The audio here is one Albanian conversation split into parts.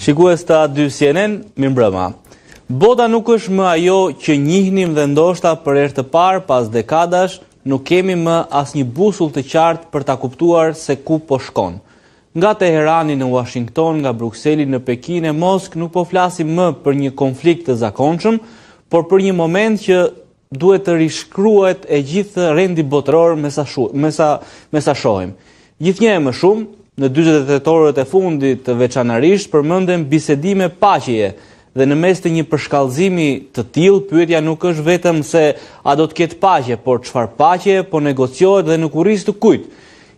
Shikues të A2 CNN, mirëmbrëma. Bota nuk është më ajo që njihnim dhe ndoshta për herë të parë pas dekadash, nuk kemi më asnjë busull të qartë për ta kuptuar se ku po shkon. Nga Teherani në Washington, nga Brukseli në Pekin e Moskë, nuk po flasim më për një konflikt të zakonshëm, por për një moment që duhet të rishkruhet e gjithë rendi botëror me sa shohim. Gjithnjë e më shumë, në 48 orët e fundit veçanërisht përmendem bisedime paqeje dhe në mes të një përshkallëzimi të tillë, pyetja nuk është vetëm se a do të ketë paqe, por çfarë paqe po negociohet dhe në kurriz të kujt.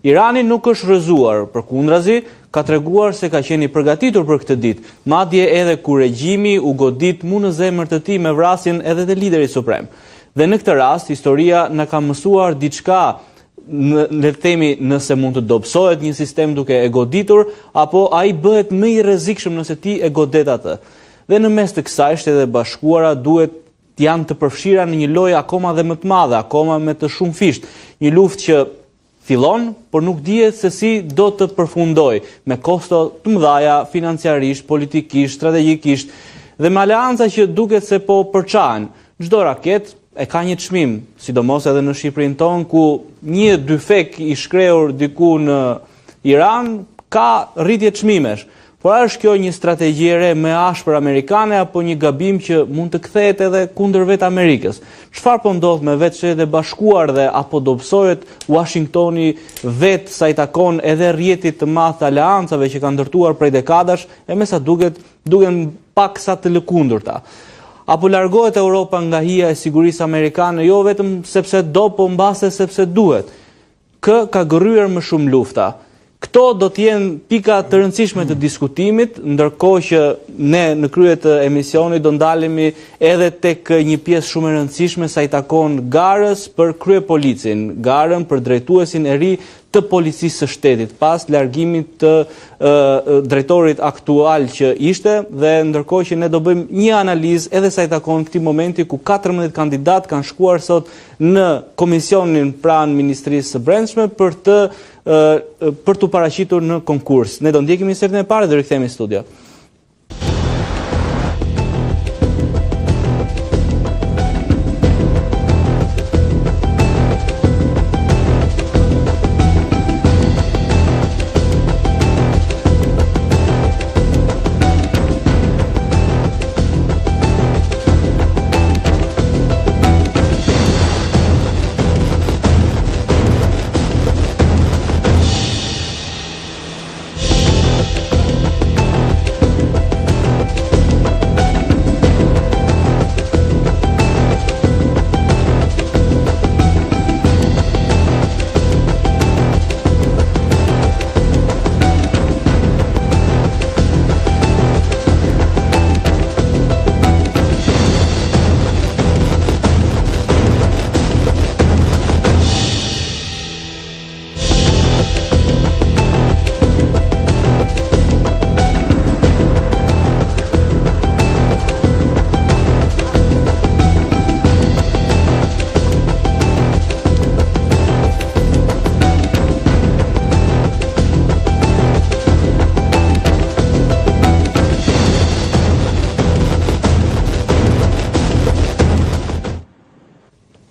Irani nuk është rrëzuar, përkundrazi, ka treguar se ka qenë i përgatitur për këtë ditë, madje edhe kur regjimi u godit mu në zemër të tij me vrasjen edhe të liderit suprem. Dhe në këtë rast, historia na ka mësuar diçka, le të themi, nëse mund të dobësohet një sistem duke e goditur, apo ai bëhet më i rrezikshëm nëse ti e godet atë. Dhe në mes të kësaj, Shtetet e Bashkuara duhet janë të përfshira në një lojë akoma dhe më të madhe, akoma me të shumë fisht. Një luftë që fillon, por nuk dihet se si do të përfundojë, me kosto të mëdha financiarisht, politikisht, strategjikisht, dhe me aleanca që duket se po përçahen. Çdo raket e ka një çmim, sidomos edhe në Shqipërinë tonë, ku një dyfek i shkrehur diku në Iran ka rritje çmimesh. Por a është kjo një strategji e re me ashpër amerikane apo një gabim që mund të kthehet edhe kundër vetë Amerikës? Çfarë po ndodh me vetë Shtetet e Bashkuar dhe apo dobësohet Washingtoni vetë sa i takon edhe rrjetit të madh të aleancave që kanë ndërtuar prej dekadash e me sa duken paksa të lëkundurta? Apo largohet Europa nga hija e sigurisë amerikane, jo vetëm sepse do, po mbase sepse duhet? Kë ka gërryer më shumë lufta? Këto do të jenë pika të rëndësishme të diskutimit, ndërkohë që ne në krye të emisionit do ndalemi edhe tek një pjesë shumë e rëndësishme sa i takon garës për kryepolicin, garën për drejtuesin e ri të policisë së shtetit, pas largimit të drejtorit aktual që ishte, dhe ndërkohë që ne do bëjmë një analizë edhe sa i takon këtij momenti ku 14 kandidat kanë shkuar sot në komisionin pranë Ministrisë së Brendshme për të paraqitur në konkurs. Ne do ndjekim insertin e parë dhe rikthehemi në studio.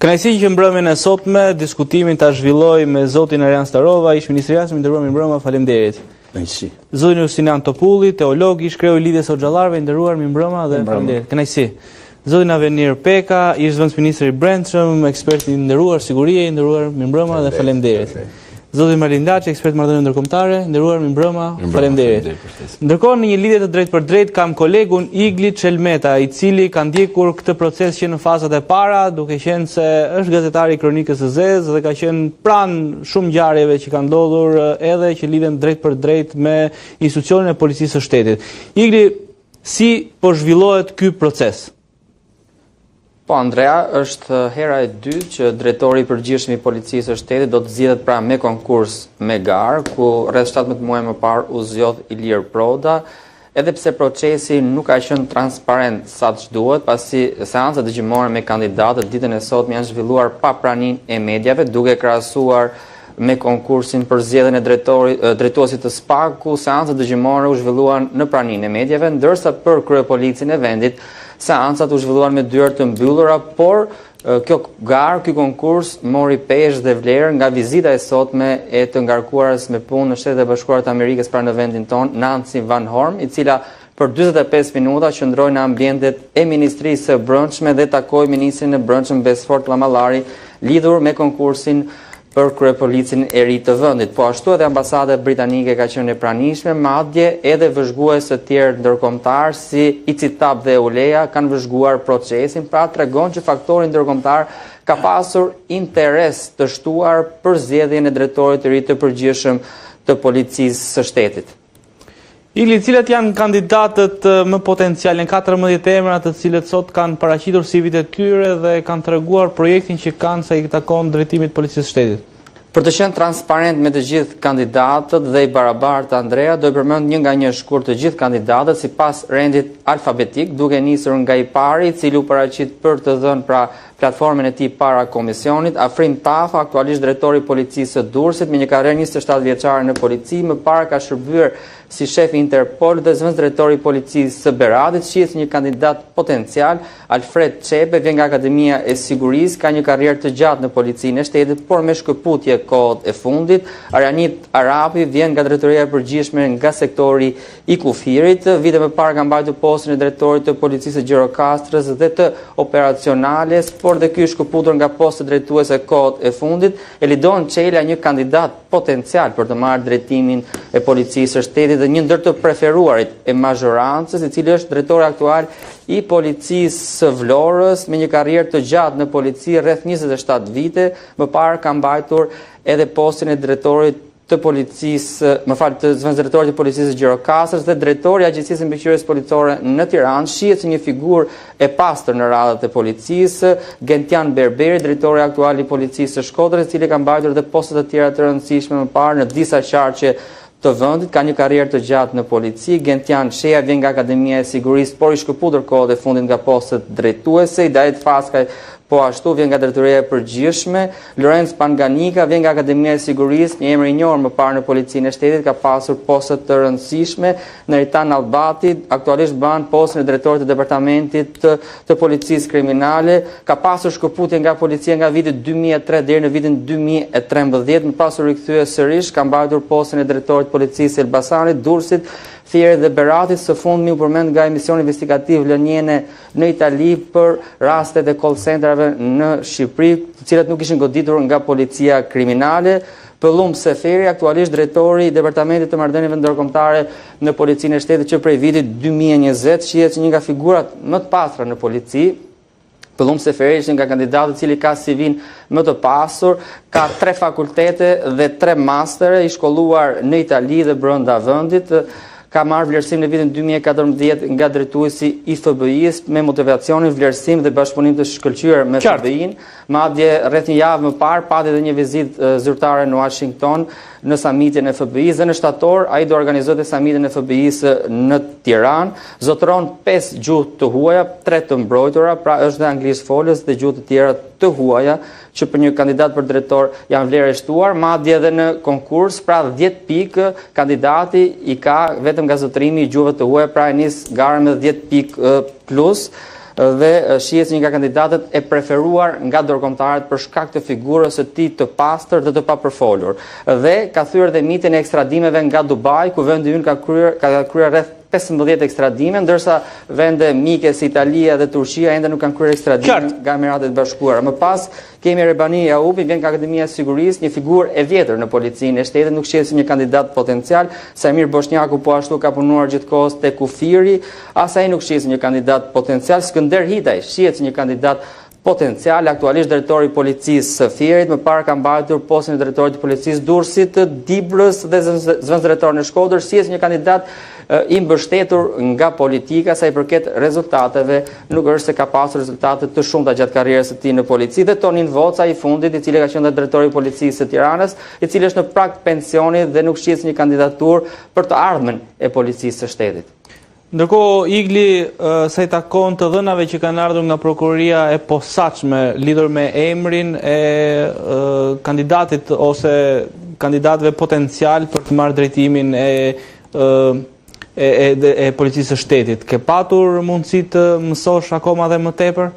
Kënaqësi që mbrëmjen e sotme diskutimin ta zhvilloj me zotin Arjan Starova, ish ministri i jashtëm, nderuar mirëmbrëma, faleminderit. Kënaqësi. Zotin Justinian Topulli, teolog, ish kreu i lidhjes së xhallarëve, nderuar mirëmbrëma dhe faleminderit. Kënaqësi. Zotin Avenir Peka, ish zëvendësministri i Brendshëm, ekspert i nderuar sigurie, nderuar mirëmbrëma dhe faleminderit. Zotin Marlin Laçi, ekspert marrëdhënie ndërkombëtare, nderuar mirëmbrëma, faleminderit. Ndërkohë në një lidhje të drejtë për drejtë kam kolegun Igli Çelmeta, i cili ka ndjekur këtë proces që në fazat e para, duke qenë se është gazetar i Kronikës së Zezë dhe ka qenë pranë shumë ngjarjeve që kanë ndodhur edhe që lidhen drejt për drejt me institucionin e policisë së shtetit. Igli, si po zhvillohet ky proces? Po, Andrea, është hera e dytë që drejtori i përgjithshëm i policisë së shtetit do të zgjedhet pra me konkurs me garë, ku rreth 17 muaj më parë u zgjodh Ilir Proda, edhe pse procesi nuk ka qenë transparent sa ç'duhet, pasi seancat dëgjimore me kandidatët ditën e sotme janë zhvilluar pa praninë e mediave, duke krahasuar me konkursin për zgjedhjen e drejtuesit të SPAK, ku seancat dëgjimore u zhvilluan në praninë e medjave, ndërsa për kryepolicin e vendit seancat u zhvilluan me dyert të mbyllura, por ky konkurs mori peshë dhe vlerë nga vizita e sotme e të ngarkuarës me punë në Shtetet e Bashkuara të Amerikës pra në vendin ton, Nancy Van Horn, i cila për 45 minuta qëndroi në ambientet e Ministrisë së Brendshme dhe takoi ministrin e Brendshëm Besford Llamallari lidhur me konkursin për kryepolicin e ri të vendit. Po ashtu edhe ambasada britanike ka qenë e pranishme, madje edhe vëzhgues të tjerë ndërkombëtar si ICTAP dhe EULEA kanë vëzhguar procesin, pra tregon që faktori ndërkombëtar ka pasur interes të shtuar për zgjedhjen e drejtorit të ri të përgjithshëm të policisë së shtetit. Ili, cilat janë kandidatët më potencial, në 14 emra të cilët sot kanë paraqitur CV-t e tyre dhe kanë treguar projektin që kanë sa i takon drejtimit policisë së shtetit? Për të qenë transparent me të gjithë kandidatët dhe i barabartë Andrea, do i përmend një nga një shkurt të gjithë kandidatët sipas rendit alfabetik, duke nisur nga i pari, i cili u paraqit për të dhënë pra platformën e tij para komisionit, Afrim Tafa, aktualisht drejtori i policisë së Durrësit me një karrierë 27 vjeçare në polici, më parë ka shërbyer si shef i Interpol dhe zëvendës drejtori i policisë së Beradit, shihet një kandidat potencial. Alfred Çepe vjen nga Akademia e Sigurisë, ka një karrierë të gjatë në policinë e shtetit, por me shkëputje kohët e fundit. Arjanit Arapi vjen nga drejtoria e përgjithshme nga sektori i kufirit, vite më parë ka mbajtur postin e drejtorit të policisë së Gjirokastrës dhe të operacionales, por dhe ky shkëputur nga posti drejtuese kohët e fundit. Elidon Çela, një kandidat potencial për të marrë drejtimin e policisë së shtetit dhe një ndër të preferuarit e mazhorancës, i cili është drejtori aktual i policisë së Vlorës me një karrierë të gjatë në polici rreth 27 vite, më parë ka mbajtur edhe postin e drejtorit të policisë, të zëvendës drejtorit të policisë së Gjirokastrës dhe drejtori i Agjencisë Mbikëqyrjes Policore në Tiranë, shihet si një figurë e pastër në radhët e policisë. Gentian Berberi, drejtori aktual i policisë së Shkodrës, i cili ka mbajtur edhe poste të tjera të rëndësishme më parë në disa qarqe të vendit, ka një karrierë të gjatë në polici. Gentian Sheja vjen nga Akademia e Sigurisë, por i shkëputur kohët e fundit nga postet drejtuese. Idait Faskaj po ashtu vjen nga drejtoria e përgjithshme. Lorenz Panganika vjen nga Akademia e Sigurisë, një emër i njohur më parë në policinë e shtetit, ka pasur poste të rëndësishme. Neritan Albati aktualisht ban postin e drejtorit të departamentit të policisë kriminale, ka pasur shkëputje nga policia nga viti 2003 deri në vitin 2013, më pas u rikthye sërish, ka mbajtur postin e drejtorit të policisë Elbasanit, Durrësit, Thierry dhe Beratit. Së fundmi u përmend nga emisioni investigativ lënjene në Itali për rastet e call centerave në Shqipëri, të cilat nuk ishin goditur nga policia kriminale. Pëllum Seferi, aktualisht drejtori i Departamentit të Marrëdhënieve Ndërkombëtare në Policinë e Shtetit, që prej vitit 2020 shihet si një nga figurat më të pastra në polici. Pëllum Seferi është nga kandidatët i cili ka CV-n më të pasur, ka 3 fakultete dhe 3 mastere, i shkolluar në Itali dhe brenda vendit. Ka marrë vlerësim në vitin 2014 nga drejtuesi i FBI-s me motivacionin vlerësim dhe bashkëpunim të shkëlqyer me FBI-n. Madje rreth një javë më parë pati edhe një vizitë zyrtare në Washington në samitin e FBI-s dhe në shtator ai do organizojë samitin e FBI-s në Tiranë. Zotëron 5 gjuhë të huaja, 3 të mbrojtura, pra është dhe anglisht folës dhe gjuhë të tjera të huaja, që për një kandidat për drejtor janë vlerështuar, madje edhe në konkurs, pra 10 pikë kandidati i ka vetëm nga zotërimi i gjuhëve të huaja, pra e nis garën me 10 pikë plus, dhe shihet si një nga kandidatët e preferuar nga ndërkombëtarët për shkak të figurës së tij të pastër dhe të papërfolur. Dhe ka thyer dhe mitin e ekstradimeve nga Dubai, ku vendi ynë ka kryer rreth 15 ekstradime, ndërsa vende mike si Italia dhe Turqia ende nuk kanë kryer ekstradime nga Emiratet e Bashkuara. Më pas kemi Rebani Jaubi, vjen nga Akademia e Sigurisë, një figurë e vjetër në policinë e shtetit, nuk shihet si një kandidat potencial. Samir Boshnjaku po ashtu ka punuar gjithkohës te kufiri, as ai nuk shihet si një kandidat potencial. Skënder Hitaj shihet si një kandidat potencial, aktualisht drejtori i policisë së Fierit, më parë ka mbajtur postin e drejtorit të policisë Durrësit, Dibrës dhe zëvendës drejtor në Shkodër, si një kandidat i mbështetur nga politika sa i përket rezultateve, nuk është se ka pasur rezultate të shumta gjatë karrierës së tij në polici. Dhe Tonin Voca i fundit, i cili ka qenë drejtori i policisë së Tiranës, i cili është në prag pensionit dhe nuk shihet si një kandidaturë për të ardhmen e policisë së shtetit. Ndërkohë, Igli sa i takon të dhënave që kanë ardhur nga prokuroria e posaçme lidhur me emrin e kandidatit ose kandidatëve potencial për të marrë drejtimin e policisë së shtetit, ke patur mundësi të mësosh akoma dhe më tepër?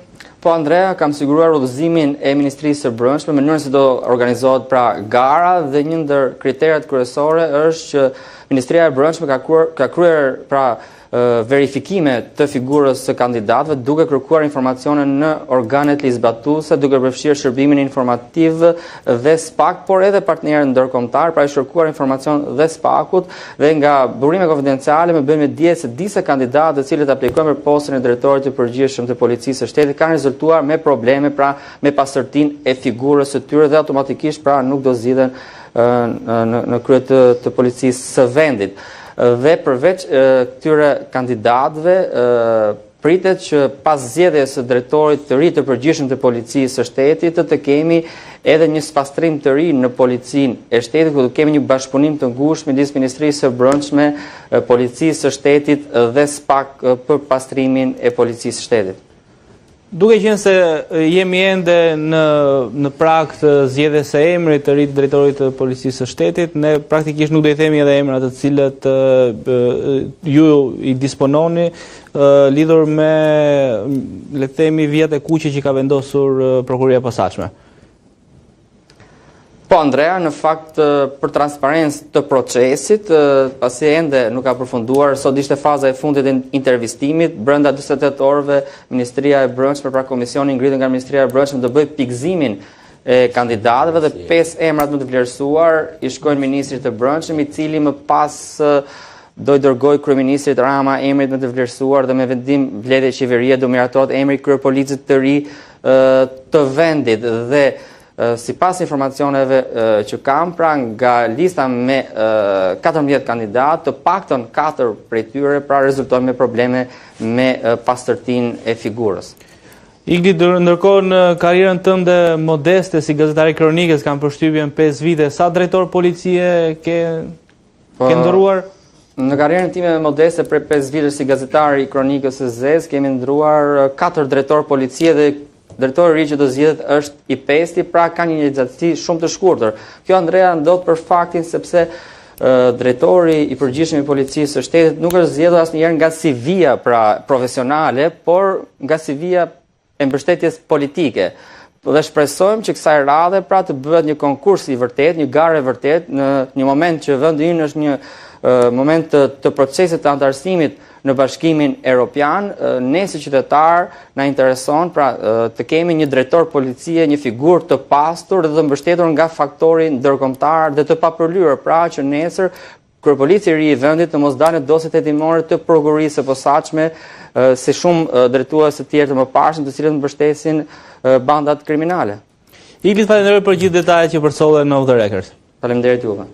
Po, Andrea, kam siguruar udhëzimin e Ministrisë së Brendshme, në mënyrën se do organizohet pra gara, dhe një ndër kriteret kryesore është që Ministria e Brendshme ka kryer pra verifikime të figurës së kandidatëve, duke kërkuar informacione në organet ligjzbatuese, duke përfshirë shërbimin informativ dhe SPAK, por edhe partnerët ndërkombëtar, pra i kërkuar informacion dhe SPAK-ut, dhe nga burime konfidenciale më bën me dije se disa kandidatë të cilët aplikojnë për postën e drejtorit të përgjithshëm të policisë së shtetit kanë rezultuar me probleme pra me pastërtinë e figurës së tyre dhe automatikisht pra nuk do zgjidhen në krye të policisë së vendit. Dhe përveç këtyre kandidatëve, pritet që pas zgjedhjes së drejtorit të ri të përgjithshëm të policisë së shtetit të kemi edhe një spastrim të ri në policinë e shtetit, ku do kemi një bashkëpunim të ngushtë midis Ministrisë së Brendshme, policisë së shtetit dhe SPAK për pastrimin e policisë së shtetit. Duke qenë se jemi ende në prag të zgjedhjes së emrit të ri të drejtorit të policisë së shtetit, ne praktikisht nuk do i themi edhe emrat të cilët ju i dispononi lidhur me, le të themi, vijat e kuqe që ka vendosur prokuroria e posaçme. Po, Andrea, në fakt për transparencë të procesit, pasi ende nuk ka përfunduar, sot ishte faza e fundit e intervistimit, brenda 48 orëve Ministria e Brendshme, pra komisioni ngritur nga Ministria e Brendshme do bëj pikëzimin e kandidatëve dhe 5 emrat më të vlerësuar i shkojnë Ministrit të Brendshëm, i cili më pas do i dërgoj kryeministrit Rama emrit më të vlerësuar dhe me vendim mbledhje qeverie do miratohet emri kryepolicit të ri të vendit dhe si pas informacioneve që kam, pra nga lista me 14 kandidatë, të paktën 4 prej tyre pra rezultojnë me probleme me pastërtinë e figurës. Igli, ndërkohë në karrierën tënde modeste si gazetari kronikës, kam përshtypjen 5 vite, sa drejtor policie ke ndëruar? Në karrierën time modeste prej 5 vite si gazetari kronikës së Zez, kemi ndëruar 4 drejtor policie dhe drejtori i ri që do zgjedhet është i 5-ti, pra ka një legjati shumë të shkurtër. Kjo, Andrea, ndodh për faktin sepse drejtori i përgjithshëm i policisë së shtetit nuk është zgjedhur asnjëherë nga CV-ja pra profesionale, por nga CV-ja e mbështetjes politike. Dhe shpresojmë që kësaj radhe pra të bëhet një konkurs i vërtet, një garë e vërtet, në një moment që vendi ynë është një moment të procesit të antarësimit në Bashkimin Evropian, ne si qytetar na intereson pra të kemi një drejtor policie, një figurë të pastur dhe të mbështetur nga faktori ndërkombëtar dhe të papërlyer, pra që nesër kryepolici i ri i vendit të mos dalë dosjet hetimore të prokurorisë së posaçme si shumë drejtues të tjerë të mëparshëm, të cilët mbështesin bandat kriminale. Igli, falenderoj për gjithë detajet që përcollen në Off the Record. Faleminderit juve.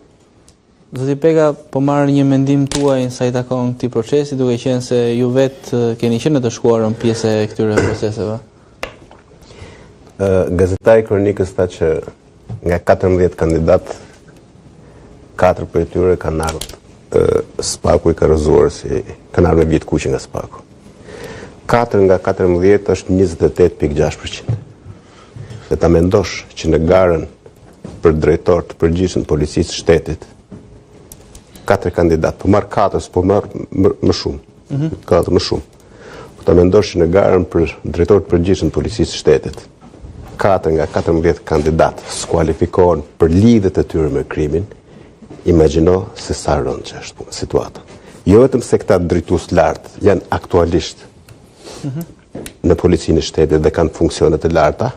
Zoti Peka, po marr një mendim tuaj sa i takon këtij procesi, duke qenë se ju vetë keni qenë të shkuarën pjesë e këtyre proceseve. Gazetari i kronikës tha që nga 14 kandidat, 4 prej tyre kanë ardhur SPAK-u i ka rrëzuar si kanë ardhur me vjet kuqe nga SPAK-u. 4 nga 14 është 28.6%. Dhe ta mendosh që në garën për drejtor të përgjithshëm të policisë së shtetit 4 kandidat, po marr 4, po marr më shumë. 4 më shumë. Po ta mendosh që në garën për drejtor të përgjithshëm të policisë së shtetit 4 nga 14 kandidat skualifikohen për lidhjet e tyre me krimin, imagjino se sa rënd që është situata. Jo vetëm se këta drejtues lartë janë aktualisht në policinë e shtetit dhe kanë funksione të larta,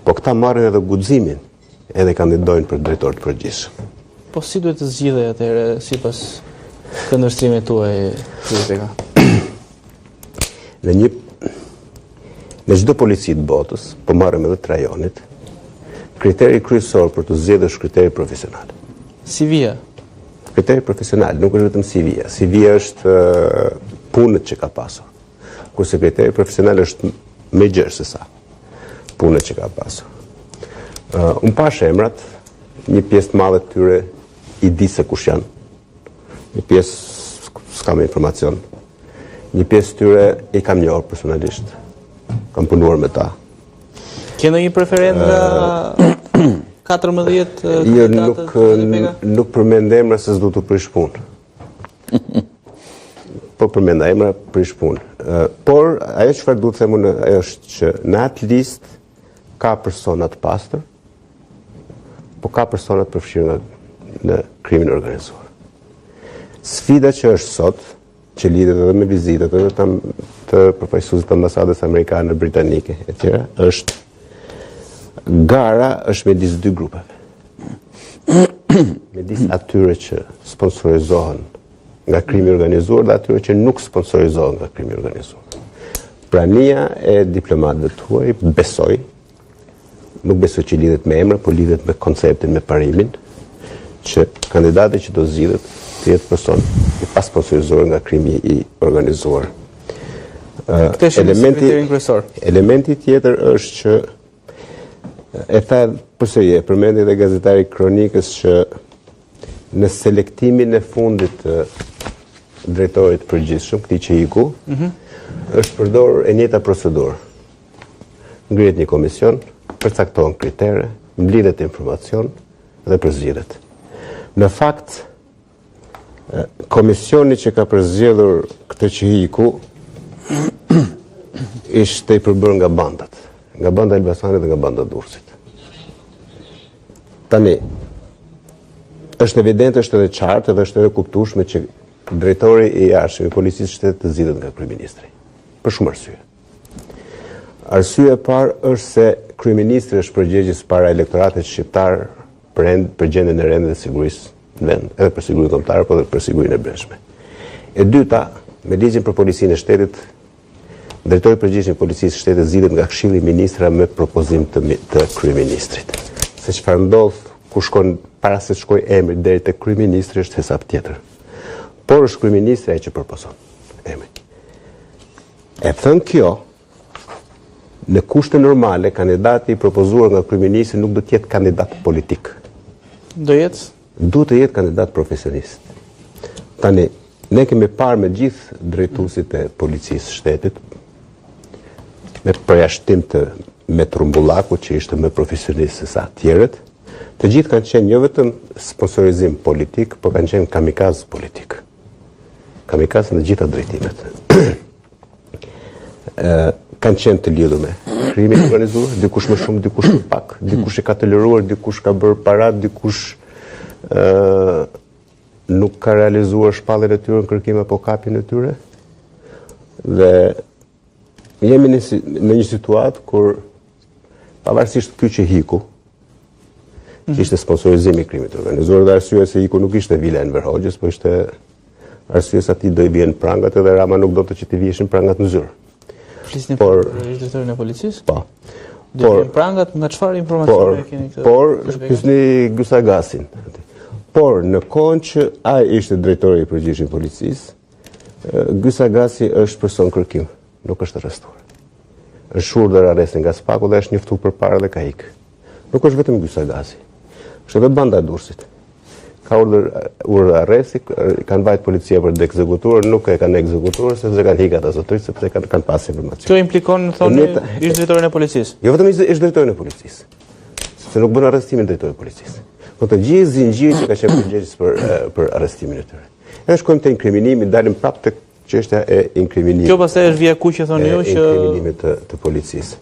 po këta marrin edhe guximin, edhe kandidojnë për drejtor të përgjithshëm. Po si duhet të zgjidhej atëherë sipas këndvështrimit tuaj, Zoti Peka? Në çdo polici të botës, po marrim edhe të rajonit, kriteri kryesor për të zgjedhur është kriteri profesional. CV-ja. Kriteri profesional, nuk është vetëm CV-ja. CV-ja është punët që ka pasur. Kurse kriteri profesional është më gjerë se sa punët që ka pasur. Unë pash emrat, një pjesë të madhe të tyre i di se kush janë. Një pjesë s'kam informacion. Një pjesë tyre i kam njohur personalisht. Kam punuar me ta. Keni një preferencë nga 14 Jo, nuk përmend emra se s'du të prish punë. Po përmend emra prish punë. Por ajo çfarë duhet të them unë është që në atë listë ka persona të pastër, po ka persona të përfshirë në krimin organizuar. Sfida që është sot, që lidhet edhe me vizitat edhe të përfaqësuesit të ambasadës amerikane britanike etj, është gara është midis dy grupeve. Midis atyre që sponsorizohen nga krimi organizuar dhe atyre që nuk sponsorizohen nga krimi organizuar. Prania e diplomatëve tuaj besoj, nuk besoj që lidhet me emra, por lidhet me konceptin, me parimin, që kandidati që do zgjidhet të jetë person i pa sponsorizuar nga krimi i organizuar. Elementi tjetër është që e tha përsëri, e përmendi dhe gazetari Kronikës që në selektimin e fundit të drejtorit përgjithshëm, këtij që iku, është përdorur e njëjta procedurë. Ngrihet një komision, përcaktohen kritere, mblidhet informacion dhe përzgjedhet. Në fakt, komisioni që ka përzgjedhur këtë që iku ishte i përbërë nga bandat. Nga banda Elbasanit dhe nga banda Durrësit. Tani, është evident, është edhe qartë dhe është edhe kuptueshme që drejtori i jashtëm i policisë shtetit të zgjidhet nga kryeministri. Për shumë arsye. Arsye e parë është se kryeministri është përgjegjës para elektoratit shqiptar për gjendjen e rendit dhe sigurisë në vend, edhe për sigurinë kombëtare, por edhe për sigurinë e brendshme. E dyta, me ligjin për policinë e shtetit, drejtori i përgjithshëm i policisë së shtetit zgjidhet nga Këshilli i Ministrave me propozim të kryeministrit. Se çfarë ndodh ku shkon para se të shkojë emri deri tek kryeministri është hesap tjetër. Por është kryeministri ai që propozon emrin. E thënë kjo, në kushte normale, kandidati i propozuar nga kryeministri nuk do të jetë kandidat politik. Do jetë? Duhet të jetë kandidat profesionist. Tani, ne kemi parë me gjithë drejtuesit e policisë shtetit, me përjashtim të me Trumbullaku, që ishte më profesionist se sa tjerët, të gjithë kanë qenë jo vetëm sponsorizim politik, por kanë qenë kamikaz politik. Kamikaz në gjitha drejtimet. Kanë qenë të lidhur me krimin organizuar, dikush më shumë, dikush më pak, dikush e ka toleruar, dikush ka bërë parat, dikush nuk ka realizuar shpalljen e tyre në kërkim apo kapjen e tyre. Dhe jemi në një situatë kur pavarësisht ky që hiku, që ishte sponsorizimi i krimit organizuar dhe arsyeja se iku nuk ishte Vila Enver Hoxhës, po ishte arsyeja se atij do i vjen prangat edhe Rama nuk do të që t'i vjeshin prangat në zyrë. Flisni për drejtorin e policisë? Po. Do të vjen prangat nga çfarë informacione keni këtë? Por pyesni Gusagasin. Por në kohën që ai ishte drejtori i përgjithshëm i policisë, Gusagasi është person kërkim, nuk është arrestuar. Është urdhër arresti nga Spaku dhe është njoftuar përpara dhe ka ikë. Nuk është vetëm Gusagasi. Është edhe banda e Durrësit. Ka urdhër arresti, kanë vajt policia për të ekzekutuar, nuk e kanë ekzekutuar sepse kanë hikat ato zotërit sepse kanë pas informacion. Kjo implikon thonë ish drejtorin e policisë. Jo vetëm ish drejtorin e policisë. Sepse nuk bën arrestimin drejtori i policisë. Po të gjithë zinxhiri që ka qenë përgjegjës për arrestimin e tyre. Edhe shkojmë te inkriminimi, dalim prapë tek çështja e inkriminimit. Kjo pastaj është vija kuq që thonë ju që inkriminimit të policisë.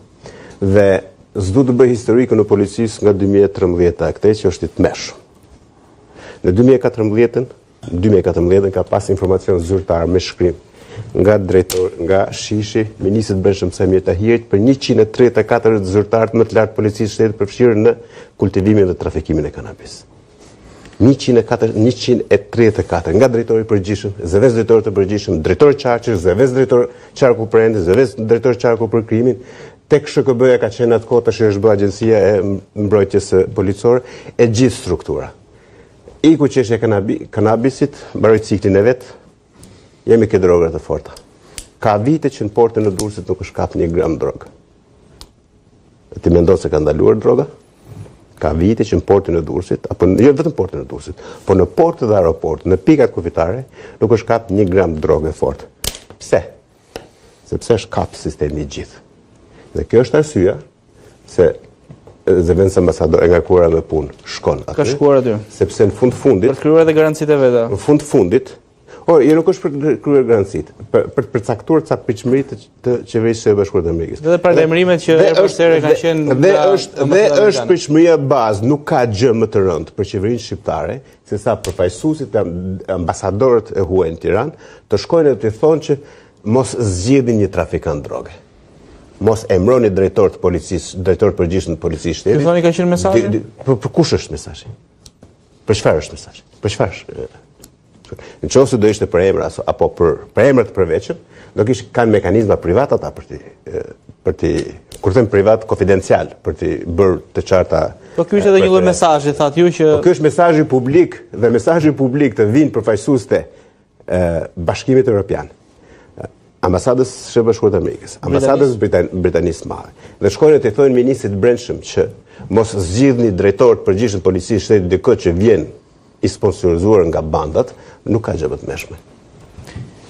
Dhe s'du të bëj historikën në policisë nga 2013 akte që është i tmeshshëm. Në 2014 ka pas informacion zyrtar me shkrim nga drejtor, nga Shishi, ministri i brendshëm Samir Tahirit për 134 zyrtar më të lartë policisë shtetit përfshirë në kultivimin dhe trafikimin e kanabis. 134 nga drejtori i përgjithshëm, zëvendës drejtorët të përgjithshëm, drejtori Çarçi, zëvendës drejtor Qarku për Ende, zëvendës drejtor Qarku për krimin, tek SHKB-ja ka qenë atë kohë tash është bërë agjencia e mbrojtjes policore e gjithë struktura. Iku çështja e kanabisit, mbaroi ciklin e vet, jemi ke droga të forta. Ka vite që në portën e Durrësit nuk është kap 1 gram drogë. Ti mendon se ka ndaluar droga? Ka vite që në portën e Durrësit, apo jo vetëm portën e Durrësit, por në portë dhe aeroport, në pikat kufitare, nuk është kap 1 gram drogë e fortë. Pse? sepse është kap sistemi i gjithë. Dhe kjo është arsyeja se zëvendës ambasador e ngarkuara me punë shkon aty. Ka shkuar aty. Sepse në fund fundit, për të krijuar edhe garancitë e veta. Në fund fundit, jo nuk është për të kryer garancitë, për të përcaktuar ca pritshmëri të qeverisë së Bashkuara të Amerikës. Dhe paralajmërimet që përse kanë qenë dhe është pritshmëria bazë, nuk ka gjë më të rëndë për qeverinë shqiptare se sa përfaqësuesit e ambasadorët e huaj në Tiranë të shkojnë dhe të thonë që mos zgjidhin një trafikant droge. Mos emroni drejtor të policisë, drejtor përgjithshëm të policisë shtetit. Ju thoni ka qenë mesazhi? Për kush është mesazhi? Për çfarë është mesazhi? Për çfarë? Në qoftë se do ishte për emra apo për emra të përveçëm, do kanë mekanizma privat ata për ti kur them privat konfidencial për të bërë të qarta. Po ky është edhe një lloj mesazhi, thatë ju që po ky është mesazhi publik dhe mesazhi publik të vinë përfaqësues të Bashkimit Evropian, ambasadës së Bashkuara të Amerikës, ambasadës Britanisë së Madhe. Dhe shkojnë të thonë ministrit brendshëm që mos zgjidhni drejtor të përgjithshëm të policisë shtetit dikë që vjen i sponsorizuar nga bandat, nuk ka gjë më të mëshme.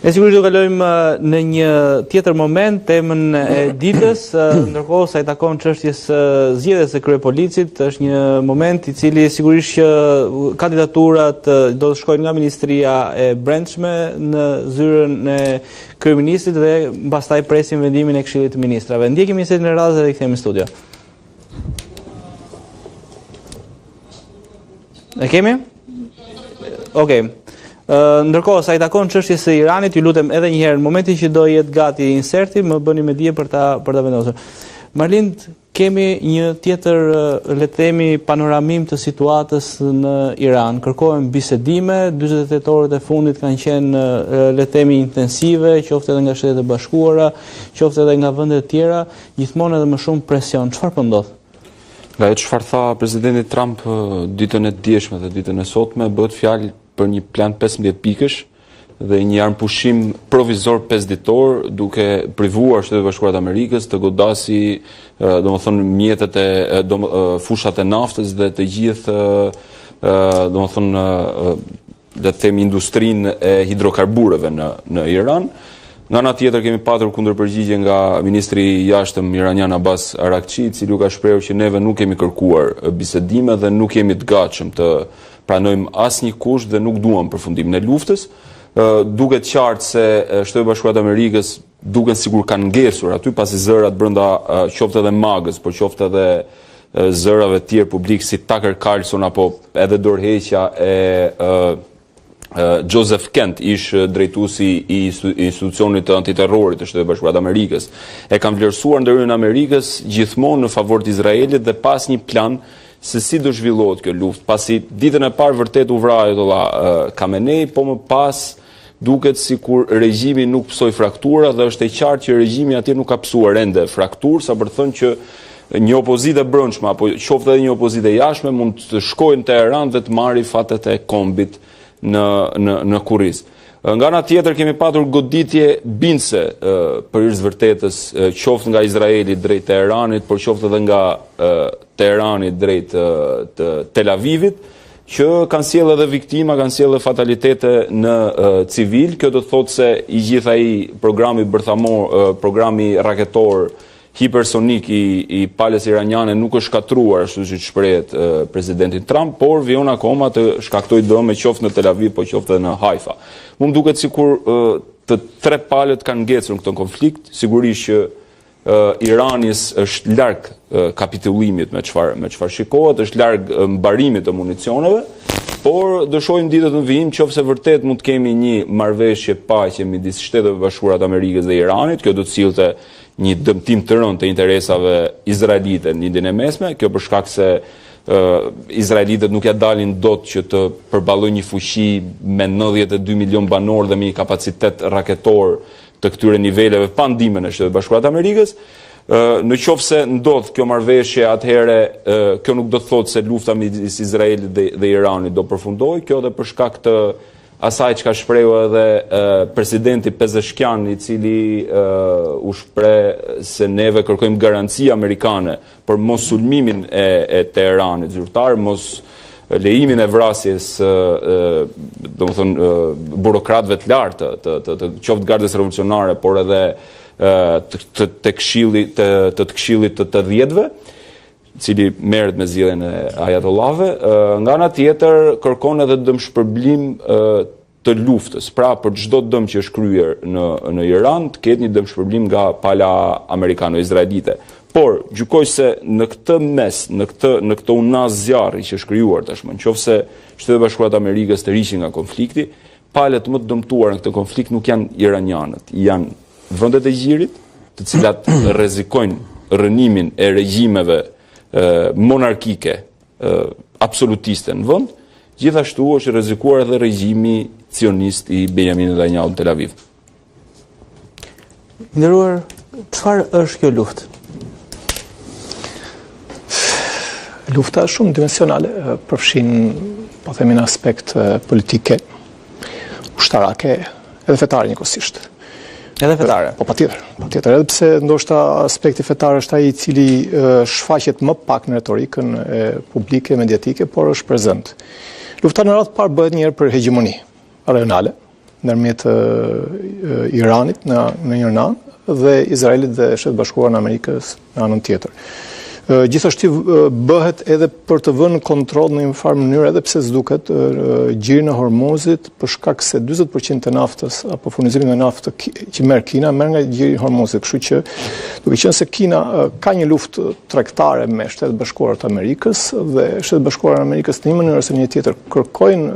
Ne sigurisht do kalojmë në një tjetër moment temën e ditës, ndërkohë sa i takon çështjes zgjedhjes së kryepolicit, është një moment i cili sigurisht që kandidaturat do të shkojnë nga Ministria e Brendshme në zyrën e kryeministrit dhe pastaj presim vendimin e Këshillit të Ministrave. Ndjekim një setë në radhë dhe kthehemi në studio. E kemi? Okej. Ndërkohë, sa i takon çështjes së Iranit, ju lutem edhe një herë, në momentin që do jetë gati inserti, më bëni me dije për ta vendosur. Marlind, kemi një tjetër, le të themi, panoramim të situatës në Iran. Kërkohen bisedime, 48 orët e fundit kanë qenë, le të themi, intensive, qoftë edhe nga Shtetet e Bashkuara, qoftë edhe nga vende të tjera, gjithmonë edhe më shumë presion. Çfarë po ndodh? Nga ajo çfarë tha presidenti Trump ditën e djeshme dhe ditën e sotme, bëhet fjalë për një plan 15 pikësh dhe një armpushim provizor 5 ditor, duke privuar Shtetet e Bashkuara të Amerikës të godasi, domethënë mjetet e fushat e naftës dhe të gjithë, domethënë, le të themi, industrinë e hidrokarbureve në Iran. Nga ana tjetër kemi patur kundërpërgjigje nga ministri i jashtëm iranian Abbas Araghchi, i cili ka shprehur që neve nuk kemi kërkuar bisedime dhe nuk jemi të gatshëm të pranojmë asnjë kusht dhe nuk duam përfundimin e luftës. Duket qartë se Shtetet e Bashkuara të Amerikës duken sikur kanë ngesur aty pasi zërat brenda qoftë edhe magës, por qoftë edhe zërave të tjerë publik si Tucker Carlson apo edhe dorëheqja e Joseph Kent, ish drejtuesi i institucionit të antiterrorit të Shtetit Bashkuar të Amerikës, e kanë vlerësuar ndërhyrjen e Amerikës gjithmonë në favor të Izraelit dhe pas një plan se si do zhvillohet kjo luftë. Pasi ditën e parë vërtet u vra Ayatollah Khamenei, po më pas duket sikur regjimi nuk psoi fraktura dhe është e qartë që regjimi atje nuk ka psuar ende frakturë, sa për të thënë që një opozitë e brendshme apo qoftë edhe një opozitë e jashtme mund të shkojnë në Teheran dhe të marrë fatet e kombit në Kurriz. Nga ana tjetër kemi patur goditje bindse për hir të vërtetës, qoftë nga Izraeli drejt Teheranit, por qoftë edhe nga Teherani drejt Tel Avivit, që kanë sjellë edhe viktima, kanë sjellë fatalitete në civil. Kjo do të thotë se i gjithë ai programi bërthamor, programi raketor hipersonik i palës iraniane nuk është shkatruar, ashtu siç shprehet presidenti Trump, por vjen akoma të shkaktojë dëm qoftë në Tel Aviv, po qoftë në Haifa. Mu më duket sikur të tre palët kanë ngecur në këtë konflikt, sigurisht që Iranis është larg kapitullimit me çfarë shikohet, është larg mbarimit të municioneve, por dëshojmë ditët në vijim qoftë vërtet mund të kemi një marrëveshje paqe midis Shteteve Bashkuara të Amerikës dhe Iranit. Kjo do të sillte një dëmtim të rënd të interesave izraelite në lindjen e mesme, kjo për shkak se izraelitët nuk ja dalin dot që të përballojnë një fuqi me 92 milion banor dhe me një kapacitet raketor të këtyre niveleve pa ndihmën e Shtetit Bashkuar të Amerikës. Në qoftë se ndodh kjo marrëveshje, atëherë kjo nuk do të thotë se lufta midis Izraelit dhe Iranit do përfundojë, kjo edhe për shkak të asaj që ka shprehu edhe presidenti Pezeshkian, i cili u shpreh se neve kërkojmë garanci amerikane për mos sulmimin e Teheranit zyrtar, mos lejimin e vrasjes domethënë burokratëve të lartë të qoftë gardës revolucionare, por edhe të këshillit të 10-ve, cili merret me zgjedhjen e ajatollave, nga ana tjetër kërkon edhe dëmshpërblim të luftës. Pra, për çdo dëm që është kryer në Iran, të ketë një dëmshpërblim nga pala amerikano-izraelite. Por, gjykoj se në këtë mes, në këtë unaz zjarri që është krijuar tashmë, nëse Shtetet e Bashkuara të Amerikës të riqin nga konflikti, palët më të dëmtuar në këtë konflikt nuk janë iranjanët, janë vendet e gjirit, të cilat rrezikojnë rënimin e regjimeve monarkike, absolutiste në vend, gjithashtu është rrezikuar edhe regjimi cionist i Benjamin Netanyahu në Tel Aviv. Nderuar, çfarë është kjo luftë? Lufta është shumë dimensionale, përfshin, po themi në aspekt politike, ushtarake, edhe fetare njëkohësisht. Edhe fetare? Po patjetër, edhe pse ndoshta aspekti fetar është ai i cili shfaqet më pak në retorikën publike, mediatike, por është prezent. Lufta në radhë parë bëhet njëherë për hegemoni rajonale, ndërmjet Iranit në një anë dhe Izraelit dhe Shtetet Bashkuara të Amerikës në anën tjetër. Gjithashtu bëhet edhe për të vënë kontroll në një farë mënyrë, edhe pse s'duket, gjirin e Hormuzit, për shkak se 40% të naftës apo furnizimin e naftë që merr Kina merr nga gjiri i Hormuzit, kështu që duke qenë se Kina ka një luftë tregtare me Shtetet Bashkuara të Amerikës dhe Shtetet Bashkuara të Amerikës në një mënyrë ose një tjetër kërkojnë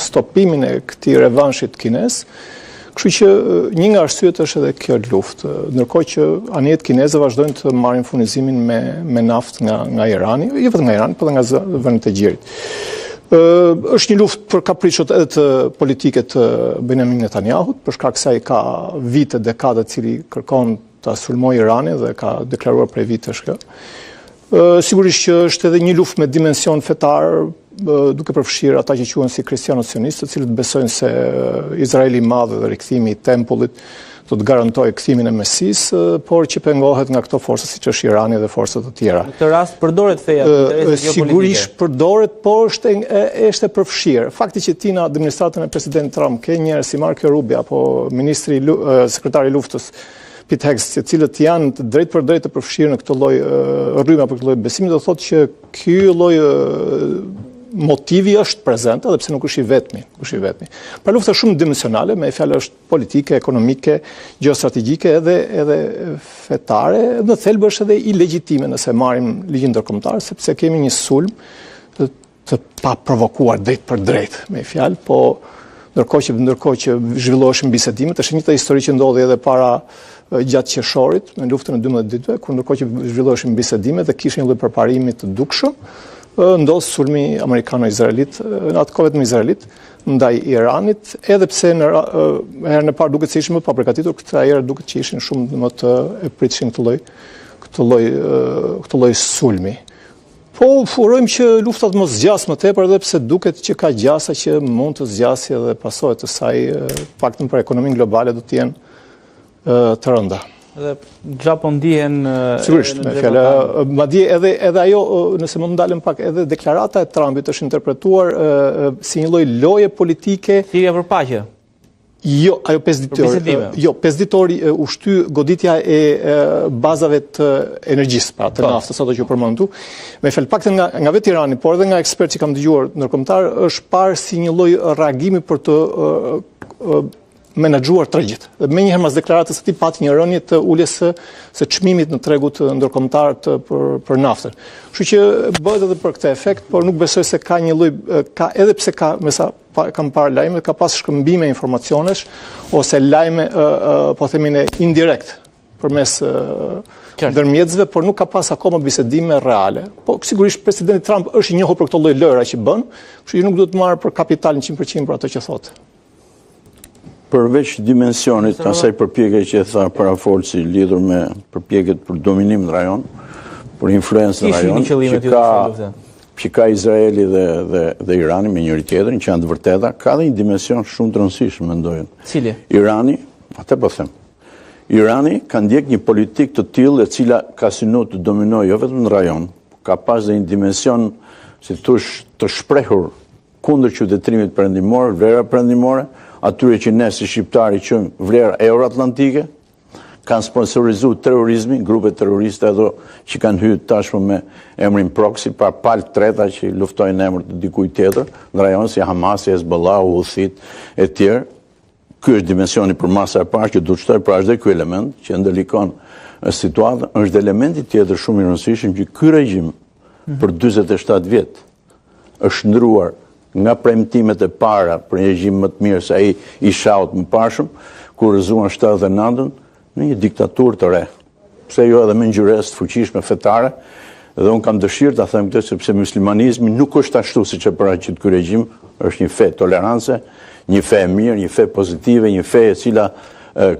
stopimin e këtij revanshit kinez. Kështu që një nga arsyet është edhe kjo luftë, ndërkohë që anijet kineze vazhdojnë të marrin furnizimin me naftë nga Irani, jo vetëm nga Irani, por edhe nga vendet e gjirit. Është një luftë për kapriçot edhe të politike të Benjamin Netanyahut, për shkak se ai ka vite, dekada cili kërkon ta sulmojë Iranin dhe ka deklaruar prej vitesh kjo. Sigurisht që është edhe një luftë me dimension fetar, duke përfshirë ata që quhen si kristiano-sionistë, të cilët besojnë se Izraeli i madh dhe rikthimi i tempullit do të garantojë kthimin e Mesisë, por që pengohet nga këto forca siç është Irani dhe forcat të tjera. Në këtë rast përdoret feja për interese geopolitike. Sigurisht përdoret, por është e përfshirë. Fakti që ti në administratën e presidentit Trump ke njerëz si Marco Rubio apo sekretari i luftës Pete Hegseth, të cilët janë drejt për drejt të përfshirë në këtë lloj rrymë apo këtë lloj besimi, do thotë që ky lloj motivi është prezent, edhe pse nuk është i vetmi. Pra lufta është shumë dimensionale, me fjalë është politike, ekonomike, gjeostrategjike edhe fetare, në thelb është edhe ilegjitime nëse marrim ligjin ndërkombëtar, sepse kemi një sulm të pa provokuar drejt për drejt, me fjalë, po ndërkohë që zhvilloheshin bisedimet, është një histori që ndodhi edhe para gjatë qershorit, në luftën e 12 ditëve, kur ndërkohë që zhvilloheshin bisedimet dhe kishin një lloj përparimi të dukshëm, ndodh sulmi amerikano-izraelit, në atë kohë vetëm izraelit, ndaj Iranit, edhe pse herën e parë duket se ishin më të paprgatitur, këtë herë duket që ishin shumë më të e pritshin këtë lloj sulmi. Po urojmë që luftat mos zgjas më tepër, edhe pse duket që ka gjasa që mund të zgjasë dhe pasojat e saj, paktën për ekonominë globale do të jenë të rënda. Dhe gjapo ndihen sigurisht me fjalë, madje edhe ajo, nëse mund ndalem pak, edhe deklarata e Trumpit është interpretuar si një lloj loje politike. Thirrje për paqe. Jo, ajo 5 ditor. Jo, 5 ditori u shty goditja e bazave të energjisë, pra të naftës, ato që përmendu. Me fjalë paktën nga vetë Irani, por edhe nga ekspertë që kam dëgjuar ndërkombëtar, është parë si një lloj reagimi për të menaxhuar tregjit. Me njëherë mas deklaratës së tij pati një rënje të uljes së çmimit në tregut ndërkombëtar për naftën. Kështu që bëhet edhe për këtë efekt, por nuk besoj se ka një lloj, edhe pse ka, me sa kam parë lajme, ka pas shkëmbime informacionesh ose lajme po themin indirekt përmes ndërmjetësve, por nuk ka pas akoma bisedime reale. Po sigurisht presidenti Trump është i njohur për këto lloj lëra që bën, kështu që nuk duhet marrë për kapital 100% për ato që thotë. Përveç dimensionit të asaj përpjekje që e tha parafolsi lidhur me përpjekjet për dominim në rajon, për influencë në rajon, që ka Izraeli dhe Irani me njëri tjetrin, që janë të vërteta, ka dhe një dimension shumë të rëndësishëm, mendojnë. Cili? Irani, atë po them. Irani ka ndjek një politik të tillë e cila ka synuar të dominojë jo vetëm në rajon, ka pas dhe një dimension, si thosh, të shprehur kundër qytetërimit perëndimor, vlera perëndimore, atyre që ne si shqiptari qëmë vlera euroatlantike, kanë sponsorizu terrorizmin, grupe terroriste edhe që kanë hyrë tashmë me emrin proxy, pra palë treta që luftojnë emër të dikujt tjetër, në rajon si Hamasi, Hezbollah, Houthit e tjerë. Ky është dimensioni për masa e parë që duhet shtoj, pra është dhe ky element që ndërlikon situatën, është dhe elementi tjetër shumë i rëndësishëm që ky regjim për 47 vjet është ndruar nga premtimet e para për një regjim më të mirë se ai i shaut më parshëm, kur rëzuan 79-ën, në një diktaturë të re. Pse jo edhe me ngjyrës të fuqishme fetare, dhe unë kam dëshirë ta them këtë sepse muslimanizmi nuk është ashtu siç e paraqit ky regjim, është një fe tolerance, një fe e mirë, një fe pozitive, një fe e cila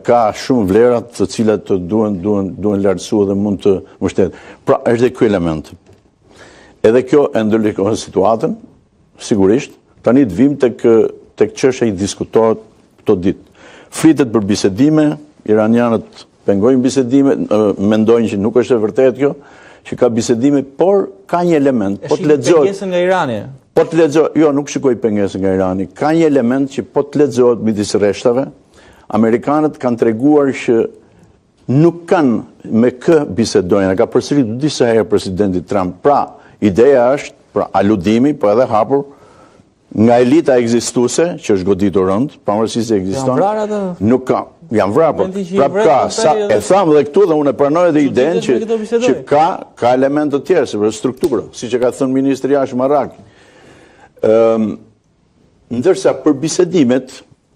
ka shumë vlerat të cilat duhen lartësuar dhe mund të mbështet. Pra është dhe ky element. Edhe kjo e ndërlikon situatën, sigurisht, tani të vim tek çështja që diskutohet këto ditë. Flitet për bisedime, iranianët pengojnë bisedime, mendojnë që nuk është e vërtetë kjo, që ka bisedime, por ka një element, po të lexohet. Pengesën nga Irani. Po të lexohet, jo, nuk shikoj pengesën nga Irani. Ka një element që po të lexohet midis rreshtave. Amerikanët kanë treguar që nuk kanë me kë bisedojnë. Ka përsëritur disa herë presidenti Trump. Pra, ideja është, pra aludimi, po edhe hapur nga elita ekzistuese, që është goditur rënd, pavarësisht se ekziston. Nuk ka, janë vrarë, prap ka, e tham dhe këtu dhe unë e pranoj edhe idenë që ka elemente të tjerë, si për strukturë, si që ka thënë ministri jashtë Arraki. Ndërsa për bisedimet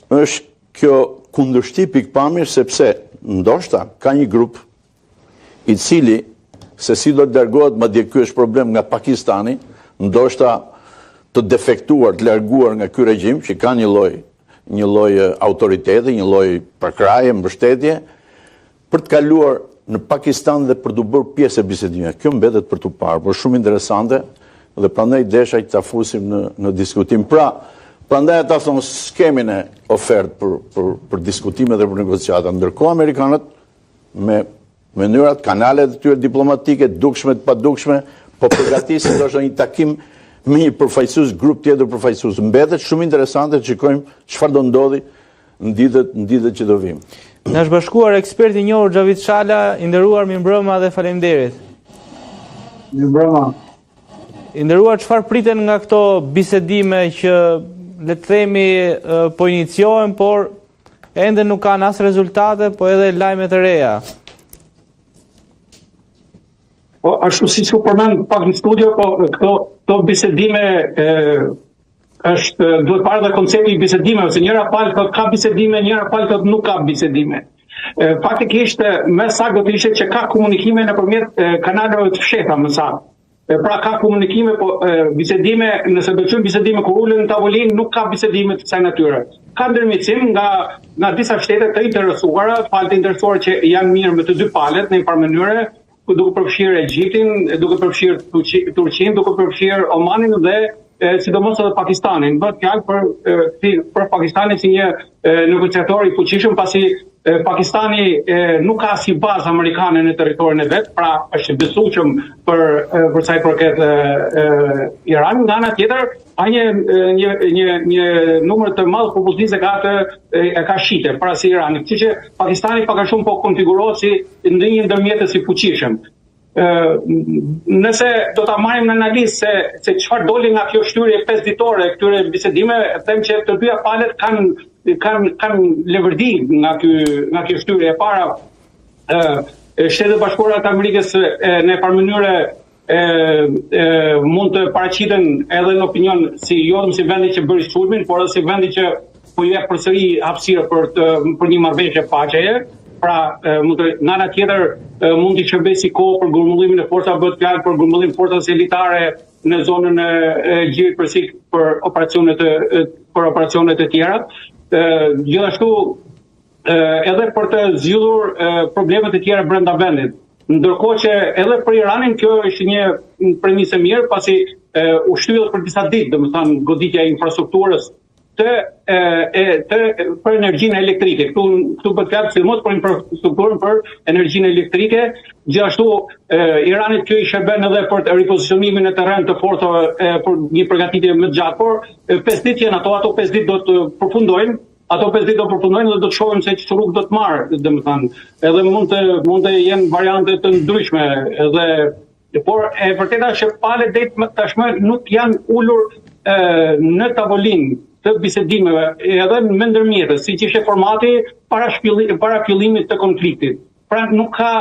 është kjo kundërshtim pikpamje sepse ndoshta ka një grup i cili se si do të largohet, madje ky është problem nga Pakistani, ndoshta të defektuar, të larguar nga ky regjim që ka një lloj autoriteti, një lloj përkraje, mbështetje për të kaluar në Pakistan dhe për të bërë pjesë e bisedimeve. Kjo mbetet për të parë, por shumë interesante dhe prandaj desha që ta fusim në diskutim. Pra, prandaj ata thonë skemi ne ofertë për diskutime dhe për negociata. Ndërkohë amerikanët me mënyrat, kanalet e tyre diplomatike, dukshme të padukshme, po përgatisin ndoshta një takim me një përfaqësues, grup tjetër përfaqësues. Mbetet shumë interesante të shikojmë çfarë do ndodhi në ditët që do vijnë. Na është bashkuar eksperti i njohur Xhavid Shala, i nderuar mirëmbrëma dhe faleminderit. Mirëmbrëma. I nderuar, çfarë priten nga këto bisedime që le të themi po iniciohen, por ende nuk kanë as rezultate, po edhe lajme të reja? Po, ashtu si që përmend pak në studio, po këto bisedime duhet parë dhe koncepti i bisedimeve, se njëra palë thot ka bisedime, njëra palë thot nuk ka bisedime. Faktikisht, me saktë do të ishte që ka komunikime nëpërmjet kanaleve të fshehta më saktë. Pra ka komunikime, po bisedime, nëse bëjmë bisedime kur ulen në tavolinë, nuk ka bisedime të kësaj natyre. Ka ndërmjetësim nga disa shtete të interesuara, palët e interesuara që janë mirë me të dy palët në një farë mënyre, duke përfshirë Egjiptin, duke përfshirë Turqinë, duke përfshirë Omanin dhe sidomos edhe Pakistanin. Bëhet fjalë për Pakistanin si një negociator i fuqishëm, pasi Pakistani nuk ka si bazë amerikane në territorin e vet, pra është besueshëm për sa i përket Iranit. Nga ana tjetër, ka një numër të madh popullsisë e ka shite para si Iranit, kështu që Pakistani pak a shumë po konfigurohet si ndonjë ndërmjetës i fuqishëm. Nëse do ta marrim në analizë se çfarë doli nga kjo shtyrje 5 ditore këtyre bisedimeve, them që të dyja palët kanë levërdi nga kjo shtyrje e para. Shtetet Bashkuara të Amerikës në par mënyre mund të paraqiten edhe në opinion si si vendi që bëri sulmin, por edhe si vendi që po jep përsëri hapësirë për një marrëveshje paqeje. Pra, nga ana tjetër mund të shërbejë si kohë për grumbullimin e forcave, bëhet fjalë për grumbullim forcave elitare në zonën e Gjirit Persik për operacione të tjera. Gjithashtu edhe për të zgjidhur problemet e tjera brenda vendit. Ndërkohë që edhe për Iranin kjo është një premisë mirë, pasi u shtyhet për disa ditë, domethënë goditja e infrastrukturës për energjinë elektrike. Këtu bëhet fjalë sidomos për infrastrukturën për energjinë elektrike. Gjithashtu Iranit kjo i shërben edhe për ripozicionimin e terren të forcave për një përgatitje më të gjatë, por 5 ditë janë ato 5 ditë do të përfundojnë. ato 5 ditë do përfundojnë dhe do të shohim se çfarë rrugë do të marrë, domethënë. Edhe mund të jenë variante të ndryshme, por e vërteta është që palët deri tashmë nuk janë ulur në tavolinë të bisedimeve edhe me ndërmjetës, siç ishte formati para fillimit të konfliktit. Pra nuk ka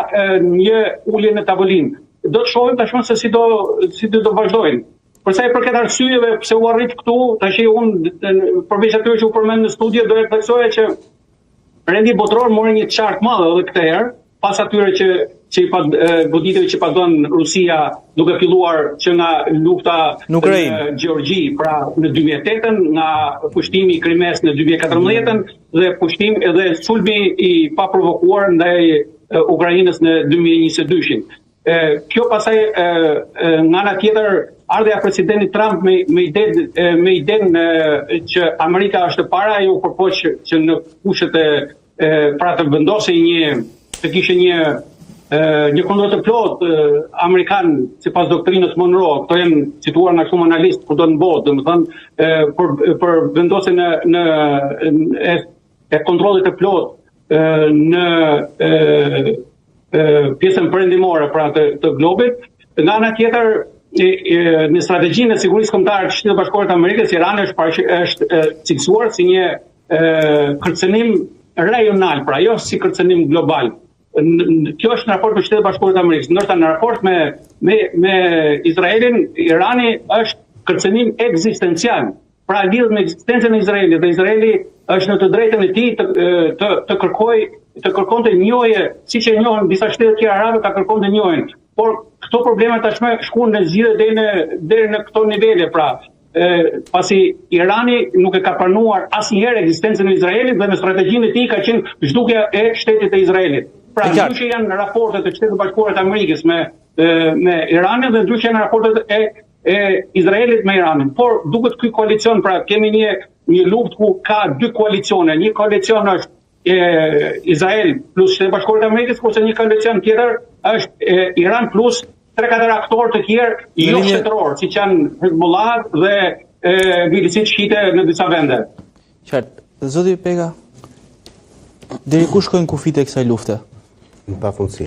një ulje në tavolinë. Do të shohim tashmë se si do vazhdojnë. Për sa i përket arsyeve pse u arrit këtu, tash unë përveç atyre që u përmend në studio do të theksoja që rendi botror mori një çark madh edhe këtë herë, pas atyre që goditjeve që paguan Rusia duke filluar që nga lufta në Gjeorgji, pra në 2008, nga pushtimi i Krimes në 2014 dhe pushtim edhe sulmi i paprovokuar ndaj Ukrainës në 2022. Kjo pasaj nga ana tjetër ardha e presidentit Trump me idenë që Amerika është para, ajo përpoq që në kushtet pra të vendosej të kishte një kontroll të plot amerikan sipas doktrinës Monroe. Këto janë cituar nga shumë analistë kudo në botë, domethënë për vendosjen e kontrollit të plot në pjesën perëndimore pra të globit. Nga ana tjetër, në strategjinë e sigurisë kombëtare të Shtetit Bashkuar të Amerikës, Irani është cilësuar si një kërcënim rajonal, pra jo si kërcënim global. Kjo është në raport me Shtetet Bashkuar të Amerikës. Ndoshta në raport me Izraelin, Irani është kërcënim ekzistencial. Pra lidhet me ekzistencën e Izraelit dhe Izraeli është në të drejtën e tij të kërkonte njohje, siç e njohin disa shtete tjera arabe, ta kërkonte njohjen. Por këto probleme tashmë shkuan në zgjidhje deri në këto nivele, pra pasi Irani nuk e ka pranuar asnjëherë ekzistencën e Izraelit dhe në strategjinë e tij ka qenë zhdukja e shtetit të Izraelit. Pra ndryshe janë raportet e Shtetit Bashkuar të Amerikës me Iranin dhe ndryshe janë raportet e Izraelit me Iranin. Por duket ky koalicion, pra kemi një luftë ku ka dy koalicione. Një koalicion është Izrael plus Shtetet Bashkuar të Amerikës, kurse një koalicion tjetër është Iran plus 3-4 aktorë të tjerë jo shtetëror, siç janë Hezbollah dhe milicitë shite në disa vende. Qartë. Zoti Pega, deri ku shkojnë kufit e kësaj lufte? Në pafundësi.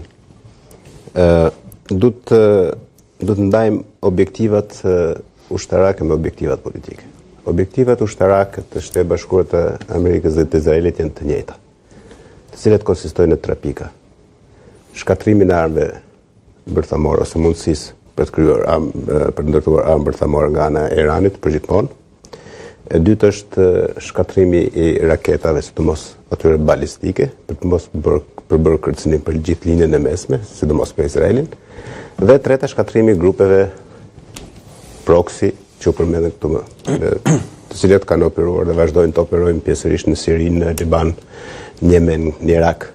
Du të ndajmë objektivat ushtarake me objektivat politike. Objektivat ushtarake të Shtetit Bashkuar të Amerikës dhe të Izraelit janë të njëjta, të cilat konsistojnë në 3 pika. Shkatrimi në armëve bërthamore ose mundësisë për të ndërtuar armë bërthamore nga ana e Iranit përgjithmonë. E dytë është shkatrimi i raketave, sidomos atyre balistike, për të mos bërë kërcënim për gjithë linjën e mesme, sidomos me Izraelin. Dhe treta, shkatrimi i grupeve proxy që u përmendën këtu më, të cilat kanë operuar dhe vazhdojnë të operojnë pjesërisht në Siri, në Liban, në Yemen, në Irak.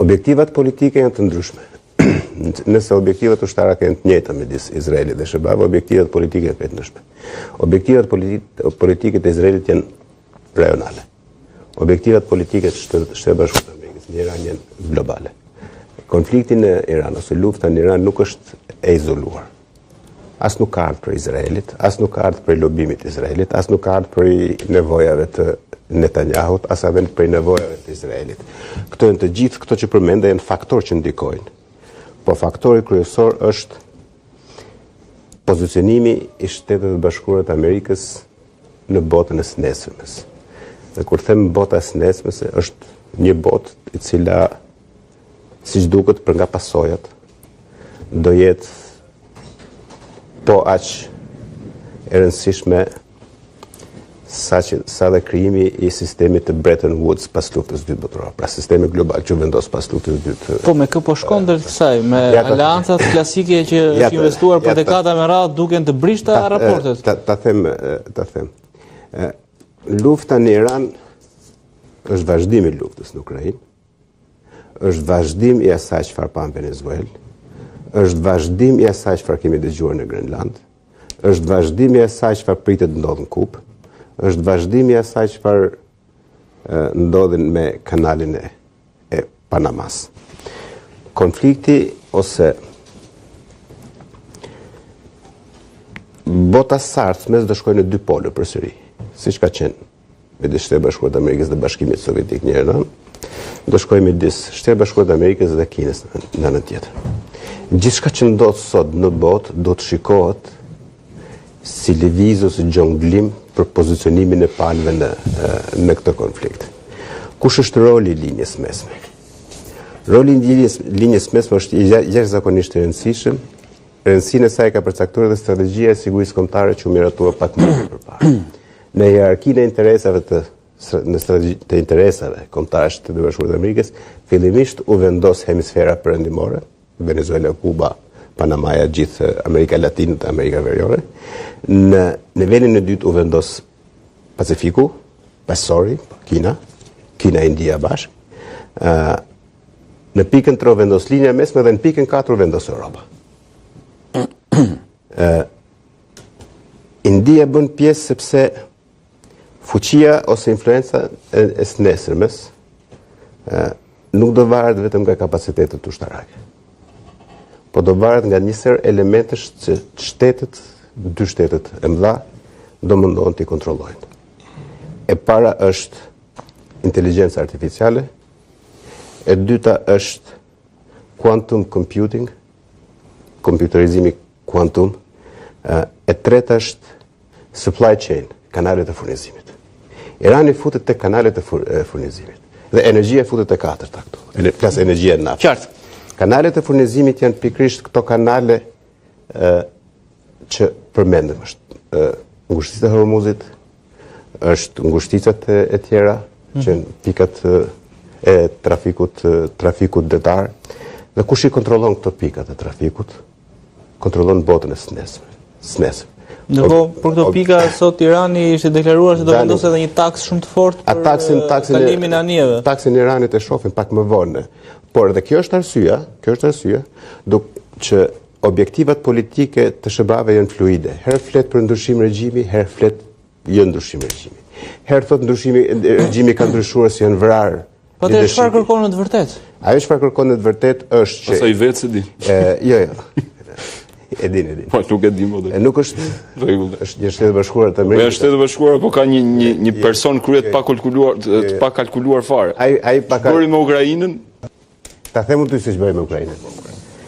Objektivat politike janë të ndryshme. Nëse objektivat ushtarake janë të njëjta midis Izraelit dhe Shebab, objektivat politike janë të ndryshme. Objektivat politike të Izraelit janë rajonale. Objektivat politike të Shtetit Bashkuar të Amerikës në Iran janë globale. Konflikti në Iran ose lufta në Iran nuk është e izoluar. As nuk ka ardhur për Izraelit, as nuk ka ardhur për lobimit të Izraelit, as nuk ka ardhur për nevojave të Netanyahut, as avend për nevojave të Izraelit. Këto janë të gjithë këto që përmenda janë faktorë që ndikojnë. Po faktori kryesor është pozicionimi i Shtetit Bashkuar të Amerikës në botën e së nesërmes. Dhe kur them bota e së nesërmes, është një botë e cila, siç duket për nga pasojat, do jetë po aq e rëndësishme sa dhe krijimi i sistemit të Bretton Woods pas luftës dytë botërore, pra sistemi global që vendos pas luftës dytë. Po me kë po shkon drejt kësaj, me aleancat klasike që është investuar për dekada me radhë duken të brishta raportet. Ta them. Lufta në Iran është vazhdim i luftës në Ukrainë, është vazhdim i asaj çfarë pa në Venezuelë, është vazhdim i asaj çfarë kemi dëgjuar në Grenland, është vazhdim i asaj çfarë pritet të ndodhë në Kupë, është vazhdim i asaj çfarë ndodhin me kanalin e Panamas. Konflikti ose bota sartësmes do shkojnë në dy pole përsëri. siç ka qenë midis Shtetit Bashkuar të Amerikës dhe Bashkimit Sovjetik një herë, do shkojë midis Shtetit Bashkuar të Amerikës dhe Kinës në anën tjetër. Gjithçka që ndodh sot në botë do të shikohet si lëvizje ose xhonglim për pozicionimin e palëve në këtë konflikt. Kush është roli i linjës mesme? Roli i linjës mesme është jashtëzakonisht i rëndësishëm. Rëndësinë e saj ka përcaktuar dhe strategjia e sigurisë kombëtare që u miratua pak më përpara. Në hierarkinë e interesave të interesave kombëtare të Shtetit Bashkuar të Amerikës, fillimisht u vendos hemisfera perëndimore, Venezuela, Kuba, Panamaja, gjithë Amerika Latine dhe Amerika Veriore. Në nivelin e dytë u vendos Pacifiku, Pasori, Kina, India bashkë. Në pikën 3 vendos linja mesme dhe në pikën 4 vendos Europa. India bën pjesë sepse fuqia ose influenca e së nesërmes nuk do varet vetëm nga kapacitetet ushtarake, po do varet nga njësër elementesh që dy shtetet e mëdha do mundohen t'i kontrollojnë. E para është inteligjenca artificiale, e dyta është quantum computing, kompjuterizimi quantum, e treta është supply chain, kanalet e furnizimit. Irani futet te kanalet e furnizimit dhe energjia futet te katërta këtu. Plas energjia e naftë. Qartë. Kanalet e furnizimit janë pikërisht këto kanale që përmendëm, është ngushtica e Hormuzit, është ngushticat e tjera që në pikat e trafikut detar, dhe kush i kontrollon këto pikat e trafikut, kontrollon botën e snesme. Ndërkohë, për këto pika, sot Irani ishte deklaruar se do vendosë edhe një taks shumë të fortë për kalimin e anijeve. Taksin e Iranit e shohin pak më vonë. Por dhe kjo është arsyeja, që objektivat politike të SBA-ve janë fluide. Herë flet për ndryshim regjimi, herë flet jo ndryshim regjimi. Herë thot ndryshimi regjimi ka ndryshuar si janë vrarë. Po të çfarë kërkon në të vërtetë? Ajo çfarë kërkon në të vërtetë është që pastaj vetë se di. Jo. E din. Po nuk e di më dhe. Nuk është një Shtetet Bashkuara të Amerikës. Po është Shtetet Bashkuara, po ka një person kryet pa kalkuluar fare. Bëri me Ukrainën. Ta themu ty se ç'bëri me Ukrainën.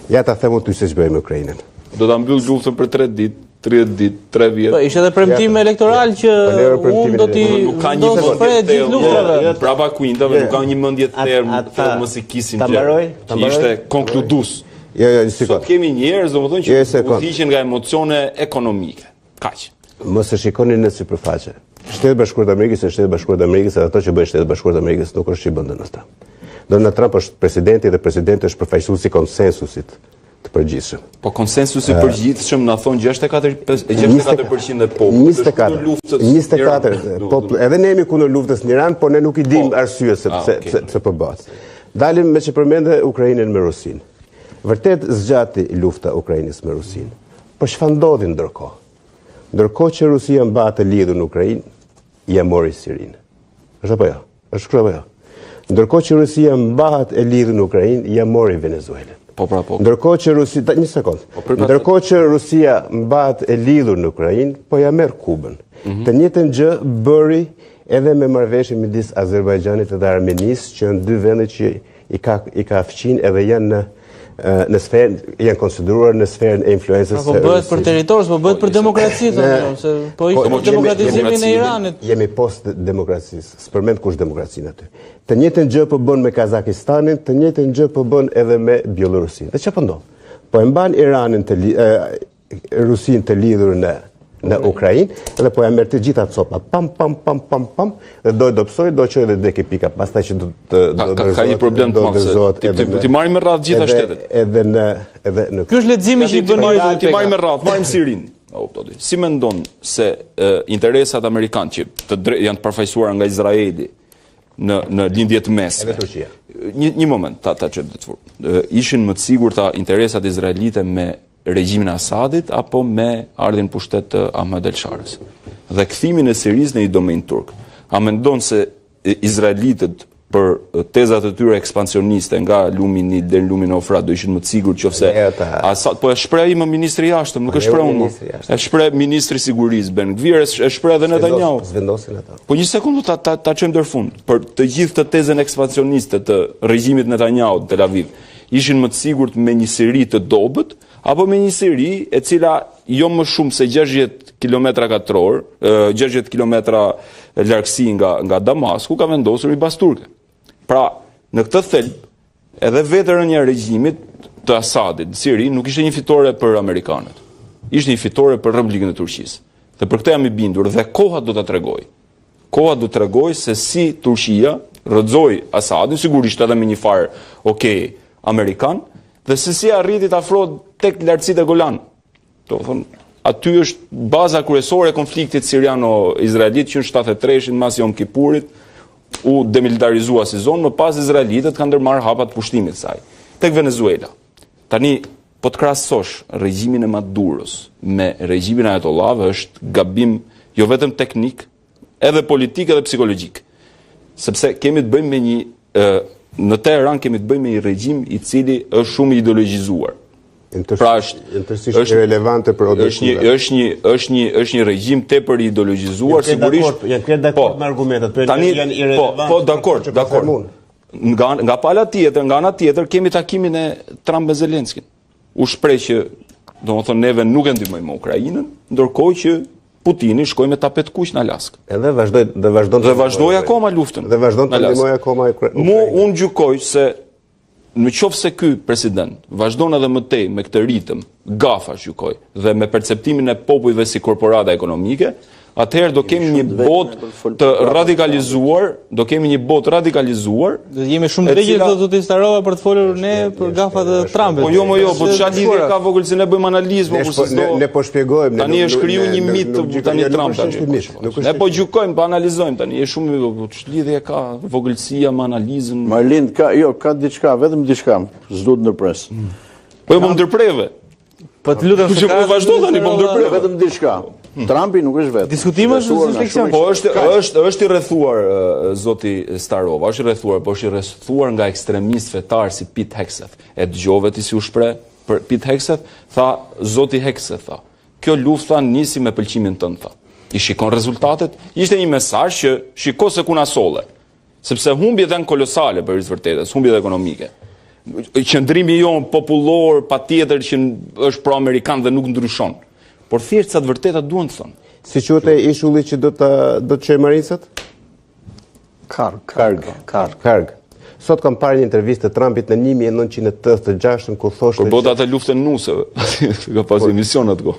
Ja ta themu ty se ç'bëri me Ukrainën. Do ta mbyll luftën për 3 ditë, 30 ditë, 3 vjet. Po ishte edhe premtim elektoral që unë do t'i ndosë gjithë luftave. Prapa kuintave nuk ka një mendje të mos i kisin gjë. Që ishte konkludues. Jo, sikot. Sot kemi njerëz, domethënë që u hiqen nga emocione ekonomike. Kaq. Mos e shikoni në sipërfaqe. Shtetet Bashkuara të Amerikës është Shtetet Bashkuara të Amerikës, dhe ato që bëjnë Shtetet Bashkuara të Amerikës nuk është që bën Donald Trump. Donald Trump është presidenti dhe presidenti është përfaqësuesi i konsensusit të përgjithshëm. Po konsensusi i përgjithshëm na thon 64% e popullit. 24 popull. Edhe ne jemi kundër luftës në Iran, por ne nuk i dimë arsye pse po bëhet. Dalim me që përmende Ukrainën me Rusinë. Vërtet zgjati lufta Ukrainës me Rusinë. Po çfarë ndodhi ndërkohë? Ndërkohë që Rusia mbahet e lidhur në Ukrainë, ja mori Sirinë. Është apo jo? Është kështu apo jo? Ndërkohë që Rusia mbahet e lidhur në Ukrainë, ja mori Venezuelën. Po. Ndërkohë që Ndërkohë që Rusia mbahet e lidhur në Ukrainë, po ja merr Kubën. Të njëjtën gjë bëri edhe me marrëveshjen midis Azerbajxhanit dhe Armenisë, që janë dy vende që i ka fqin edhe janë në sferën, janë konsideruar në sferën e influencës. Po bëhet për territor, po bëhet për demokraci, po ishte për demokratizimin e Iranit. Jemi post demokracisë, s'përmend kush demokracinë aty. Të njëjtën gjë po bën me Kazakistanin, të njëjtën gjë po bën edhe me Bielorusinë. Dhe çfarë po ndodh? Po e mban Iranin Rusinë të lidhur në Ukrainë, dhe po ja merr të gjitha copa. Pam, dhe do psoj, do çojë edhe deki pika. Pastaj që do ka një problem të madh. Ti marrim me radhë gjitha shtetet. Edhe në Ky është leximi që i bën ti marrim me radhë, marrim Sirinë. Si mendon se interesat amerikanë që janë të përfaqësuar nga Izraeli në lindje të mesme. Një moment, ta çojmë të fort. Ishin më të sigurta interesat izraelite me regjimin Asadit apo me ardhin pushtet të Ahmed El-Sharës. Dhe kthimin e Sirisë në një domen turk. A mendon se izraelitët për tezat e tyre ekspansioniste nga lumi Nil deri në lumin Ofrat, do ishin më të sigurt qofse Asad, po e shpreh më ministri i jashtëm, nuk e shpreh unë. E shpreh ministri i sigurisë Ben Gvir, e shpreh edhe Netanyahu. Vendosin ata. Po një sekondë ta çojmë deri fund. Për të gjithë të tezën ekspansioniste të regjimit Netanyahu në Tel Aviv, ishin më të sigurt me një seri të dobët apo me një seri e cila jo më shumë se 60 km2, 60 km largësi nga Damasku ka vendosur i bas turke. Pra, në këtë thelb, edhe vetë rënia e regjimit të Asadit në Siri nuk ishte një fitore për amerikanët. Ishte një fitore për Republikën e Turqisë. Dhe për këtë jam i bindur dhe koha do ta tregoj. Koha do të tregoj se si Turqia rrëzoi Asadin, sigurisht edhe me një farë amerikan, dhe se si arriti të afrohet tek lartësitë e Golan. Do thonë, aty është baza kryesore e konfliktit siriano-izraelit që në 73-shin mas Jom Kipurit u demilitarizua si zonë, më pas izraelitët kanë ndërmarrë hapat pushtimit saj. Tek Venezuela. Tani, po të krahasosh regjimin e Maduros me regjimin e ajatollave është gabim jo vetëm teknik, edhe politik edhe psikologjik. Sepse kemi të bëjmë me në Teheran kemi të bëjmë me një regjim i cili është shumë ideologjizuar. Pra është irelevante për është një regjim tepër ideologjizuar, sigurisht. Janë krejt dakord me argumentet, janë irelevante. Po, dakord. Nga pala tjetër, nga ana tjetër kemi takimin e Trump me Zelenskij. U shpreh që, domethënë, neve nuk e ndihmojmë Ukrainën, ndërkohë që Putini shkoi me tapet kuq në Alaskë. Edhe vazhdoi akoma luftën. Dhe vazhdon të ndihmojë akoma Ukrainën. Unë gjykoj se në qoftë se ky president vazhdon edhe më tej me këtë ritëm, gafa gjykoj, dhe me perceptimin e popujve si korporata ekonomike, atëherë do kemi një botë të radikalizuar, Do jemi shumë drejtë zotë Starova për të folur ne për gafat e Trumpit. Po jo, po çfarë lidhje ka vogël se ne bëjmë analizë, ne po shpjegojmë. Tani është kriju një mit tani Trump tani. Ne po gjykojmë, po analizojmë tani, është shumë ç'lidhje ka vogëlsia me analizën. Marlin ka diçka, vetëm diçka, s'duhet ndërpres. Po më ndërpreve. Po të lutem, po vazhdo tani, po ndërpreve vetëm diçka. Trumpi nuk është vetë. Diskutimi është refleksion. Po është i rrethuar zoti Starova, është i rrethuar, po është i rrethuar nga ekstremistë fetar si Pete Hegseth. E dëgjove ti si u shpreh për Pete Hegseth, tha zoti Hegseth tha. Kjo luftë nisi me pëlqimin tënd tha. I shikon rezultatet, ishte një mesazh që shiko se ku na solle. Sepse humbjet janë kolosale për vërtetës, humbjet ekonomike. Qëndrimi jon popullor patjetër që është pro-amerikan dhe nuk ndryshon. Por thjesht sa të vërtetat duan të thonë. Si quhet ishulli që do të çojë maricat? Karg. Sot kam parë një intervistë të Trumpit në 1986 ku thoshte Kur bota të luftën nuseve. Ka pas emision atko.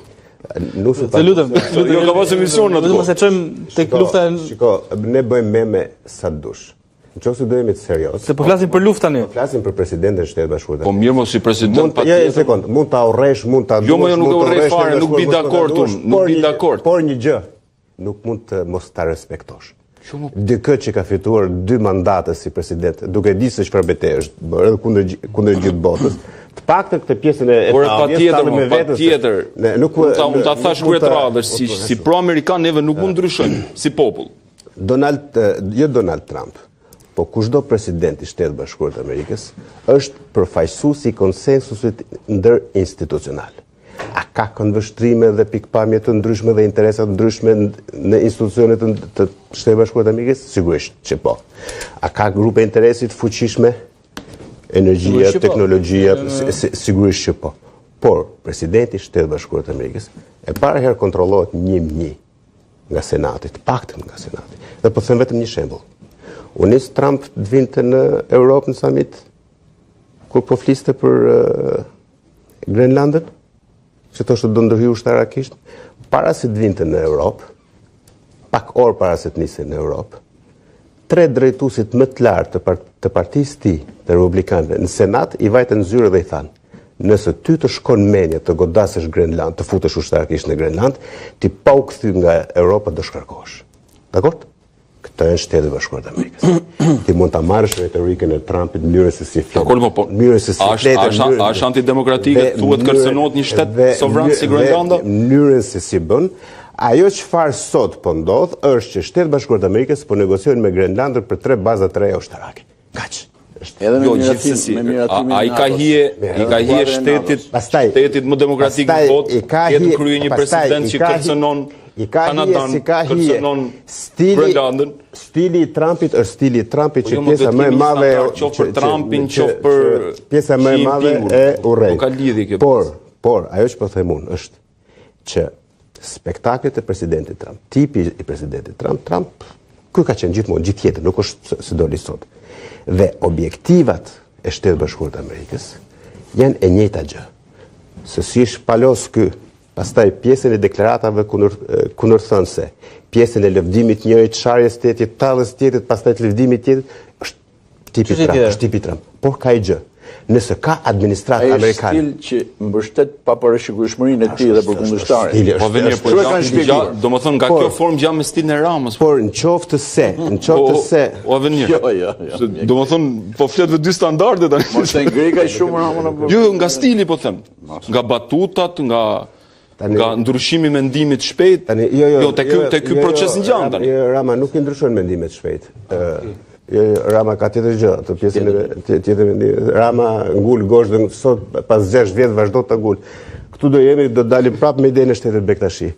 Të lutem. Jo ka pas emision atko. Mos e çojmë tek lufta. Shiko, ne bëjmë meme sa dush. Nëse do jemi të serioz. Se po flasim për luftë tani. Po flasim për presidentin e Shtetit Bashkuar. Po mirë mos si president patjetër. Një sekond, mund ta urresh, mund ta duash. Jo, më nuk e urrej fare, nuk bi dakord unë, nuk bi dakord. Por një gjë, nuk mund të mos ta respektosh. Dikë që ka fituar 2 mandate si president, duke ditë se çfarë betejë është bërë edhe kundër gjithë botës. Të paktën këtë pjesën e patjetër. Unë ta thash kryet radhësh si pro-amerikan neve nuk mund ndryshojmë si popull. Donald Trump, po kushdo president i Shtetit Bashkuar të Amerikës është përfaqësues i konsensusit ndërinstitucional. A ka këndvështrime dhe pikpamje të ndryshme dhe interesa të ndryshme në institucionet të Shtetit Bashkuar të Amerikës? Sigurisht që po. A ka grupe interesi të fuqishme? Energjia, teknologjia, sigurisht që po. Por presidenti i Shtetit Bashkuar të Amerikës e para herë kontrollohet 1-1 nga Senati, të paktën nga Senati. Dhe po them vetëm një shembull. U nis Trump të vinte në Europë në summit kur po fliste për Grenlandën, që thoshte do ndërhyj ushtarakisht, para se të vinte në Europë, pak orë para se të nisej në Europë, 3 drejtuesit më të lartë të partisë tij, të republikanëve, në Senat i vajtën zyrë dhe i thanë: nëse ty të shkon mendja të godasësh Grenland, të futesh ushtarakisht në Grenland, ti pa u kthy nga Europa do shkarkohesh. Dakor? Këtë është Shteti Bashkuar të Amerikës. Ti mund ta marrësh retorikën e Trumpit në mënyrën se si flet. Mënyrën se si flet. A është antidemokratike, thuhet kërcënohet një shtet sovran si Grenlanda? Mënyrën se si bën, Ajo çfarë sot po ndodh është që Shtetet Bashkuara të Amerikës po negociojnë me Grenlandën për 3 baza të reja ushtarake. Kaq. Edhe Jo, gjithsesi, ai ka hije shtetit më demokratik në botë, jetë krye një president që kërcënon Kanadan, kërcënon Grenlandën. Stili i Trumpit është stili i Trumpit që pjesa më e madhe qoftë për Trumpin, qoftë për pjesa më e madhe e urrejt. Ka lidhje kjo. Por ajo që po them unë është që spektaklet e presidentit Trump, tipi i presidentit Trump, ky ka qenë gjithmonë, gjithë jetën, nuk është se doli sot. Dhe objektivat e Shtetit Bashkuar të Amerikës janë e njëjta gjë. Se si është palos ky, pastaj pjesën e deklaratave kundërthënëse, pjesën e lëvdimit njërit sharjes tjetrit, tallës tjetrit, pastaj të lëvdimit tjetrit, është tipi Trump. Por ka i gjë. Nëse ka administratë amerikane. Ai stil që mbështet paparashikueshmërinë e tij dhe përkundërshtarin. Po vjen domethënë nga kjo formë gjë me stilin e Ramës. Por në qoftë se, o venir. Jo. Domethënë po flet me dy standarde tani. Mos e ngri kaq shumë Ramën apo. Jo, nga stili po them. Nga batutat, nga ndryshimi mendimit shpejt. Jo, te ky proces ngjan tani. Rama nuk i ndryshon mendimet shpejt. Rama ka tjetër gjë, të pjesën tjetër mendim. Rama ngul gosh dhe sot pas 6 vjet vazhdo të ngul. Këtu do dalim prapë me idenë e shtetit Bektashi.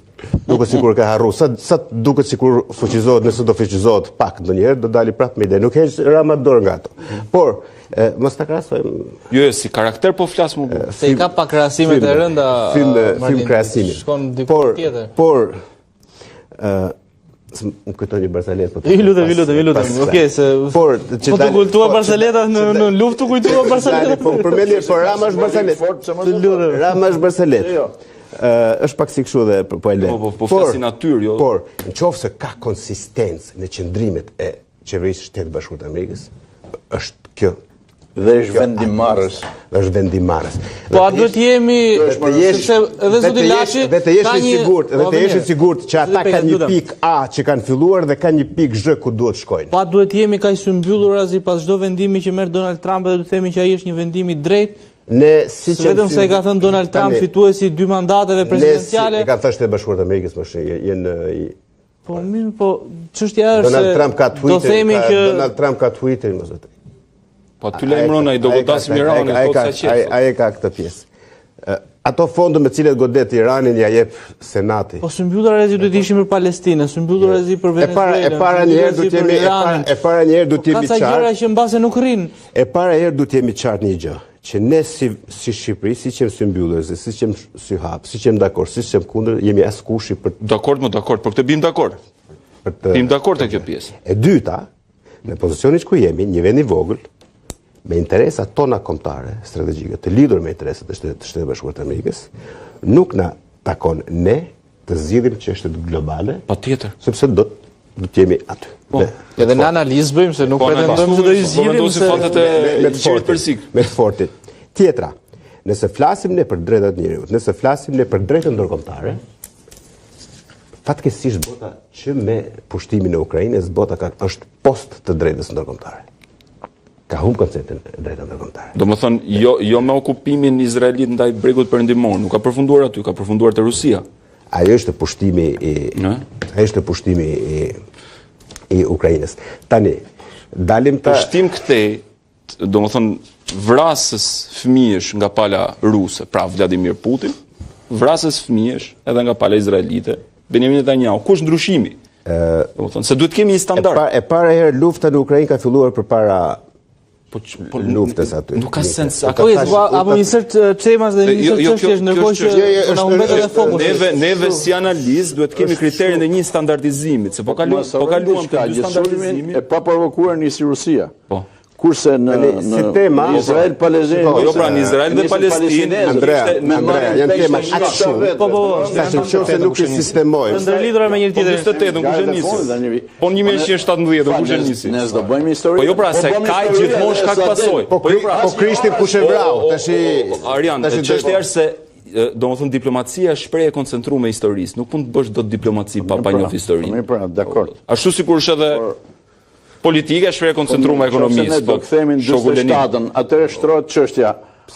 Duket sikur ka harru. Sa duket sikur fuqizohet, nëse do fuqizohet pak ndonjëherë, do dalim prapë me idenë. Nuk heq Rama dorë nga ato. Por mos ta krahasojmë. Jo, si karakter po flas më. Se i ka pa krahasimet e rënda. Film krahasimi. Shkon diku tjetër. Por më kujtoj një Barsalet. Vi lutem. Okej, se po të kultua Barsaleta në luftë të kultua Barsaleta. Po përmendje por Rama është Barsalet. Rama është Barsalet. Është pak si kështu dhe po e lë. Po flasin natyrë, jo. Por nëse ka konsistencë në qëndrimet e qeverisë së Shtetit Bashkuar të Amerikës, është kjo. Dhe është vendimarrës. Po a duhet jemi edhe zoti Laçi të jesh i sigurt që ata kanë një pikë A që kanë filluar dhe kanë një pikë Z ku duhet shkojnë. Po a duhet jemi kaq së mbyllur as pas çdo vendimi që merr Donald Trump dhe të themi që ai është një vendim i drejtë? Vetëm se i ka thënë Donald Trump fituesi 2 mandateve presidenciale. Ne ka thënë Shtetet Bashkuara të Amerikës më janë Po mirë, po çështja është Donald Trump ka Twitter. Do themi që Donald Trump ka Twitter, mos e. Po aty lajmëron ai do godasim Iranin, thotë sa qet. Ai ka këtë pjesë. Ato fonde me cilet godet Iranin ja jep Senati. Po së mbyllur rrezi duhet ishim për Palestinën, së mbyllur rrezi për Venezuelën. E para një herë duhet jemi qartë. Ka sa gjëra që mbase nuk rrin. E para herë duhet jemi qartë një gjë, që ne si Shqipëri, si që së mbyllur, si që si hap, si që dakord, si që kundër, jemi askushi për dakord, por këtë bim dakord. Bim dakord te kjo pjesë. E dyta, në pozicionin ku jemi, një vend i vogël, me interesat tona kombëtare, strategjike, të lidhur me interesat e Shtetit Bashkuar të Amerikës, nuk na takon ne të zgjidhim çështjet globale. Patjetër. Sepse do të jemi aty. Edhe në analizë bëjmë se nuk pretendojmë se do i zgjidhim me fortit. Tjetra, nëse flasim ne për drejtat e njerëzit, nëse flasim ne për drejtën ndërkombëtare, fatkeqësisht bota që me pushtimin e Ukrainës, bota është post të drejtës ndërkombëtare. Ka humb konceptin e drejtave ndërkombëtare. Domethënë jo me okupimin izraelit ndaj bregut perëndimor, nuk ka përfunduar aty, ka përfunduar te Rusia. Ajo është pushtimi i Ukrainës. Tani dalim të pushtim këtej, domethënë vrasës fëmijësh nga pala ruse, pra Vladimir Putin, vrasës fëmijësh edhe nga pala izraelite, Benjamin Netanyahu. Kush ndryshimi? Domethënë se duhet kemi një standard. E para herë lufta në Ukrainë ka filluar përpara luftës aty. Nuk ka sens. Apo një sërt çemas dhe një sërt çështjesh ndërkohë që na humbet edhe fokusi. Neve si analizë duhet kemi kriterin e një standardizimit, se po kaluam te dy standardizimi e paprovokuar nisi Rusia. Po. Kurse në Izrael Palestinë, jo pra në Izrael dhe Palestinë, Andrea, janë tema aq shumë. Po. Se nuk i sistemojnë. Ndërlidhura me njëri tjetrin. 28 kush e nisi? Po 1117 kush e nisi? Ne s'do bëjmë histori. Po jo pra se ka gjithmonë shkak pasojë. Po Krishtin kush e vrau? Tash Arian, çështja është se domethënë diplomacia është shprehje e koncentruar me historisë. Nuk mund të bësh dot diplomaci pa njohur historinë. Mirë, pra, dakord. Ashtu sikur është edhe politika e shprehje koncentruar me ekonomisë. Ne do kthehemi në 47-ën, atëherë shtrohet çështja.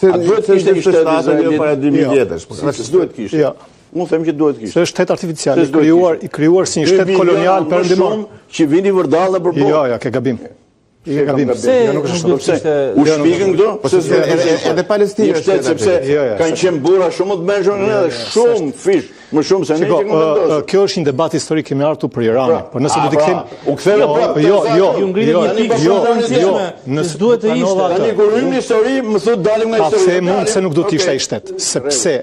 A duhet të ishte shtati jo para 2000 vjetësh? Duhet kishte. Unë them që duhet kishte. Se është shtet artificial, i krijuar si një shtet kolonial perëndimor. Që vini vërdalla për po. Jo, ke gabim. I gabim. U shpikën këto? Edhe Palestina sepse kanë qenë burra shumë të mëshëm edhe shumë fish, më shumë se ne që mendosur. Kjo është një debat historik kemi artur për Iranin, por nëse do të kthejmë u ktheve nëse duhet të ishte. Tani kur hymë në histori, më thotë dalim nga historia. Mund se nuk do të ishte ai shtet, sepse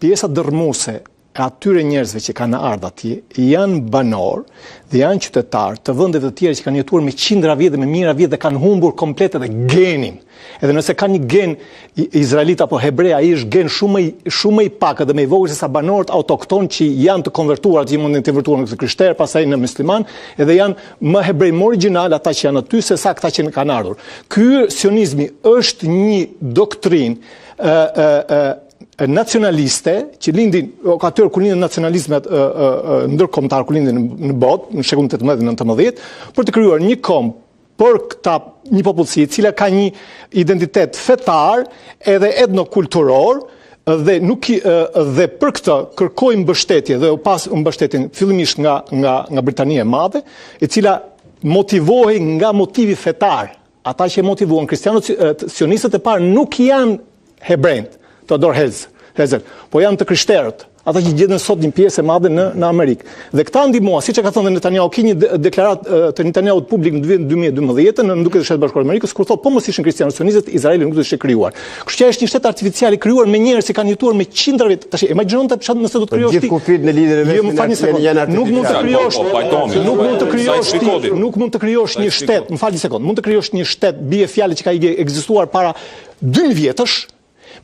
pjesa dërmuese e atyre njerëzve që kanë ardhur atje janë banor dhe janë qytetar të vendeve të tjera që kanë jetuar me qindra vjet dhe me mijëra vjet dhe kanë humbur komplet edhe genin. Edhe nëse ka një gen izraelit apo hebrej, ai është gen shumë i pak edhe më i vogël se sa banorët autokton që janë të konvertuar, që mundin të konvertuar në krishterë, pastaj në musliman, edhe janë më hebrej më origjinal ata që janë aty se sa ata që kanë ardhur. Ky sionizmi është një doktrinë nacionaliste që lindin atyre kur lindin nacionalizmet ndërkombëtar kur lindin në botë në shekullin 18-19 për të krijuar një kom për një popullsi e cila ka një identitet fetar edhe etnokulturor dhe për këtë kërkoi mbështetje dhe u pas mbështetjen fillimisht nga Britania e Madhe, e cila motivohej nga motivi fetar. Ata që motivuan kristianët sionistët e parë nuk janë hebrejt. Theodor Herzl, po janë të krishterët, ata që gjetën sot një pjesë e madhe në Amerikë. Dhe këta ndihmua, siç e ka thënë Netanyahu, ka një deklaratë të Netanyahut publik në 2012 në duke të Shtetet Bashkuara të Amerikës, kur thotë po mos ishin kristianë sionistët, Izraeli nuk do të ishte krijuar. Kështu që është një shtet artificial i krijuar me njerëz që kanë jetuar me qindra vjet. Tash imagjinoni nëse do të krijosh ti. Gjithë kufit në lidhje me janë nuk mund të krijosh një shtet, më falni një sekond, mund të krijosh një shtet bie fjalë që ka ekzistuar para 2000 vjetësh,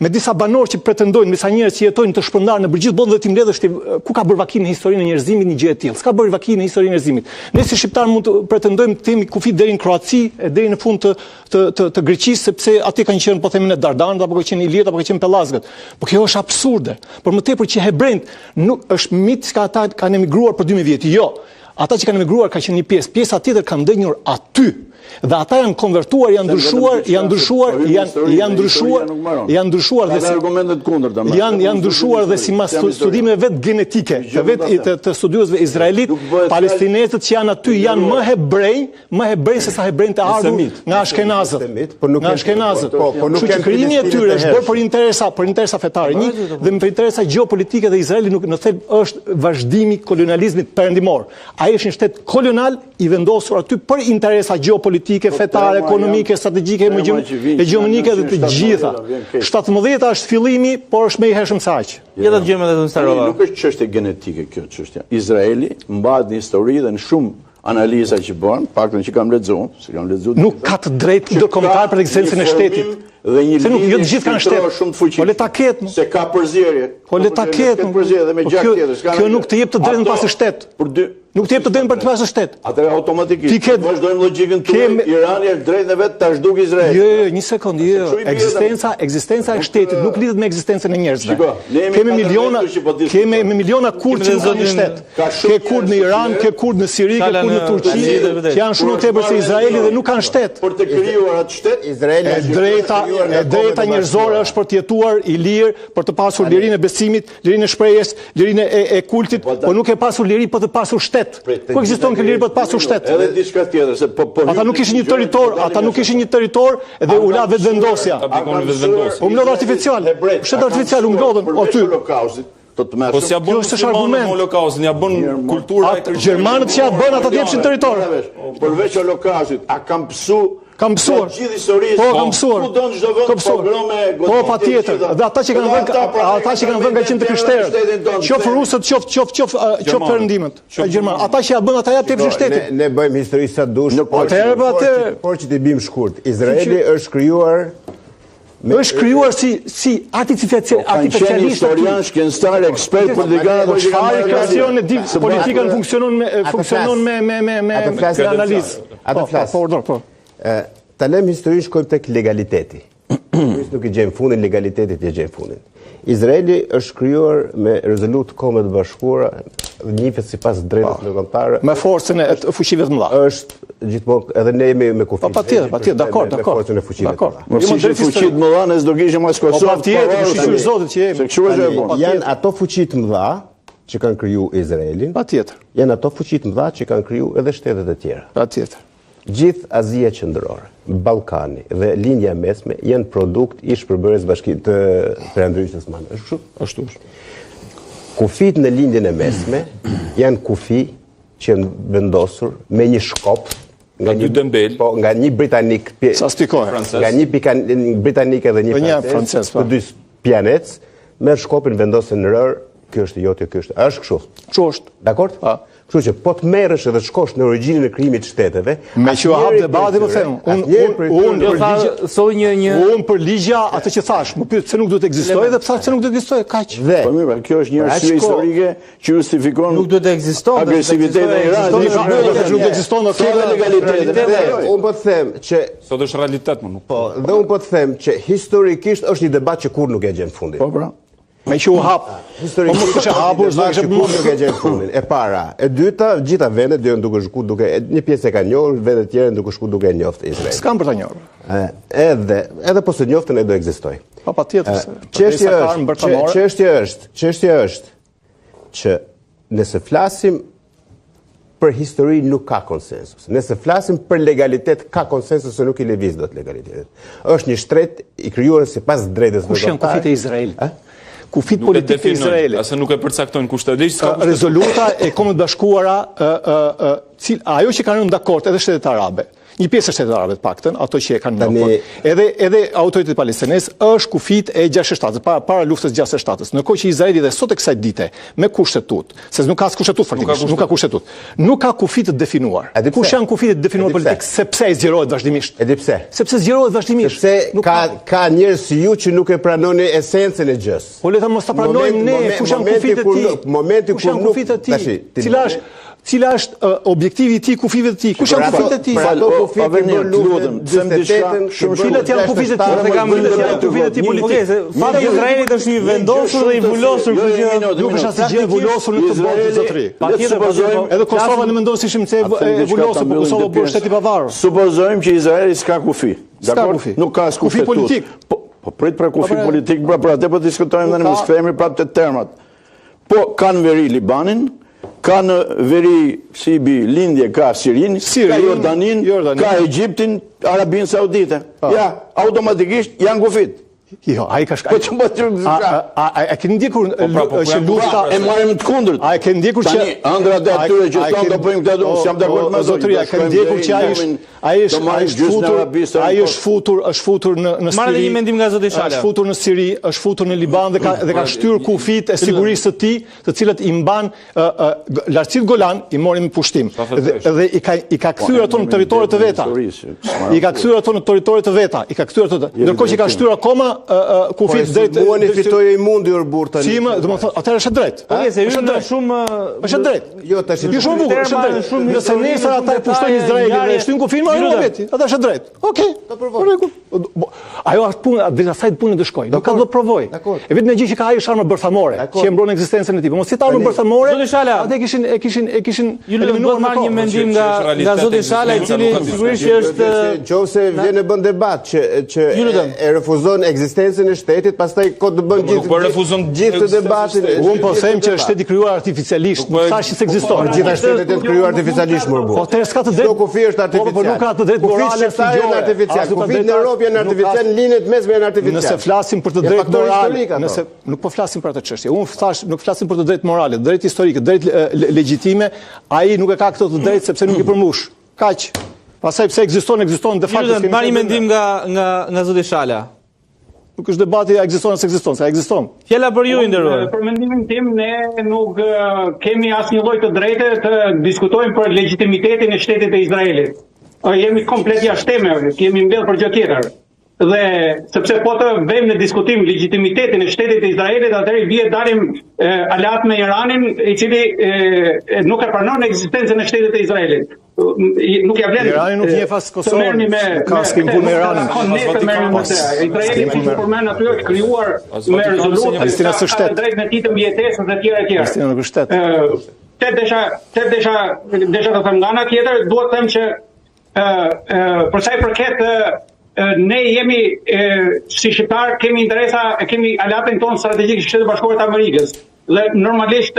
me disa banorë që pretendojnë, me sa njerëz që jetojnë të shpërndarë në gjithë botën dhe ti mbledhësh ku ka bërë vakinë në historinë e njerëzimit një gjë e tillë. S'ka bërë vakinë në historinë e njerëzimit. Ne si shqiptar mund të pretendojmë të themi kufit deri në Kroaci, deri në fund të Greqisë, sepse aty kanë qenë po themin e Dardanët apo kanë qenë Ilirët apo kanë qenë Pellazgët. Po kjo është absurde. Por më tepër që hebrejt nuk është mit që ata kanë emigruar për 2000 vjet. Jo. Ata që kanë emigruar ka qenë një pjesë. Pjesa tjetër ka ndenjur aty. Dhe ata janë konvertuar, janë ndryshuar dhe sipas studimeve vetë genetike, të studiuesve izraelit, palestinezët që janë aty janë më hebrej se sa hebrejt e ardhur nga ashkenazët. Kështu që krijimi i tyre është bërë për interesa fetare dhe për interesa gjeopolitike dhe Izraeli nuk në thelb është vazhdimi i kolonializmit perëndimor. Ai është një shtet kolonial i vendosur aty për interesa gjeopolitike, fetare, ekonomike, strategjike, hegemonike dhe të gjitha. 17 është fillimi, por është më i hershëm se aq. Ja do të dëgjojmë edhe Starova. Nuk është çështje genetike kjo çështje. Izraeli mbahet në histori dhe në shumë analiza që bën, paktën që kam lexuar, nuk ka të drejtë ndërkombëtar për ekzistencën e shtetit. Se nuk jo të gjithë kanë shtet. Po le ta ketë. Se ka përzierje. Po le ta ketë. Kjo nuk të jep të drejtën pas shtet. Nuk të jep të drejtën për të pasur shtet. Atëherë automatikisht vazhdojmë logjikën tuaj, Irani është drejtë vetë ta zhduk Izraelin. Jo, një sekondë, jo. Ekzistenca e shtetit nuk lidhet me ekzistencën e njerëzve. Kemi miliona kurdë që kanë një shtet. Ke kurdë në Iran, ke kurdë në Siri, ke kurdë në Turqi, që janë shumë tepër se Izraeli dhe nuk kanë shtet. Për të krijuar atë shtet, Izraeli drejta njerëzore është për të jetuar i lirë, për të pasur lirinë e besimit, lirinë e shprehjes, lirinë e kultit, por nuk e pasur liri për të pasur shtet. Ku ekziston kjo liri për të pasur shtet? Edhe diçka tjetër, se ata nuk kishin një territor, dhe u la vetëvendosja. U mlodh artificial. Shtet artificial u mlodhën aty. Po si ja bën muslimanët Holokaustin, ja bën kultura e gjermanët që ja bën ata të jepshin territor. Përveç Holokaustit, a kam mësuar. Po, kam mësuar. Po, patjetër. Dhe ata që kanë vënë nga qenë të krishterët, qoftë rusët, qoftë perëndimet, gjermanë. Ata që ja bën ata ja tepshin shtetin. Ne bëjmë histori sa dush. Por që t'i bim shkurt. Izraeli është krijuar si artificialistë. Historian, shkencëtar, ekspert, politikan, çfarë kwestione di politika funksionon me analizë. Po. Ta lëm historinë, shkojmë tek legaliteti. Nuk i gjejmë fundin, legalitetit i gjejmë fundin. Izraeli është krijuar me rezolut Kombeve të Bashkuara njihet sipas drejtës ndërkombëtare. Me forcën e fuqive të mëdha. Është gjithmonë edhe ne jemi me kufi. Patjetër, dakor. Me forcën e fuqive të mëdha. Mos ishte fuqi të mëdha, ne s'do kishim as Kosovë. Patjetër, fuqi zotit që jemi. Se kështu është e bon. Janë ato fuqi të mëdha që kanë kriju Izraelin. Patjetër. Janë ato fuqi të mëdha që kanë kriju edhe shtetet e tjera. Patjetër. Gjithë Azia Qendrore, Ballkani dhe Lindja e Mesme janë produkt i shpërbërjes të Perëndimit Osman. Është kështu? Ashtu është. Kufit në Lindjen e Mesme janë kufi që janë vendosur me një shkop nga një britanik, sa spikohet, nga një britanik edhe një francez, të dy pjanec, me shkopin vendosën në rër, kjo është jote, kjo është. Është kështu. Kështu është. Dakord? Kështu që po të merresh edhe të shkosh në origjinën e krimit të shteteve, me që hap debati më them, unë për ligja atë që thash, më pyet se nuk duhet të ekzistojë dhe thash se nuk duhet të ekzistojë, kaq. Po mirë, kjo është një arsye historike që justifikon nuk duhet të ekzistojë agresivitetin e Iranit, nuk do të ekzistojë në legalitet. Unë po të them që sot është realitet më nuk. Po, dhe unë po të them që historikisht është një debat që kur nuk e gjen fundin. Po pra. Me që u hap. Historikisht është hapur që kur nuk e gjen fundin. E para, e dyta, gjitha vendet janë duke shku duke një pjesë e kanë njohur, vendet tjera duke shku duke njoftë Izrael. S'kam për ta njohur. Edhe po se njoftën ai do ekzistojë. Po patjetër. Çështja është që nëse flasim për histori nuk ka konsensus. Nëse flasim për legalitet ka konsensus se nuk i lëviz dot legalitetet. Është një shtret i krijuar sipas drejtës ndërkombëtare. Kush janë kufit e Izraelit? Kufit politik të Izraelit. Ase nuk e përcaktojnë kushtëligjë. Rezoluta e Kombeve të Bashkuara, ajo që kanë rënë dakord edhe shtetet arabe. Një pjesë e shtetet arabe të paktën, ato që e kanë dakord. Edhe autoritetet palestinese është kufit e 67-s, para luftës 67-s. Ndërkohë që Izraeli dhe sot e kësaj dite me kushtetut, se nuk ka kushtetut faktikisht, nuk ka kushtetut. Nuk ka kufit të definuar. Kush janë kufit të definuar politik sepse zgjerohet vazhdimisht? Edhe pse? Sepse zgjerohet vazhdimisht. Sepse ka njerëz si ju që nuk e pranoni esencën e gjës. Po le ta mos ta pranojmë ne, kush janë kufit e tij? Momenti kur nuk kufit e tij. Cila është objektivi i tij, kufive të tij? Kush janë kufit e tij? Ato kufit që lutem, them diçka, cilat janë kufit e tij? Kufit e tij politike. Fati i Izraelit është i vendosur dhe i vulosur, kështu që nuk është asgjë e vulosur në këtë botë zotëri. Patjetër, edhe Kosova në mendon si ishim se e vulosur, por Kosova bëhet shtet i pavarur. Supozojmë që Izraeli s'ka kufi. Dakor? Nuk ka as kufi politik. Po prit për kufi politik, për atë po diskutojmë tani, mos kthehemi prapë te termat. Po kanë veri Libanin, ka në veri Sibi lindje, ka Sirin, ka Jordanin, ka Egjiptin, Arabinë Saudite. Ja, automatikisht janë kufit. Jo, ai ka shkak. A keni ndjekur që lufta e marrim të kundërt? A keni ndjekur që ëndra e atyre që thonë do bëjmë këtë, unë jam dakord me zotëria, a keni ndjekur që ai është futur në Siri. Marrë një mendim nga zoti Shala. Është futur në Siri, është futur në Liban dhe ka shtyr kufit e sigurisë së tij, të cilët i mban lartësitë Golan, i morin me pushtim. Dhe i ka kthyer ato në territoret e veta. I ka kthyer ato në territoret e veta, i ka kthyer ato. Ndërkohë që ka shtyr akoma kufit drejt muani fitoi i mundi Urbur tani. Si më, domethënë, atëherë është drejt. Okej, se është shumë është drejt. Jo, tash është shumë bukur, është drejt. Nëse nesër ata e pushtojnë Izraelin dhe shtyn kufin, marrin veti. Atë është drejt. Okej. Ajo është punë, drejt asaj punë do shkojë. Nuk ka do provoj. E vetëm gjë që ka ai është armë bërthamore, që e mbron ekzistencën e tij. Mos si armë bërthamore. Zoti Shala, atë kishin ju eliminuar marrë një mendim nga zoti Shala, i cili sigurisht është nëse vjen e bën debat që e refuzon ekzistencën e shtetit, pastaj kod të bën gjithë debatin. Unë po them që është shteti krijuar artificialisht, nuk thashë se ekziston. Gjithë shtetet janë krijuar artificialisht më burr. Po te s'ka të drejtë. Kufi është artificial. Po nuk ka të drejtë morale fizikore artificial. Kufi në Europë janë artificial, linjet mesme janë artificial. Nëse flasim për të drejtë morale, nëse nuk po flasim për atë çështje. Unë thash nuk flasim për të drejtë morale, drejtë historike, drejtë legjitime, ai nuk e ka këtë të drejtë sepse nuk i përmbush. Kaq. Pastaj pse ekziston de facto. Marrë një mendim nga zoti Shala. Nuk është debati a ekziston ose ekziston, sa ekziston. Fjala për ju nderuar. Për mendimin tim ne nuk kemi asnjë lloj të drejtë të diskutojmë për legitimitetin e shtetit të Izraelit. Jemi komplet jashtëmë, kemi mbledh për gjë tjetër. Dhe sepse po të vëmë në diskutim legitimitetin e shtetit të Izraelit, atëherë bie dalim alat me Iranin, i cili nuk e pranon ekzistencën e shtetit të Izraelit. Nuk ja vlen. Irani nuk jep as Kosovën. Ka skim punë me Iranin. Izraeli përmend aty është krijuar me rezolutë. Palestina është shtet. Drejtën e tij të mbijetesës dhe tjera. Palestina nuk është shtet. desha të them nga ana tjetër, duhet të them që për sa i përket ne jemi si shqiptar kemi interesa, kemi aleatin tonë strategjik i Shtetit Bashkuar të Amerikës dhe normalisht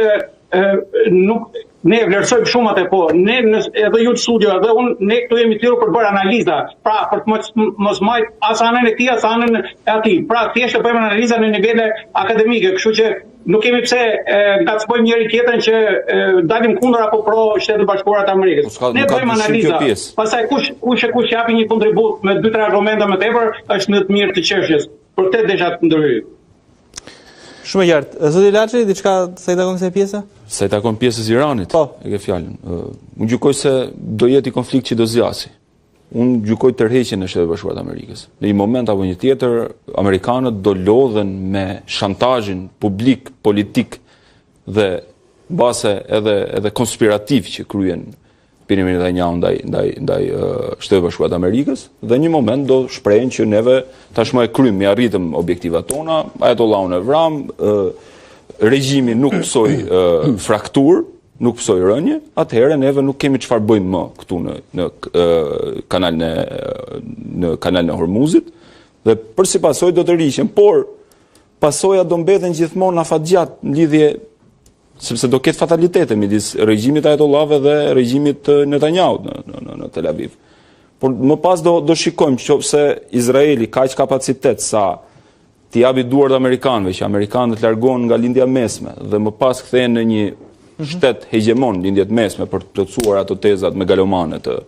nuk ne vlerësojmë shumë atë, po ne edhe ju në studio edhe ne këtu jemi thirrur për të bërë analiza, pra për të mos marrë as anën e tij as anën e atij. Pra thjesht të bëjmë analiza në nivele akademike, kështu që nuk kemi pse ngacmojmë njëri tjetrin që dalim kundër apo pro Shtetit Bashkuar të Amerikës. Ne bëjmë analiza. Pastaj kush japi një kontribut me 2-3 argumente më tepër, është në të mirë të çështjes. Për këtë desha të ndërhyj. Shumë e qartë. Zoti Laçi, diçka sa i takon kësaj pjese? Sa i takon pjesës Iranit? Po. E ke fjalën. Unë gjykoj se do jetë i konflikt që do zgjasi. Unë gjykoj tërheqjen e Shtetit Bashkuar të Amerikës. Në një moment apo një tjetër, amerikanët do lodhen me shantazhin publik, politik dhe base edhe konspirativ që kryen Benjamin Netanyahu ndaj Shtetit Bashkuar të Amerikës, dhe një moment do shprehen që neve tashmë e kryjm, ja arritëm objektivat tona, ajatollahun e vram, regjimi nuk pësoj fraktur, nuk pësoj rënje, atëherë neve nuk kemi çfarë bëjmë më këtu në kanalin e Hormuzit, dhe përsi pasojë do të rriqen, por pasoja do mbeten gjithmonë afatgjat në lidhje, sepse do ketë fatalitete midis regjimit ajatollahëve dhe regjimit Netanyahut në Tel Aviv. Por më pas do shikojmë nëse Izraeli ka aq kapacitet sa t'i japi duart amerikanëve, që amerikanët largohen nga lindja mesme dhe më pas kthehen në një shtet hegemon lindjet mesme për të plotësuar ato tezat megalomane të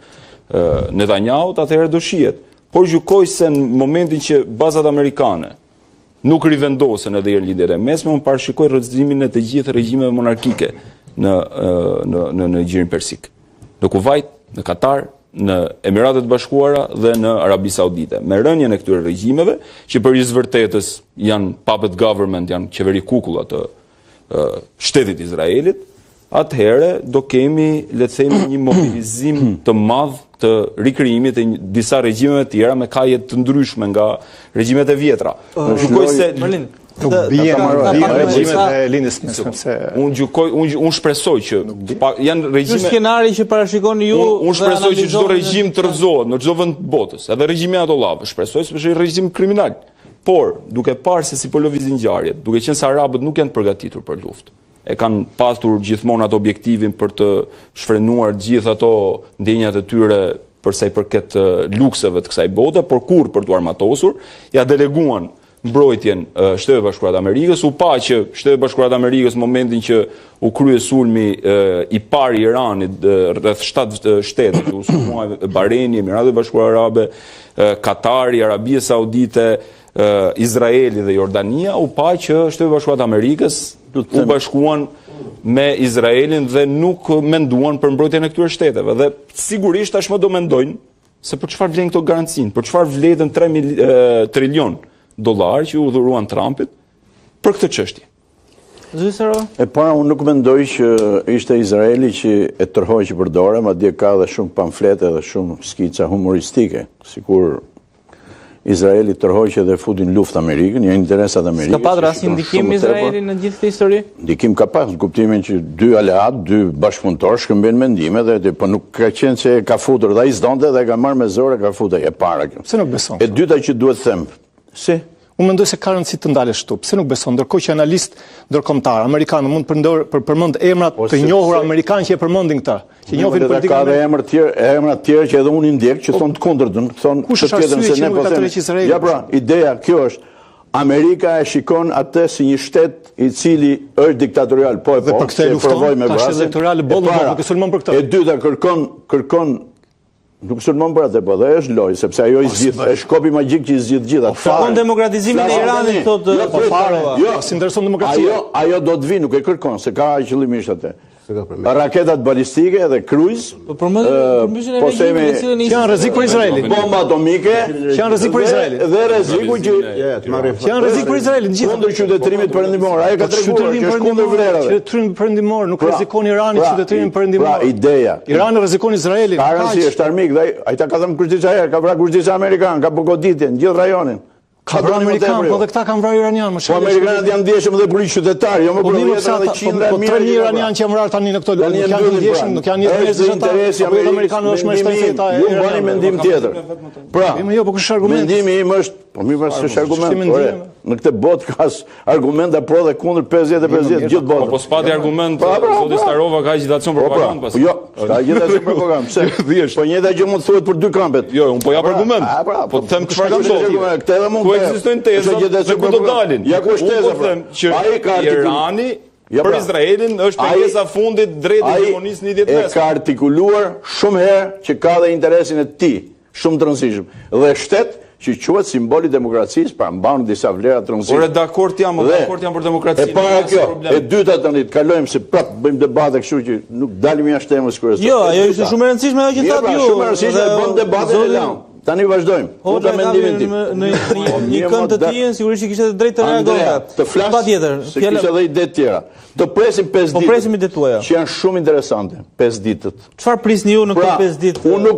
Netanyahut, atëherë do shihet. Por gjykoj se në momentin që bazat amerikane nuk rivendosen edhe në lindjet e mesme, unë parashikoj rrëzimin e të gjithë regjimeve monarkike në Gjirin Persik. Në Kuvajt, në Katar, në Emiratet Bashkuara dhe në Arabi Saudite. Me rënjen e këtyre regjimeve, që për vërtetës janë puppet government, janë qeveri kukulla të shtetit Izraelit, atëherë do kemi, le të themi, një mobilizim të madh të rikrijimit e disa regjimeve tjera me kaje të ndryshme nga regjimet e vjetra. Nuk bien regjimet e lindjes mesme. Unë shpresoj që janë regjime. Ky skenari që parashikoni ju, unë shpresoj që çdo regjim të rrëzohet në çdo vend të botës, edhe regjimi ajatollahëve, shpresoj se është një regjim kriminal. Por, duke parë se si po lëvizin ngjarjet, duke qenë se arabët nuk janë përgatitur për luftë, e kanë pasur gjithmonë ato objektivin për të shfrenuar gjithë ato ndjenjat e tyre për sa i përket lukseve të kësaj bote, por kur për t'u armatosur, ja deleguan mbrojtjen Shtetit Bashkuar të Amerikës, u pa që Shtetit Bashkuar të Amerikës në momentin që u krye sulmi i parë i Iranit rreth 7 shtete, që u sulmuan Bahreini, Emiratet Bashkuara Arabe, Katari, Arabia Saudite, Izraeli dhe Jordania, u pa që Shtetit Bashkuar të Amerikës u bashkuan me Izraelin dhe nuk menduan për mbrojtjen e këtyre shteteve. Dhe sigurisht tashmë do mendojnë se për çfarë vlen këto garancinë, për çfarë vletën 3 trilion dollar që u dhuruan Trumpit për këtë çështje. E para, unë nuk mendoj që ishte Izraeli që e tërhoqi për dorë, madje ka dhe shumë pamflete dhe shumë skica humoristike, sikur Izraeli tërhoqe dhe futin luftë Amerikën, janë interesat Amerikës. Ka pasur asnjë ndikim Izraeli në gjithë këtë histori? Ndikim ka pas, në kuptimin që 2 aleat, 2 bashkëpunëtorë shkëmbejnë mendime dhe po nuk ka qenë që ka futur dhe ai s'donte dhe ka marrë me zor e ka futur e para kjo. Pse nuk beson? E dyta që duhet them, si? Unë mendoj se ka rëndësi të ndalesh këtu. Pse nuk beson? Ndërkohë që analist ndërkombëtar amerikanë mund të përmend emrat të njohur amerikanë që e përmendin këtë, që njohin politikën. Ka dhe emra të tjerë që edhe unë i ndjek që thonë të kundërtën, thonë të tjetër se ne po themi. Ja pra, ideja kjo është Amerika e shikon atë si një shtet i cili është diktatorial, po e po, se provoj me vrasin. Ka elektorale bollë, nuk e sulmon për këtë. E dyta kërkon nuk sulmon për atë, po dhe është lojë, sepse ajo i zgjidh, është shkopi magjik që i zgjidh gjitha. Kërkon demokratizimin e Iranit, thotë po fare. Jo, si ndërson demokracia. Ajo do të vi, nuk e kërkon, se ka qëllimisht atë. Raketat balistike dhe cruise. Po janë rrezik për Izraelin. Bomba atomike, janë rrezik për Izraelin. Dhe rreziku që janë rrezik për Izraelin, gjithë kundër qytetërimit perëndimor. Ai ka treguar që është kundër vlerave. Qytetërimi perëndimor nuk rrezikon Irani qytetërimin perëndimor. Pra ideja. Irani rrezikon Izraelin. Ka rëndësi, është armik dhe ai ta ka thënë Kurdica herë, ka vrarë Kurdica amerikan, ka bogoditjen gjithë rajonin. Ka vrarë Amerikanë, po dhe këta kanë vrarë iranianë, më Po Amerikanët janë ndjeshëm dhe bëri qytetarë, jo më për vjetër dhe qindra po 3.000 iranianë që janë vrarë tani në këto luft, nuk janë ndjeshëm, nuk janë një mesazh ata. Po Amerikanë është më shtrenjta. Ju bëni mendim tjetër. Pra, jo, po kush është argumenti? Mendimi im është, po mirë pas është argument. Në këtë botë ka argumenta pro dhe kundër 50-50 gjithë botën. Po s'pati argument, zoti Starova ka agitacion propagandë pas. Jo, ka agitacion propagandë. Pse? Po njëjta gjë mund të thuhet për dy kampet. Jo, un po jap argument. Po them çfarë kam thënë. Këtë edhe mund të. Ku ekzistojnë teza, me ku do dalin. Ja ku është teza. Po them që Irani për Izraelin është pjesa fundit drejt hegemonisë në ditët mesme. Ka artikuluar shumë herë që ka dhe interesin e tij, shumë të rëndësishëm. Dhe shtet që quhet simboli i demokracisë, pra mban disa vlera të rëndësishme. Ore dakord jam për demokracinë. E para kjo, e dyta tani të kalojmë se prap bëjmë debate kështu që nuk dalim jashtë temës kryesore. Jo, ajo ishte shumë e rëndësishme ajo që thatë ju. Shumë e rëndësishme e bën debate e lan. Tani vazhdojmë. Hoxha mendimin tim. Në një kënd të tij sigurisht që kishte drejt të reagonte. Të flas patjetër. Se kishte edhe ide të tjera. Të presim 5 ditë. Po presim ide tuaja. Që janë shumë interesante, 5 ditët. Çfarë prisni ju në këto 5 ditë? Unë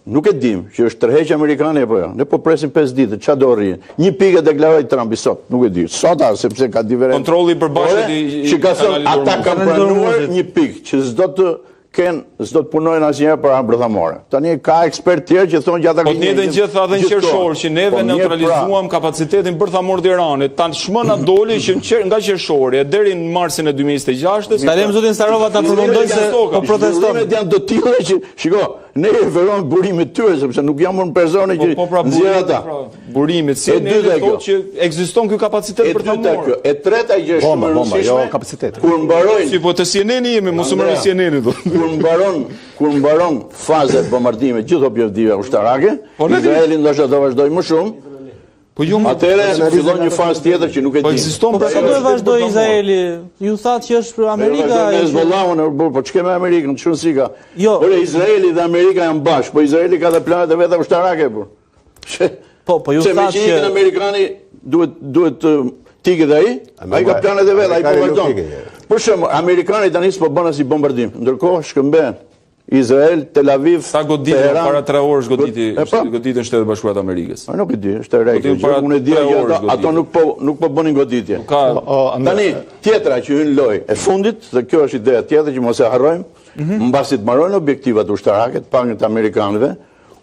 nuk e dim që është tërheqje amerikane apo jo. Ne po presim 5 ditë, çfarë do rrihen. Një pikë deklaroi Trumpi sot, nuk e di. Sot sepse ka diferencë. Kontrolli i përbashkët i ata kanë pranuar një pikë që s'do të punojnë asnjëherë për armë bërthamore. Tani ka ekspert tjerë që thonë gjatë Po njëjtën gjë tha edhe në qershor që neve neutralizuam kapacitetin bërthamor të Iranit. Tashmë na doli që nga qershori deri në marsin e 2026. Talem zotin Starova ta përmendoj se po proteston. Janë të tilla që shiko, ne referohen burimit tyre sepse nuk jam unë personi që nxjerr ata. Burimit si ne thotë që ekziston ky kapacitet bërthamor. E treta gjë shumë e rëndësishme. Kur mbarojnë si po të CNN-i jemi, mos u merr CNN-i. Kur mbaron faza e bombardimit gjithë objektive ushtarake, Izraeli ndoshta do vazhdojë më shumë. Po ju atëherë fillon një fazë tjetër që nuk e di. Po ekziston pra do të vazhdojë Izraeli. Ju thatë që është për Amerika. Po ç'ke me Amerikën, ç'un si ka? Jo. Por Izraeli dhe Amerika janë bashkë, po Izraeli ka dhe planet e veta ushtarake por. Po ju thatë që amerikani duhet tikë dhe ai ka planet e veta, ai po vazhdon. Për shembull, amerikanët tani s'po bën as i bombardim. Ndërkohë shkëmben Izrael, Tel Aviv, sa goditën para 3 orësh goditën Shtetet Bashkuara të Amerikës. Nuk e di, është e rrejtë. Unë e di që ato nuk po bënin goditje. Tani tjetra që hyn lojë e fundit, dhe kjo është ideja tjetër që mos e harrojmë, mbasi të marrojnë objektivat ushtarake të pangët amerikanëve,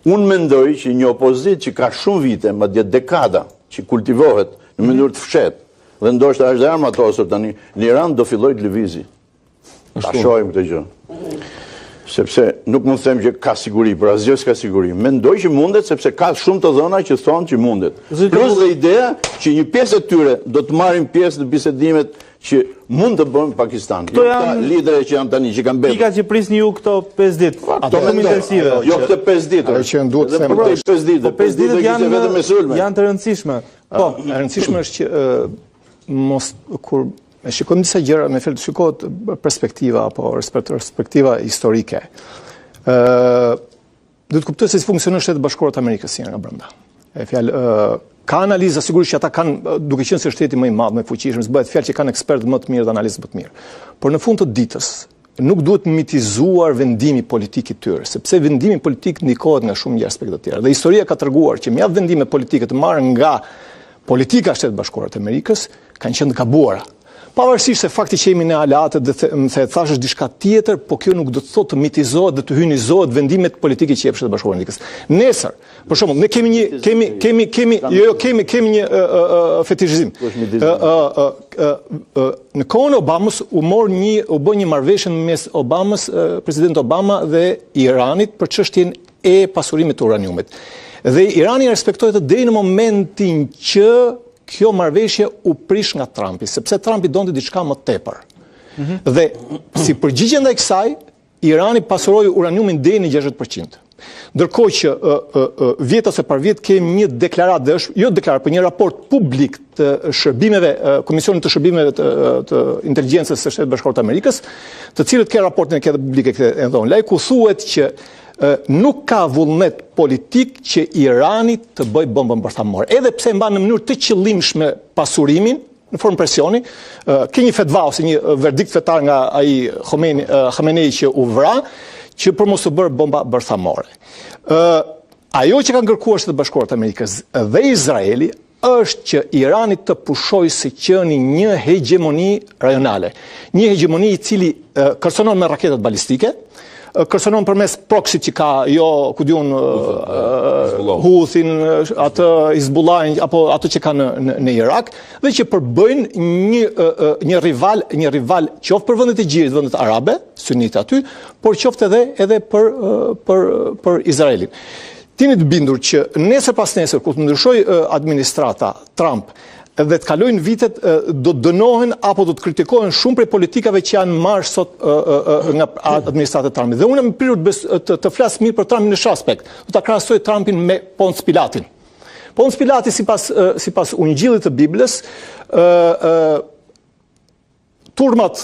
unë mendoj që një opozitë që ka shumë vite, madje dekada, që kultivohet në mënyrë të fshehtë, dhe ndoshta është dhe armatosur tani, në Iran do filloj të lëvizi. Ta shohim këtë gjë. Sepse nuk mund të them që ka siguri, por asgjë s'ka siguri. Mendoj që mundet sepse ka shumë të dhëna që thonë që mundet. Plus dhe ideja që një pjesë e tyre do të marrin pjesë në bisedimet që mund të bëjmë Pakistan. Këto janë liderë që janë tani, që kanë bërë. Pika që prisni ju këto 5 ditë. Ato më intensive. Jo këtë 5 ditë. Që duhet të them. Për 5 ditë. 5 ditë janë të rëndësishme. Po, e rëndësishme është që mos kur e shikojmë disa gjëra, me fjalë shikohet perspektiva apo perspektiva historike. Do të kuptoj se si funksionon Shtetet Bashkuara të Amerikës nga brenda. Ka analiza sigurisht që ata kanë, duke qenë se shteti më i madh, më i fuqishëm, s'bëhet fjalë që kanë ekspertë më të mirë dhe analistë më të mirë. Por në fund të ditës nuk duhet mitizuar vendimi politik i tyre, sepse vendimi politik ndikohet nga shumë aspekte të tjera. Dhe historia ka treguar që mjaft vendime politike të marrë nga politika e Shtetit Bashkuar të Amerikës kanë qenë të gabuara. Pavarësisht se fakti që jemi në aleate dhe më thash është diçka tjetër, po kjo nuk do të thotë të mitizohet dhe të hyjnizohet vendimet politike që jep Shteti Bashkuar të Amerikës. Nesër, për shembull, ne kemi një fetishizim. Në kohën e Obamës u bë një marrëveshje mes Obamës, president Obama dhe Iranit për çështjen e pasurimit të uraniumit. Dhe Irani respektoi të deri në momentin që kjo marrëveshje u prish nga Trumpi, sepse Trumpi donte diçka më tepër. Dhe si përgjigje ndaj kësaj, Irani pasuroi uraniumin deri në 60%. Ndërkohë që vjet ose par vjet kemi një deklaratë, jo deklaratë, por një raport publik të shërbimeve, Komisionit të shërbimeve të inteligjencës së Shtetit Bashkuar të Amerikës, të cilët ke raportin e këtë publike e dhon lajk, ku thuhet që nuk ka vullnet politik që Irani të bëjë bombën bërthamore. Edhe pse mban në mënyrë të qëllimshme pasurimin, në formë presioni, ke një fetva ose një verdikt fetar nga ai Khamenei që u vra, që për mos u bërë bomba bërthamore. Ajo që kanë kërkuar Shtetet Bashkuara të Amerikës dhe Izraeli është që Irani të pushoj së qëni një hegemoni rajonale. Një hegemoni i cili kërcënon me raketet balistike, kërcënon përmes proxy që ka ku diun Huthin, atë Hizbullahin apo ato që ka në Irak, dhe që përbëjnë një rival qoftë për vendet e gjirit, vendet arabe, sunite aty, por qoftë edhe për Izraelin. Tini të bindur që nesër pas nesër, kur të ndryshoj administrata Trump dhe të kalojnë vitet, do të dënohen apo do të kritikohen shumë prej politikave që janë marrë sot nga administrata Trump. Dhe unë më prirur të flas mirë për Trumpin në çfarë aspekt. Do ta krahasoj Trumpin me Ponc Pilatin. Ponc Pilati sipas ungjillit të Biblës, turmat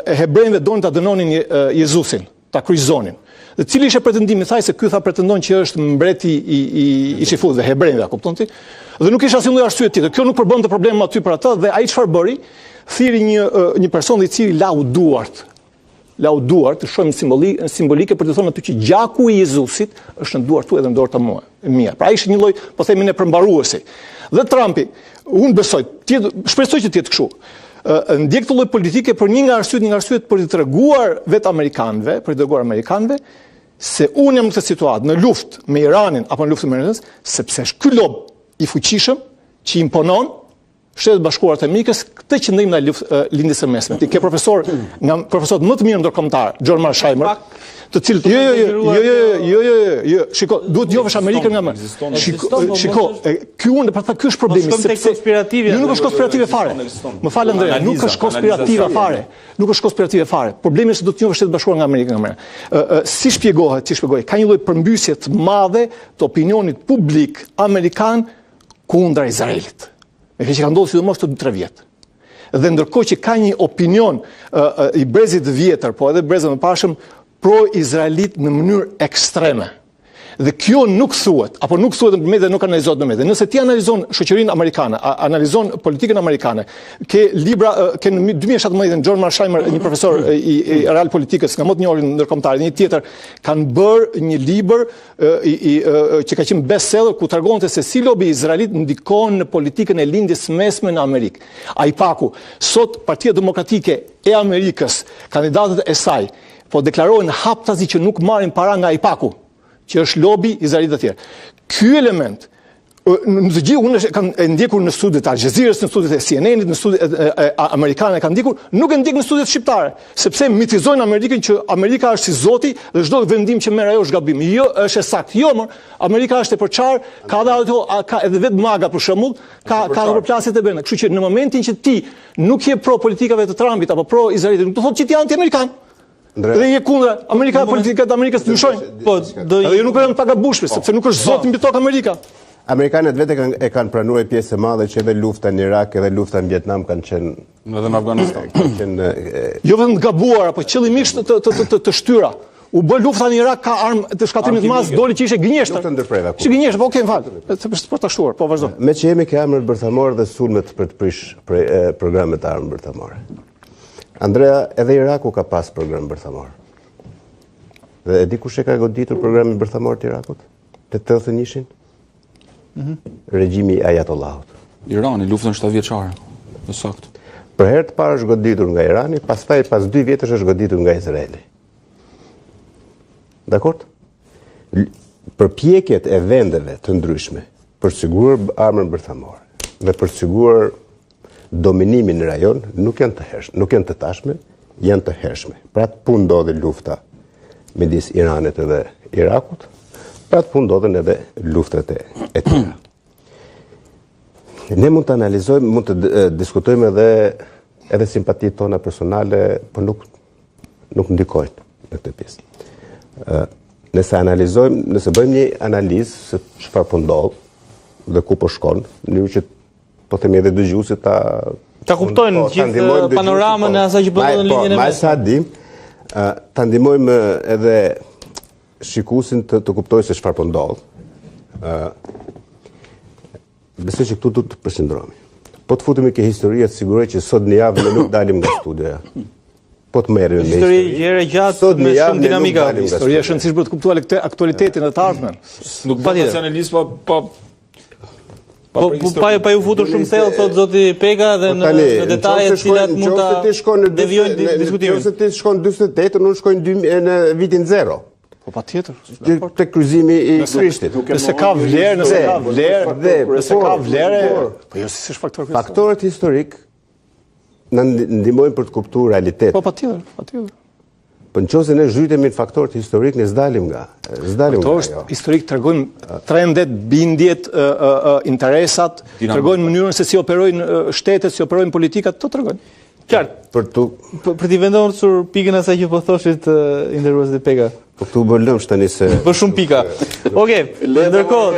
e hebrejve donin ta dënonin Jezusin, ta kryqëzonin. Dhe cili ishte pretendimi, thaj se ky pretendon që është mbreti i çifutëve hebrejve, kupton ti? Dhe nuk ishte asnjë lloj arsye tjetër. Kjo nuk përbënte problem aty për atë dhe ai çfarë bëri? Thiri një person i cili lau duart. Lau duart, shohim simbolike për të thënë aty që gjaku i Jezusit është në duart tu edhe në dorë të mia. Pra ishte një lloj, po themi ne, përmbaruesi. Dhe Trumpi, unë besoj, shpresoj që të jetë kështu. Ndjek të lloj politike për një nga arsyet për të treguar vetë amerikanëve, se unë jam në këtë situatë në luftë me Iranin apo në luftë me Iranën, sepse është ky lob i fuqishëm që imponon Shtetet Bashkuara të Amerikës këtë qëndrim në lindjes së mesme. Ti ke profesorët më të mirë ndërkombëtar, George Marsheimer, të cilët shiko, duhet njohësh Amerikën nga më. Shiko, ky është problemi, sepse nuk është konspirative fare. Më fal Andrea, nuk është konspirative fare. Problemi është se do të njohësh Shtetet Bashkuara nga Amerika nga më. Si shpjegohet, ka një lloj përmbysje të madhe të opinionit publik amerikan kundër Izraelit. Me që ka ndodhur sidomos të 2-3 vjet. Dhe ndërkohë që ka një opinion i brezit vjetër, po edhe brezit më pashëm, pro-izraelit në mënyrë ekstreme. Dhe kjo nuk thuhet në media, nuk analizohet në media. Nëse ti analizon shoqërinë amerikane, analizon politikën amerikane, ke në 2017 George Marsheimer, një profesor i real politikës, nga më të njohur ndërkombëtar, një tjetër, kanë bërë një libër që ka qenë bestseller ku tregonte se si lobi izraelit ndikon në politikën e lindjes mesme në Amerikë. AIPAC-u, sot Partia Demokratike e Amerikës, kandidatët e saj, po deklarohen haptazi që nuk marrin para nga AIPAC-u, që është lobi izraelit të tjerë. Ky element, në gjithë unë kam ndjekur në studiet e Al Jazeerës, në studiet e CNN-it, në studiet amerikane kam ndjekur, nuk e ndjek në studiet shqiptare, sepse mitizojnë Amerikën që Amerika është si Zoti dhe çdo vendim që merr ajo është gabim. Jo, është saktë. Jo, Amerika është e përçar, ka edhe vetë MAGA për shembull, ka përplasjet e brenda. Kështu që në momentin që ti nuk je pro politikave të Trumpit apo pro Izraelit, nuk do thotë që ti je anti-amerikan. Dhe je kundër politikat e Amerikës ndryshojnë. Edhe ju nuk janë pagabushme, sepse nuk është Zoti mbi tokë Amerika. Amerikanët vetë e kanë pranuar pjesë e madhe që edhe lufta në Irak edhe lufta në Vietnam kanë qenë edhe në Afganistan. Jo vetëm të gabuara, po qëllimisht të shtyra. U bë lufta në Irak, ka armë të shkatrimit të madh, doli që ishte gënjeshtër. Nuk të ndërpreva. Si gënjeshtër, po okay, fal. Për ta shtuar, po vazhdo. Me që jemi ke armët bërthamore dhe sulmet për të prish programet e armë bërthamore. Andrea, edhe Iraku ka pas program bërthamor. Dhe e di kush e ka goditur programin bërthamor të Irakut? Të 81-shin? Regjimi Ajatollahut. Irani, luftën 7 vjeçare. Në saktë. Për herë të parë është goditur nga Irani, pastaj pas 2 vjetësh është goditur nga Izraeli. Dakord? Përpjekjet e vendeve të ndryshme për të siguruar armën bërthamore dhe për të siguruar dominimin në rajon nuk janë të tashme, janë të hershme. Pra të punë ndodhe lufta midis Iranit edhe Irakut, pra të punë ndodhen edhe luftat e tjera. Ne mund të analizojmë, mund të diskutojmë edhe simpatit tona personale, por nuk ndikojnë në këtë pjesë. Nëse bëjmë një analizë se çfarë po ndodh dhe ku po shkon, në që po themi edhe dëgjuesit ta kuptojnë gjithë panoramën e asaj që po ndodh në linjën e mesme. Sa dim, ta ndihmojmë edhe shikuesin të kuptojë se çfarë po ndodh. Besoj që këtu duhet të përqendrohemi. Po të futemi ke historia, të siguroj që sot në javë ne nuk dalim nga studioja. Po të merrem me histori gjëre gjatë me shumë dinamika. Historia është rëndësishme për të kuptuar këtë aktualitetin e të ardhmen. Nuk bëhet analizë pa Pa ju futur shumë thellë, thot zoti Pega, dhe në detaje të cilat mund ta devijojnë diskutimin. Nëse ti shkon 48, unë shkoj në vitin 0. Po patjetër. Te kryqëzimi i Krishtit. Nëse ka vlerë, nëse ka vlerë, po jo si është faktor kryesor. Faktorët historik na ndihmojnë për të kuptuar realitetin. Po patjetër. Po nëse ne zhytemi në faktorët historik, ne s'dalim nga. Faktorët historik tregojnë trendet, bindjet, interesat, tregojnë mënyrën se si operojnë shtetet, si operojnë politikat, to tregojnë. Qartë. Për t'i vendosur pikën asaj që po thoshit i nderuar zoti Pega. Po këtu bë lëmsh tani se po shumë pika. Okej, ndërkohë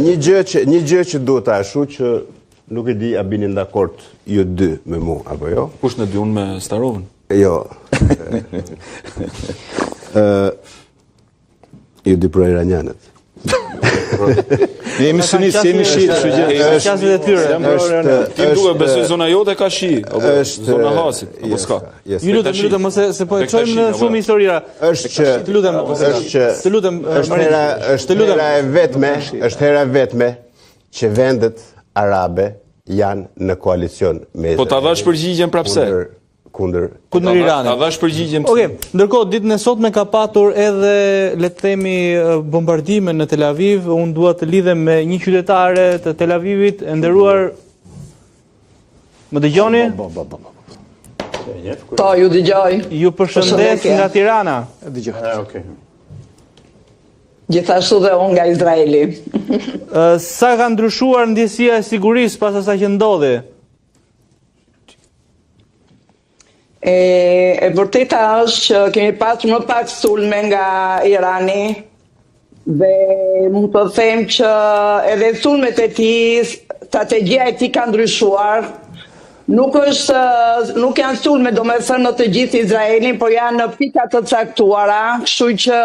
një gjë që duhet ta ashu që nuk e di a bini dakord ju dy me mua apo jo. Kush në dy, unë me Starovën? Jo. Ju dy pro iranianët. Ne jemi sunistë, jemi shiitë, qasjet e tyre. Ti duhet besoj zona jote ka shi, apo zona Hasit, apo s'ka. Ju lutem se po e çojmë në shumë historira. Të lutem, është hera e vetme që vendet arabe janë në koalicion me Po ta dhash përgjigjen prapse. Kundër Iranit. Ta dhash përgjigjen. Okej, ndërkohë ditën e sotme ka patur edhe le të themi bombardime në Tel Aviv. Unë dua të lidhem me një qytetare të Tel Avivit, e nderuar. Më dëgjoni? Po, ju dëgjoj. Ju përshëndes nga Tirana. Dëgjoj. Okej. Gjithashtu dhe unë nga Izraeli. Sa ka ndryshuar ndjesia e sigurisë pas asaj që ndodhi? E vërteta është që kemi pasur më pak sulme nga Irani dhe mund të them që edhe sulmet e tij, strategjia e tij ka ndryshuar. Nuk janë sulme domethënë në të gjithë Izraelin, por janë në pika të caktuara, kështu që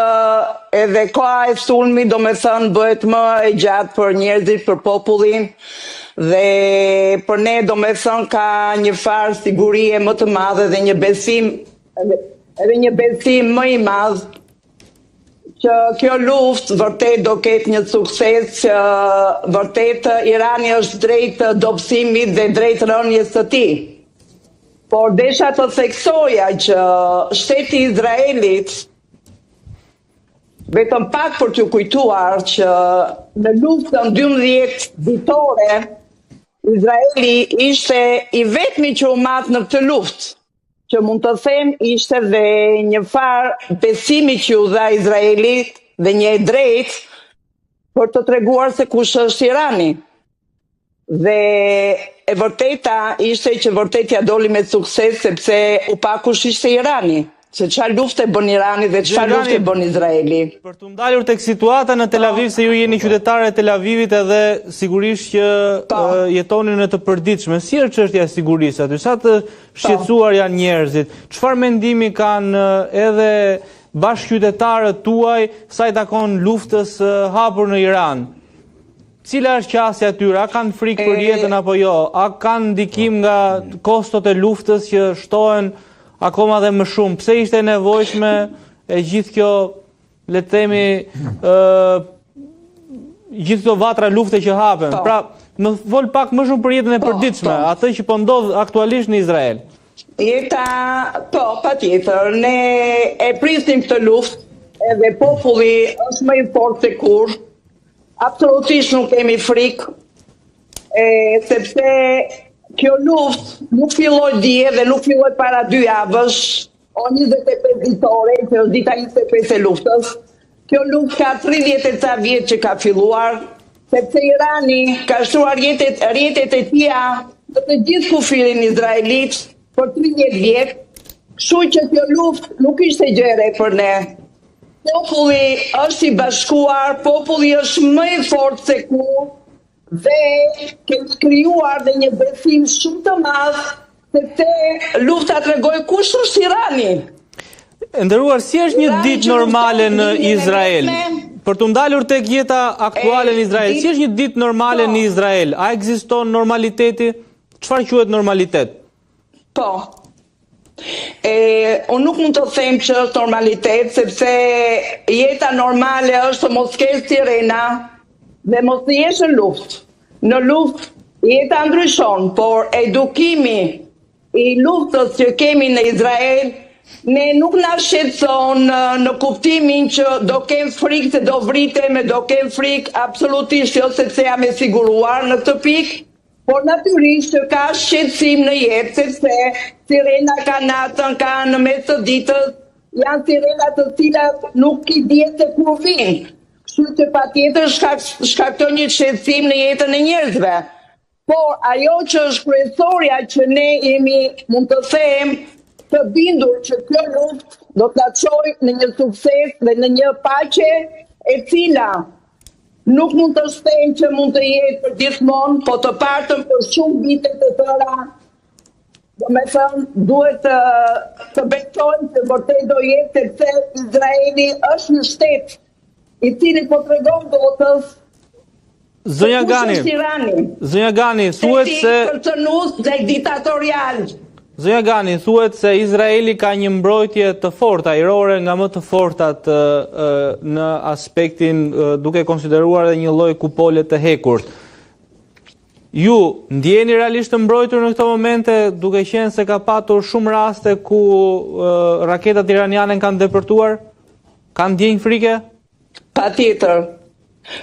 edhe koha e sulmit domethënë bëhet më e gjatë për njerëzit, për popullin. Dhe për ne domethënë ka një farë sigurie më të madhe dhe një besim më i madh që kjo luftë vërtet do ketë një sukses, që vërtet Irani është drejt dobësimit dhe drejt rënies së tij. Por desha të theksoja që shteti i Izraelit, vetëm pak për t'ju kujtuar që në luftën 12 ditore Izraeli ishte i vetmi që u mat në këtë luftë, që mund të them ishte dhe një farë besimi që u dha Izraelit dhe një e drejtë për të treguar se kush është Irani. Dhe e vërteta ishte që vërtetja doli me sukses sepse u pa kush ishte Irani. Se çfarë lufte bën Irani dhe çfarë lufte bën Izraeli. Për të ndalur tek situata në Tel Aviv, se ju jeni qytetare e Tel Avivit edhe sigurisht që jetoni në të përditshme, si është çështja e sigurisë aty? Sa të shqetësuar janë njerëzit? Çfarë mendimi kanë edhe bashkëqytetarët tuaj sa i takon luftës hapur në Iran? Cila është qasja e tyre? A kanë frikë për jetën apo jo? A kanë ndikim nga kostot e luftës që shtohen akoma dhe më shumë? Pse ishte nevojshme e gjithë kjo, le të themi, gjithë këto vatra lufte që hapen? Pra, më fol pak më shumë për jetën e përditshme, atë që po ndodh aktualisht në Izrael. Jeta, patjetër, ne e prisnim këtë luftë, edhe populli është më i fortë se kur. Absolutisht nuk kemi frikë, sepse kjo luftë nuk filloi dje dhe nuk filloi para 2 javësh, o 25 ditore, që është dita 25 e luftës. Kjo luftë ka 30 e ca vjet që ka filluar, sepse Irani ka shtruar rjetet e tija në të gjithë kufirin izraelit për 30 vjet, kështu që kjo luftë nuk ishte gjëre për ne. Populli është i bashkuar, populli është më i fortë se kur, dhe kemi krijuar dhe një besim shumë të madh sepse lufta tregoi kush është Irani. Nderuar, si është një ditë normale në Izrael? Për të ndalur tek jeta aktuale në Izrael, si është një ditë normale në Izrael? A ekziston normaliteti? Çfarë quhet normalitet? Po. Unë nuk mund të them që është normalitet, sepse jeta normale është mos kesh sirena dhe mos të jesh në luftë. në luftë jeta ndryshon, por edukimi i luftës që kemi në Izrael ne nuk na shqetëson në kuptimin që do kem frikë se do vritemi, do kem frikë absolutisht jo sepse jam e siguruar në këtë pikë, por natyrisht që ka shqetësim në jetë, sepse sirena ka natën, ka në mes të ditës, janë sirena të cilat nuk i dihet se kur vinë. Kështu që patjetër shkakton një shqetësim në jetën e njerëzve. Por ajo që është kryesorja që ne jemi, mund të them, të bindur që kjo luftë do të na çojë në një sukses dhe në një paqe e cila nuk mund të shtem që mund të jetë për gjithmonë, po të partën për shumë vite të tëra. Do me thënë, duhet të besojmë se vërtet do jetë sepse Izraeli është një shtet i cili po tregon botës Zonja Gani, thuhet se kërcënues dhe diktatorial. Zonja Gani, thuhet se Izraeli ka një mbrojtje të fortë, ajrore nga më të fortat në aspektin duke konsideruar edhe një lloj kupole të hekur. Ju ndjeni realisht të mbrojtur në këto momente, duke qenë se ka patur shumë raste ku raketat iraniane kanë depërtuar? Kanë ndjenjë frike? Patjetër.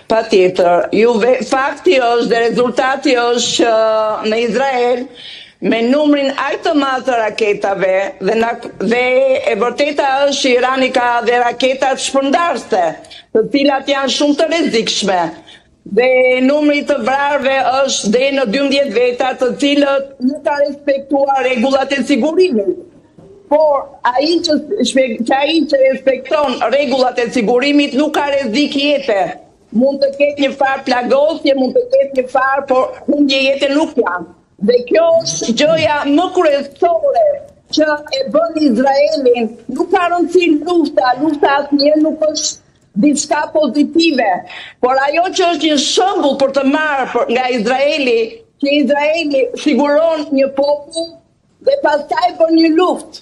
Fakti është dhe rezultati është që në Izrael me numrin aq të madh të raketave dhe e vërteta është që Irani ka dhe raketat shpërndarëse, të cilat janë shumë të rrezikshme. Dhe numri të vrarëve është deri në 12 veta, të cilët nuk kanë respektuar rregullat e sigurimit. Por ai që respekton rregullat e sigurimit nuk ka rrezik jete. Mund të ketë një farë plagosje, mund të ketë një farë, por humbje jete nuk janë. Dhe kjo është gjëja më kryesore që e bën Izraelin. Nuk ka rëndësi lufta asnjëherë nuk është diçka pozitive. Por ajo që është një shembull për të marrë nga Izraeli, që Izraeli siguron një popull dhe pastaj bën një luftë.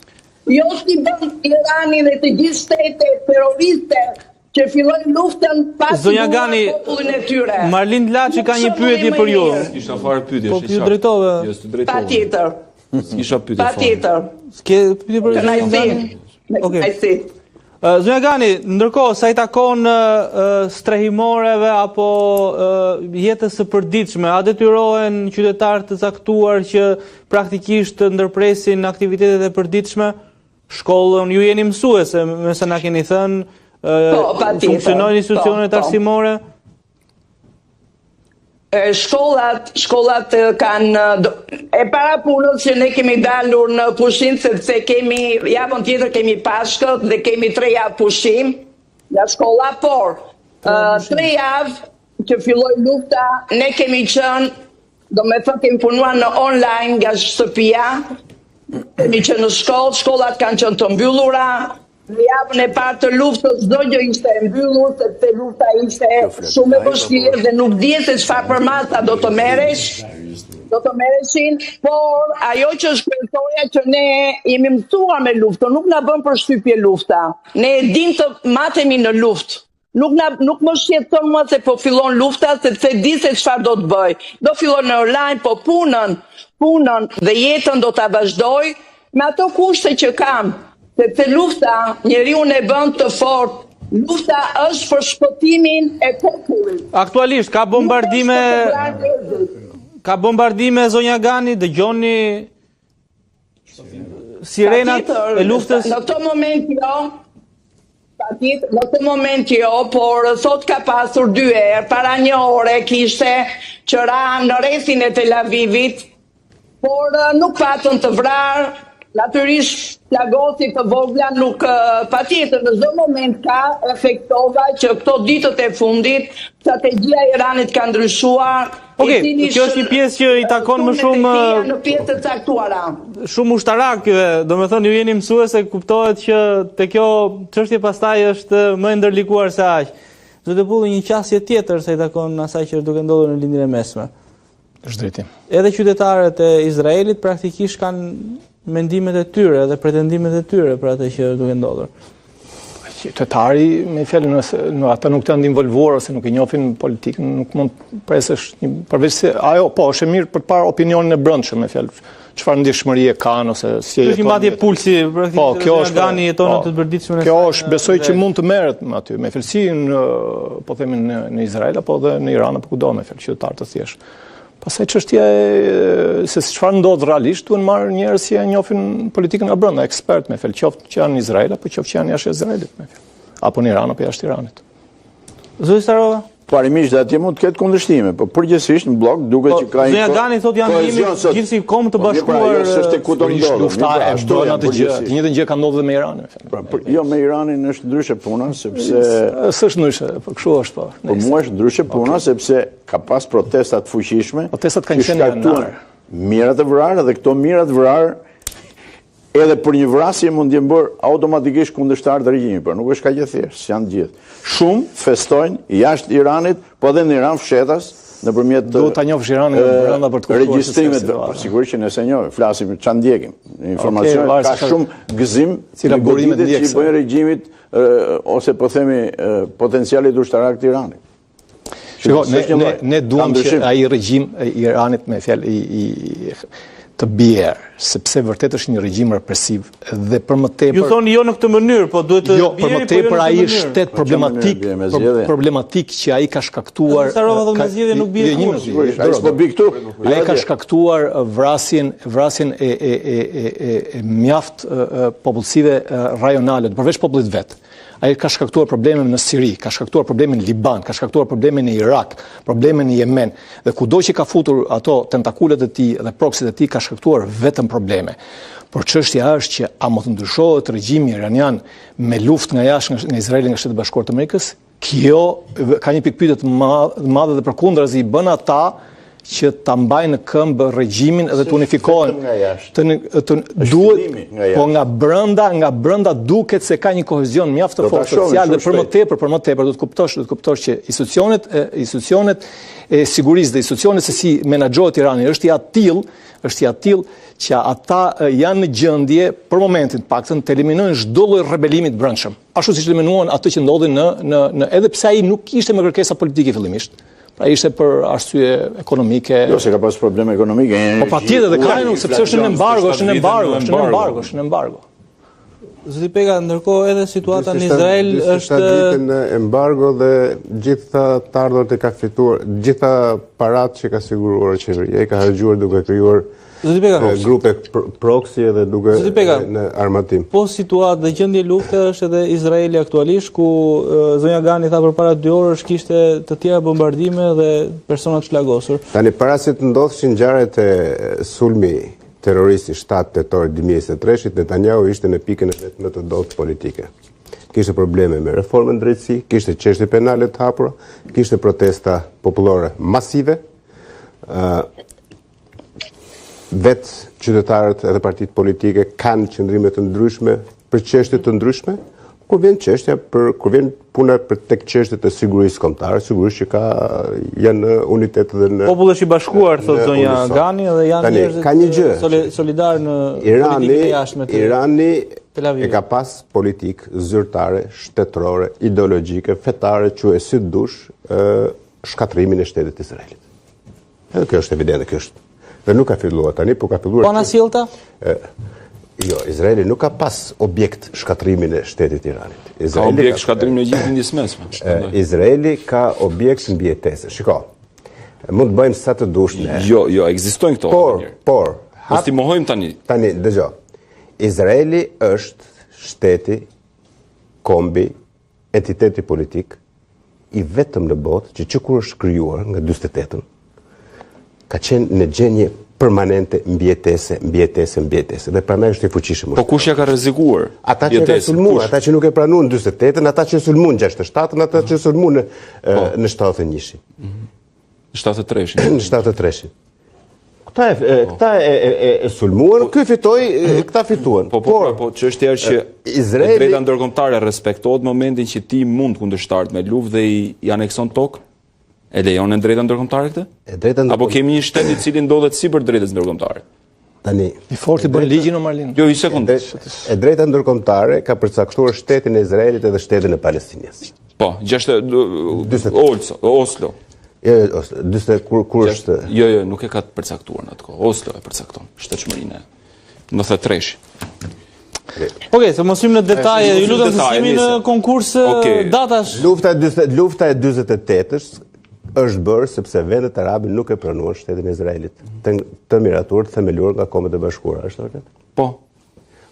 Jo si bën Irani dhe të gjithë shtetet terroriste që fillojnë luftën pas popullin e tyre. Marlin Laçi ka një pyetje për ju. Kisha fare pyetje, po ju drejtove. Jo, s'u drejtova. Patjetër. S'kisha pyetje. Patjetër. S'ke pyetje për ju? Okej. Zonja Gani, ndërkohë sa i takon strehimoreve apo jetës së përditshme, a detyrohen qytetarë të caktuar që praktikisht të ndërpresin aktivitetet e përditshme? Shkollën, ju jeni mësuese, me sa na keni thënë, funksionojnë institucionet arsimore? Shkollat kanë e para punës që ne kemi dalur në pushim sepse kemi javën tjetër kemi Pashkët dhe kemi 3 javë pushim nga shkolla, por 3 javë që filloi lufta ne kemi qenë, do me thënë kemi punuar në online nga shtëpia, kemi qenë në shkollë, shkollat kanë qenë të mbyllura. Në javën e parë të luftës çdo gjë ishte e mbyllur sepse lufta ishte shumë e vështirë dhe nuk dihet se çfarë përmasa do të merreshin, por ajo që është kryesorja që ne jemi mësuar me luftën, nuk na bën përshtypje lufta. Ne e dim të matemi në luftë. Nuk më shqetëson mua se po fillon lufta sepse di se çfarë do të bëj. Do fillon në online, po punën dhe jetën do ta vazhdoj me ato kushte që kam. Sepse lufta njeriu e bën të fortë. Lufta është për shpëtimin e popullit. Aktualisht ka bombardime Zonja Gani, dëgjoni sirenat e luftës? Në këtë moment jo, por sot ka pasur 2 herë, para 1 ore kishte që ra në rrethin e Tel Avivit, por nuk patën të vrarë. Natyrisht plagosje të vogla nuk patjetër në çdo moment ka efektova që këto ditët e fundit strategjia e Iranit ka ndryshuar. Okej, kjo është një pjesë që i takon më shumë në pjesë të caktuara. Shumë ushtarak, domethënë ju jeni mësuese, kuptohet që te kjo çështje pastaj është më e ndërlikuar se aq. Do të pulli një qasje tjetër se i takon asaj që është duke ndodhur në lindjen e mesme. Është drejtim. Edhe qytetarët e Izraelit praktikisht kanë mendimet e tyre dhe pretendimet e tyre për atë që duke ndodhur. qytetari, me fjalë, në ata nuk të janë involvuar ose nuk e njohin politikën, nuk mund presësh përveç se ajo, po, është e mirë për të parë opinionin e brendshëm, me fjalë, çfarë ndjeshmërie kanë ose si jeton. Është një madje pulsi, po, kjo është Gani jeton në të përditshmën e kjo është, besoj që mund të merret me aty, me fjalësi po themi në Izrael apo edhe në Iran apo kudo, me fjalë qytetar të thjeshtë. Pastaj çështja e se çfarë ndodh realisht, duhen marrë njerëz që njohin politikën nga brenda, ekspert me fjalë, qoftë që janë në Izrael apo qoftë që janë jashtë Izraelit, me fjalë, apo në Iran apo jashtë Iranit. Zoti Starova? Parimisht atje mund të ketë kundërshtime, po përgjithsisht në blok duket që ka Zonja Gani thotë janë gjithsesi kom të bashkuar. Është ku do ndodhë. Lufta e bën atë gjë. Të njëjtën gjë ka ndodhur dhe me Iranin. Jo, me Iranin është ndryshe puna sepse s'është ndryshe, po kështu është po. Po mua është ndryshe puna sepse ka pas protesta të fuqishme. Protestat kanë qenë janar. Mirat e vrarë dhe këto mirat e vrarë edhe për një vrasje mund të bërë automatikisht kundërshtar të regjimit, por nuk është kaq e thjeshtë, janë gjithë. Shumë festojnë jashtë Iranit, po edhe në Iran fshetas nëpërmjet duhet ta njohësh Iranin brenda për të kuptuar regjistrimet, po sigurisht që nëse njohim, flasim çan ndjekim. Informacion ka shumë gëzim cilat burimet që i bëjnë regjimit ose po themi potencialit ushtarak të Iranit. Shiko, ne duam që ai regjim i Iranit me fjalë të bjerë, sepse vërtet është një regjim represiv dhe për më tepër. Ju thoni jo në këtë mënyrë, po duhet të bjerë. Jo, për më tepër ai është shtet problematik që ai ka shkaktuar. Sarova thonë me zgjedhje nuk bie kurrë. Ai s'po bi këtu. Ai ka shkaktuar vrasjen e mjaft popullsive rajonale, përveç popullit vet. Ai ka shkaktuar probleme në Siri, ka shkaktuar probleme në Liban, ka shkaktuar probleme në Irak, probleme në Yemen, dhe kudo që ka futur ato tentakulet e tij dhe proksit e tij ka shkaktuar vetëm probleme. Por çështja është që a mund të ndryshohet regjimi iranian me luftë nga jashtë nga Izraeli nga Shtetet Bashkuara të Amerikës? Kjo ka një pikë pyetje të madhe dhe përkundrazi i bën ata që ta mbajnë në këmbë regjimin edhe të unifikohen. Po nga brenda duket se ka një kohezion mjaft të fortë social dhe për më tepër do të kuptosh që institucionet e sigurisë dhe institucionet se si menaxhohet Irani është i atill që ata janë në gjendje për momentin paktën të eliminojnë çdo lloj rebelimi të brendshëm. Ashtu siç eliminuan atë që ndodhi në edhe pse ai nuk ishte me kërkesa politike fillimisht. Pra ishte për arsye ekonomike. Jo, se ka pas probleme ekonomike. Po patjetër dhe ka sepse është në embargo. Zoti Pega, ndërkohë edhe situata në Izrael është në embargo dhe gjitha të ardhurët e ka fituar, gjitha paratë që ka siguruar qeveria, e ka harxhuar duke krijuar grupe proxy dhe duke në armatim. Po situatë dhe gjendje lufte është edhe Izraeli aktualisht, ku zonja Gani tha përpara 2 orësh kishte të tjera bombardime dhe persona të plagosur. Tani para se të ndodhshin ngjarjet e sulmi terroristi 7 tetor 2023, Netanyahu ishte në pikën e vet më të doptë politike. Kishte probleme me reformën drejtësi, kishte çështje penale të hapura, kishte protesta popullore masive. Vetë qytetarët edhe partitë politike kanë qëndrime të ndryshme për çështje të ndryshme, kur vjen puna për tek çështjet e sigurisë kombëtare, sigurisht që janë unitet dhe në populli i bashkuar, thotë zonja Gani, dhe janë njerëz solidar në politikën e jashtme të Irani e ka pas politikë zyrtare, shtetërore, ideologjike, fetare, quajë si dush, shkatrimin e shtetit të Izraelit. Edhe kjo është evidente, kjo është. Dhe nuk ka filluar tani, po ka filluar. Po na sjellta? Jo, Izraeli nuk ka pas objekt shkatrimin e shtetit Iranit. Ka objekt shkatrimin e gjithë lindjes mesme. Izraeli ka objekt mbijetese. Shiko, mund të bëjmë sa të dush ne. Jo, ekzistojnë këto. Por, mos ti mohojmë tani. Tani, dëgjoj. Izraeli është shteti, kombi, entiteti politik i vetëm në botë që kur është krijuar nga 48-ën, ka qenë në gjendje permanente mbijetese, dhe prandaj është i fuqishëm. Po kush ja ka rrezikuar? Ata që kanë sulmuar, ata që nuk e pranuan 48-ën, ata që sulmuan 67-ën, ata që sulmuan në 71-shin. Në 73-shin. Në 73-shin. Këta e sulmuan, ky fitoi, këta fituan. Po çështja është që drejta ndërkombëtare respektohet momentin që ti mund kundërshtaret me luftë dhe i anekson tokë. E lejon në drejta ndërkombëtare këtë? Apo kemi një shtet i cili ndodhet sipër drejtës ndërkombëtare? Tani, I forti bën ligjin o Marlin. Jo, i sekund. e drejta ndërkombëtare ka përcaktuar shtetin e Izraelit edhe shtetin e Palestinës. Po, Oslo. Kur është... Jo, nuk e ka të përcaktuar në atë kohë. Oslo e përcakton, shtetshmërinë e 93. Okej, se mos hym në detaje, ju lutem të sillni në konkurs datash. Lufta e 48-ës është bërë sepse vendet arabe nuk e pranuan shtetin e Izraelit të miratur, themeluar nga Kombet e Bashkuara, është vërtet? Po.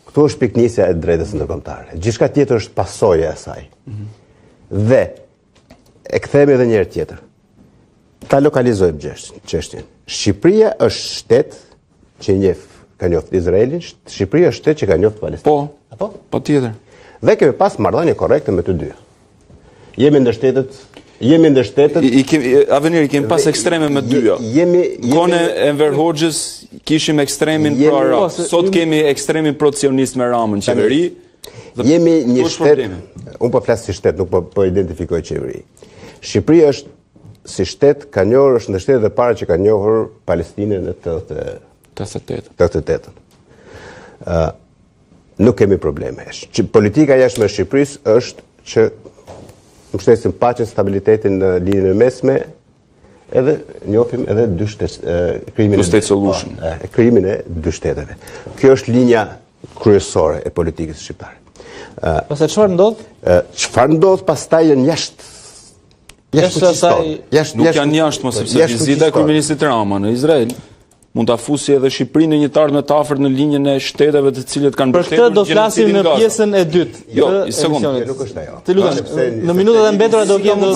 Këtu është piknisja e drejtës ndërkombëtare. Gjithçka tjetër është pasojë e asaj. Dhe e kthehemi edhe një herë tjetër. Ta lokalizojmë çështjen. Shqipëria është shtet që ka njoftë Izraelin, Shqipëria është shtet që ka njoftë Palestinën. Po. Po tjetër. Dhe kemi pas marrëdhënie korrekte me të dy. Jemi ndër shtetet. Avenir, kemi pas ekstreme me dyja. Kone Enver Hoxhës kishim ekstremin pro Arab. Sot kemi ekstremin pro-sionist me Ramën qeveri. Jemi një shtet, unë po flas si shtet, nuk po identifikoj qeveri. Shqipëria është si shtet, ka njohur, është në shtetet e para që ka njohur Palestinën në 88. Nuk kemi probleme. Politika jashtme e Shqipërisë është që mbështesim paqen, stabilitetin në linjën e mesme, edhe njohim edhe krimin e dy shteteve. Kjo është linja kryesore e politikës shqiptare. Pastaj çfarë ndodh? Çfarë ndodh pastaj janë jashtë Nuk janë jashtë, sepse vizita e kryeministit Rama në Izrael mund ta fusi edhe Shqipërinë në një tarë më të afërt në linjën e shteteve të cilët kanë mbështetur. Për këtë do flasim në pjesën e dytë. Jo, një sekond. Nuk është ajo. Të lutem, në minutat e mbetura do kemi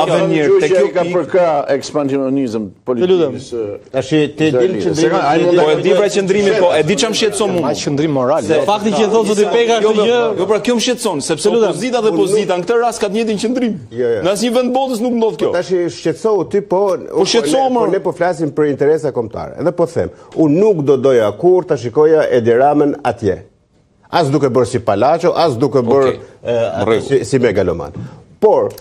Avenir tek kjo ka për ka ekspansionizëm politikës. Tash ti din qëndrimi. Po e di pra qëndrimin, po e di çam shqetëson mua. Qëndrim moral. Fakti që thotë zoti Peka është gjë. Jo, pra kjo më shqetëson, sepse opozita dhe pozita në këtë rast ka të njëjtin qëndrim. Në asnjë vend botës nuk ndodh kjo. Tash shqetësou ti, po ne po flasim për interesa kombëtare. Dhe po them, unë nuk do doja kur të shikoja Edi Ramën atje. As duke bërë si palacho, as duke bërë si megaloman. Por,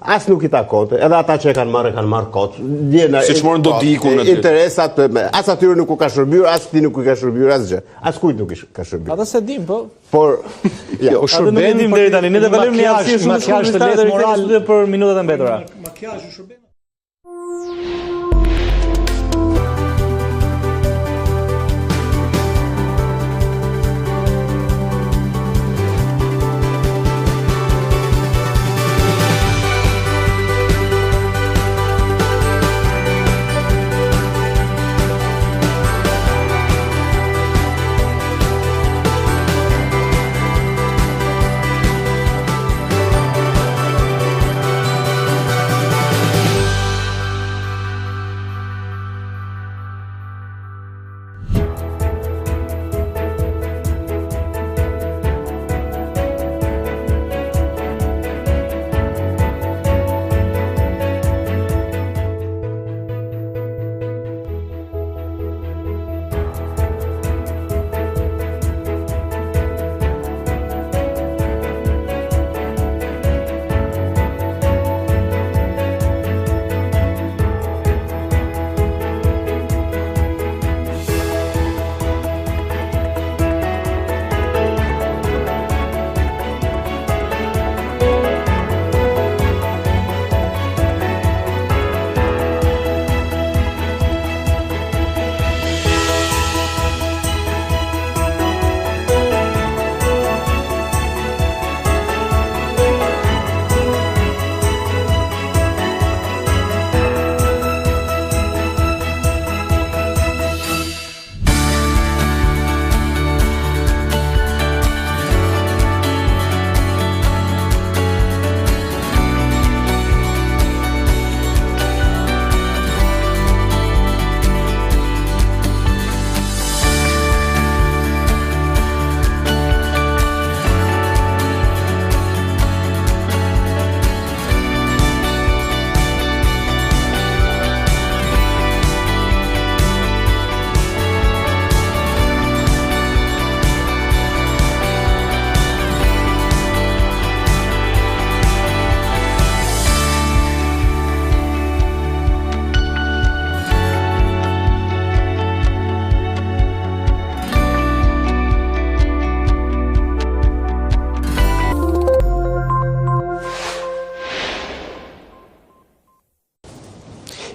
as nuk I takonte, edhe ata që e kanë marrë kot. Si që morën do diku në të. Interesat, as atyre nuk u ka shërbyr, as ti nuk u ka shërbyr, as gjë. As kujt nuk I ka shërbyr. Ata se dim, po. Por, ja, atë nuk e dim deri tani, ne do kalojmë në arsye shumë të shkurtër për minutat e mbetura. Makiazhi shërben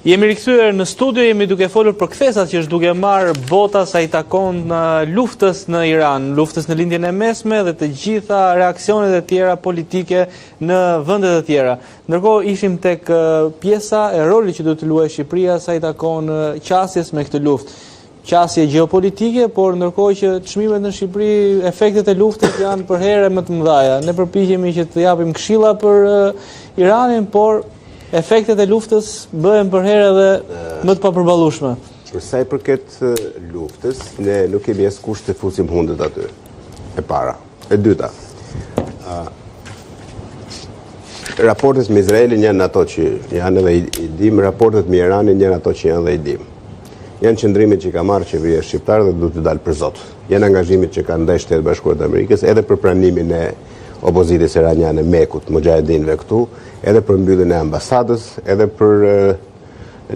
Jemi rikthyer në studio, jemi duke folur për kthesat që është duke marrë bota sa i takon luftës në Iran, luftës në lindjen e mesme dhe të gjitha reaksionet e tjera politike në vendet e tjera. Ndërkohë ishim tek pjesa e rolit që duhet të luajë Shqipëria sa i takon qasjes me këtë luftë. Qasje gjeopolitike, por ndërkohë që çmimet në Shqipëri, efektet e luftës janë për herë më të mëdha. Ne përpiqemi që të japim këshilla për Iranin, por efektet e luftës bëhen për herë edhe më të papërballueshme. Për sa i përket luftës, ne nuk kemi askush të fusim hundet aty. E para. E dyta. Raportet me Izraelin janë ato që janë edhe i dim, raportet me Iranin janë ato që janë dhe i dim. Janë qëndrimit që ka marrë qeveria shqiptare dhe duhet të dalë për zot. Janë angazhimit që ka ndaj Shtetet Bashkuara të Amerikës edhe për pranimin e opozitës iraniane Mekut, mujahedinëve këtu, edhe për mbylljen e ambasadës, edhe për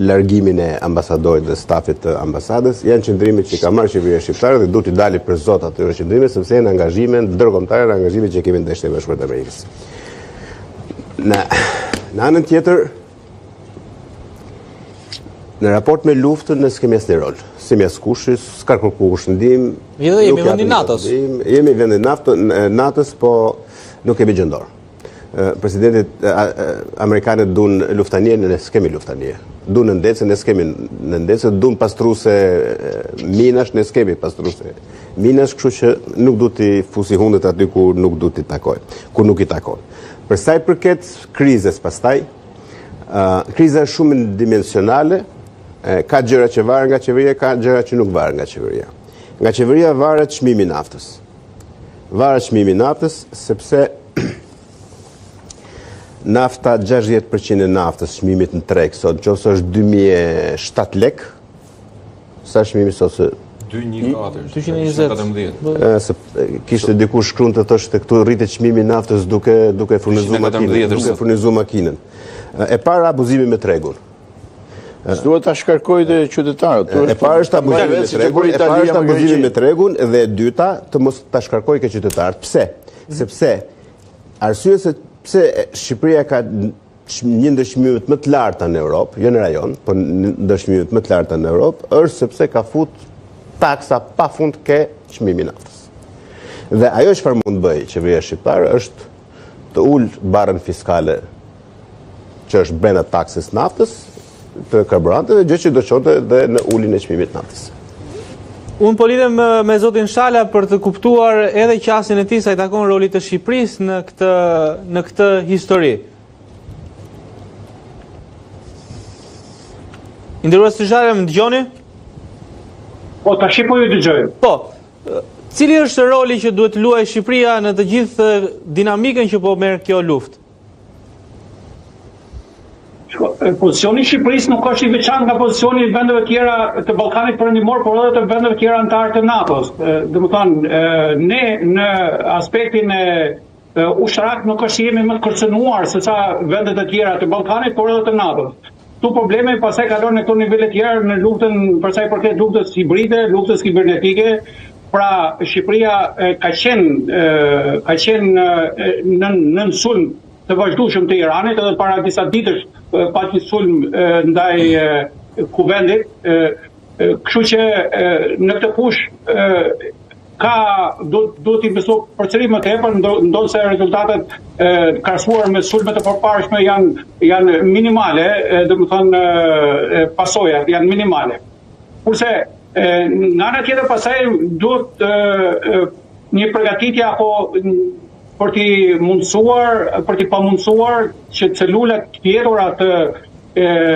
largimin e ambasadorit dhe stafit të ambasadës. Janë qëndrimit që ka marrë qeveria shqiptare dhe duhet të dalë për zot atyre qëndrime, sepse janë angazhime ndërkombëtare, angazhime që kemi ndaj Shtetet Bashkuara të Amerikës. Në anën tjetër, në raport me luftën ne s'kemi asnjë rol. S'kemi askush, s'ka kërkuar ndihmë. Jemi vendi NATO-s. Jemi vendi NATO-s, po nuk kemi gjendor. Presidentit amerikanët duan luftanie, ne s'kemi luftanie. Duan ndecë, ne s'kemi ndecë, duan pastruese minash, ne s'kemi pastruese minash, kështu që nuk duhet t'i fusi hundet aty ku nuk duhet t'i takoj, ku nuk i takon. Për sa i përket krizës pastaj, kriza është shumë dimensionale. Ka gjëra që varen nga qeveria, ka gjëra që nuk varen nga qeveria. Nga qeveria varet çmimi i naftës. Varet çmimi i naftës sepse nafta 60% e naftës çmimit në treg sot, nëse është 2007 lek, sa çmimi sot? 214. Kishte dikush shkruan të thoshte këtu rritet çmimi i naftës duke furnizuar makinën. E para abuzimi me tregun. Duhet ta shkarkojë dhe qytetarët. E para është abuzimi me tregun dhe e dyta të mos ta shkarkojë ke qytetarët. Pse? Sepse arsye se pse Shqipëria ka një ndër çmimet më të larta në Europë, jo në rajon, por ndër çmimet më të larta në Europë, është sepse ka fut taksa pafund ke çmimi i naftës. Dhe ajo çfarë mund të bëjë qeveria shqiptare është të ul barrën fiskale që është brenda taksës naftës, të karburanteve, gjë që do çonte dhe në uljen e çmimit të naftës. Unë po lidhem me zotin Shala për të kuptuar edhe qasjen e tij sa i takon rolit të Shqipërisë në këtë histori. Nderuar Shala, më dëgjoni? Po, tash po ju dëgjoj. Po. Cili është roli që duhet luajë Shqipëria në të gjithë dinamikën që po merr kjo luftë? Pozicioni i Shqipërisë nuk është i veçantë nga pozicioni i vendeve tjera të Ballkanit Perëndimor, por edhe të vendeve tjera anëtar të NATO-s. Domethënë, ne në aspektin e ushtarak nuk është jemi më të kërcënuar se sa vendet e tjera të Ballkanit, por edhe të NATO-s. Këtu problemi pastaj kalon në këto nivele tjera në luftën për sa i përket luftës hibride, luftës kibernetike. Pra Shqipëria ka qenë në sulm të vazhdueshëm të Iranit, edhe para disa ditësh pati sulm ndaj kuvendit, kështu që në këtë fush duhet t'i beso përsëri më tepër, ndonse rezultatet krahasuar me sulmet e përparshme janë minimale, domethënë pasojat janë minimale. Kurse nga ana tjetër pastaj duhet një përgatitje apo për t'i pamundsuar që celulat tjetura të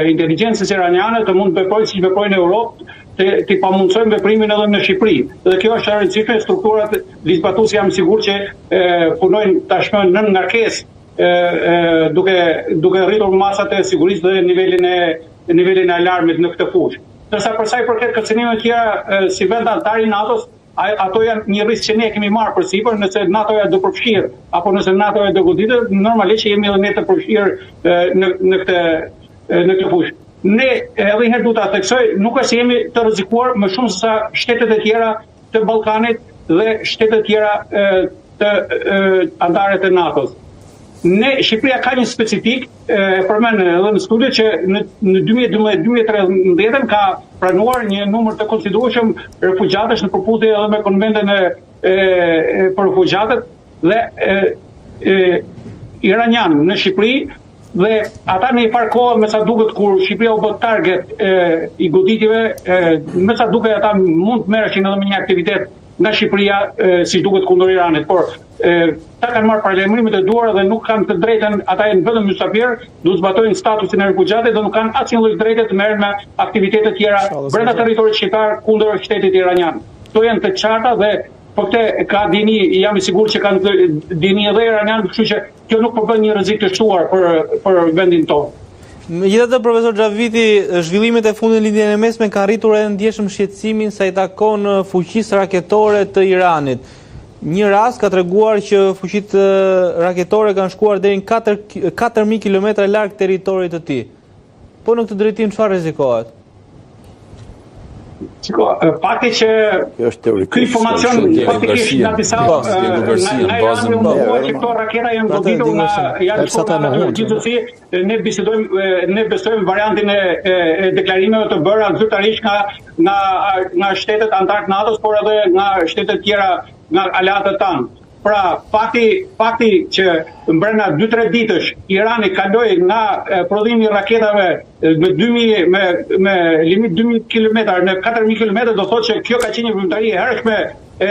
inteligjencës iraniane të mund të veprojnë siç veprojnë në Europë, t'i pamundsojnë veprimin edhe në Shqipëri. Dhe kjo është e rëndësishme, strukturat ligjbatuese jam sigurt që punojnë tashmë në ngarkesë, duke rritur masat e sigurisë dhe nivelin e alarmit në këtë fushë. Ndërsa për sa i përket kërcënimeve të tjera si vend antar i NATO-s, ato janë një risk që ne kemi marrë përsipër, nëse NATO-ja do përfshirë apo nëse NATO-ja do goditë, normalisht që jemi edhe ne të përfshirë në këtë fushë. Ne edhe një herë duhet ta theksoj, nuk është se jemi të rrezikuar më shumë se sa shtetet e tjera të Ballkanit dhe shtetet e tjera të anëtarët e NATO-s. Shqipëria ka një specifik, përmend edhe në studio, që në 2012-2013 ka pranuar një numër të konsiderueshëm refugjatësh në përputhje edhe me konventin për refugjatët dhe iranian në Shqipëri, dhe ata në një farë kohë, me sa duket, kur Shqipëria u bë target i goditjeve, me sa duket ata mund të merreshin edhe me një aktivitet nga Shqipëria, si duket kundër Iranit, por ta kanë marrë paralajmërimet e duara dhe nuk kanë të drejtën, ata janë vetëm mysafir, duhet të zbatojnë statusin e refugjatëve dhe nuk kanë asnjë lloj drejte të merren me aktivitete tjera brenda territorit shqiptar kundër shtetit iranian. Kto janë të qarta dhe po këtë ka dini, jam i sigurt që kanë dini edhe iranian, kështu që kjo nuk përbën një rrezik të shtuar për vendin tonë. Megjithatë, profesor Xhaviti, zhvillimet e fundit në lidhjen e mesme kanë rritur edhe ndjeshëm shqetësimin sa i takon fuqisë raketore të Iranit. Një rast ka treguar që fuqitë raketore kanë shkuar deri në 4000 kilometra larg territorit të tij. Po në këtë drejtim çfarë rrezikohet? Fakti që ky informacion faktikisht nga disa që këto raketa janë goditur nga gjithsesi, ne besojmë variantin e deklarimeve të bëra zyrtarisht nga shtetet antar të NATO-s, por edhe nga shtetet tjera, nga aleatët tanë. Pra, fakti që brenda 2-3 ditësh Irani kaloi nga prodhimi i raketave me limit 2000 km, me 4000 km, do thotë që kjo ka qenë një vëmendari e hershme e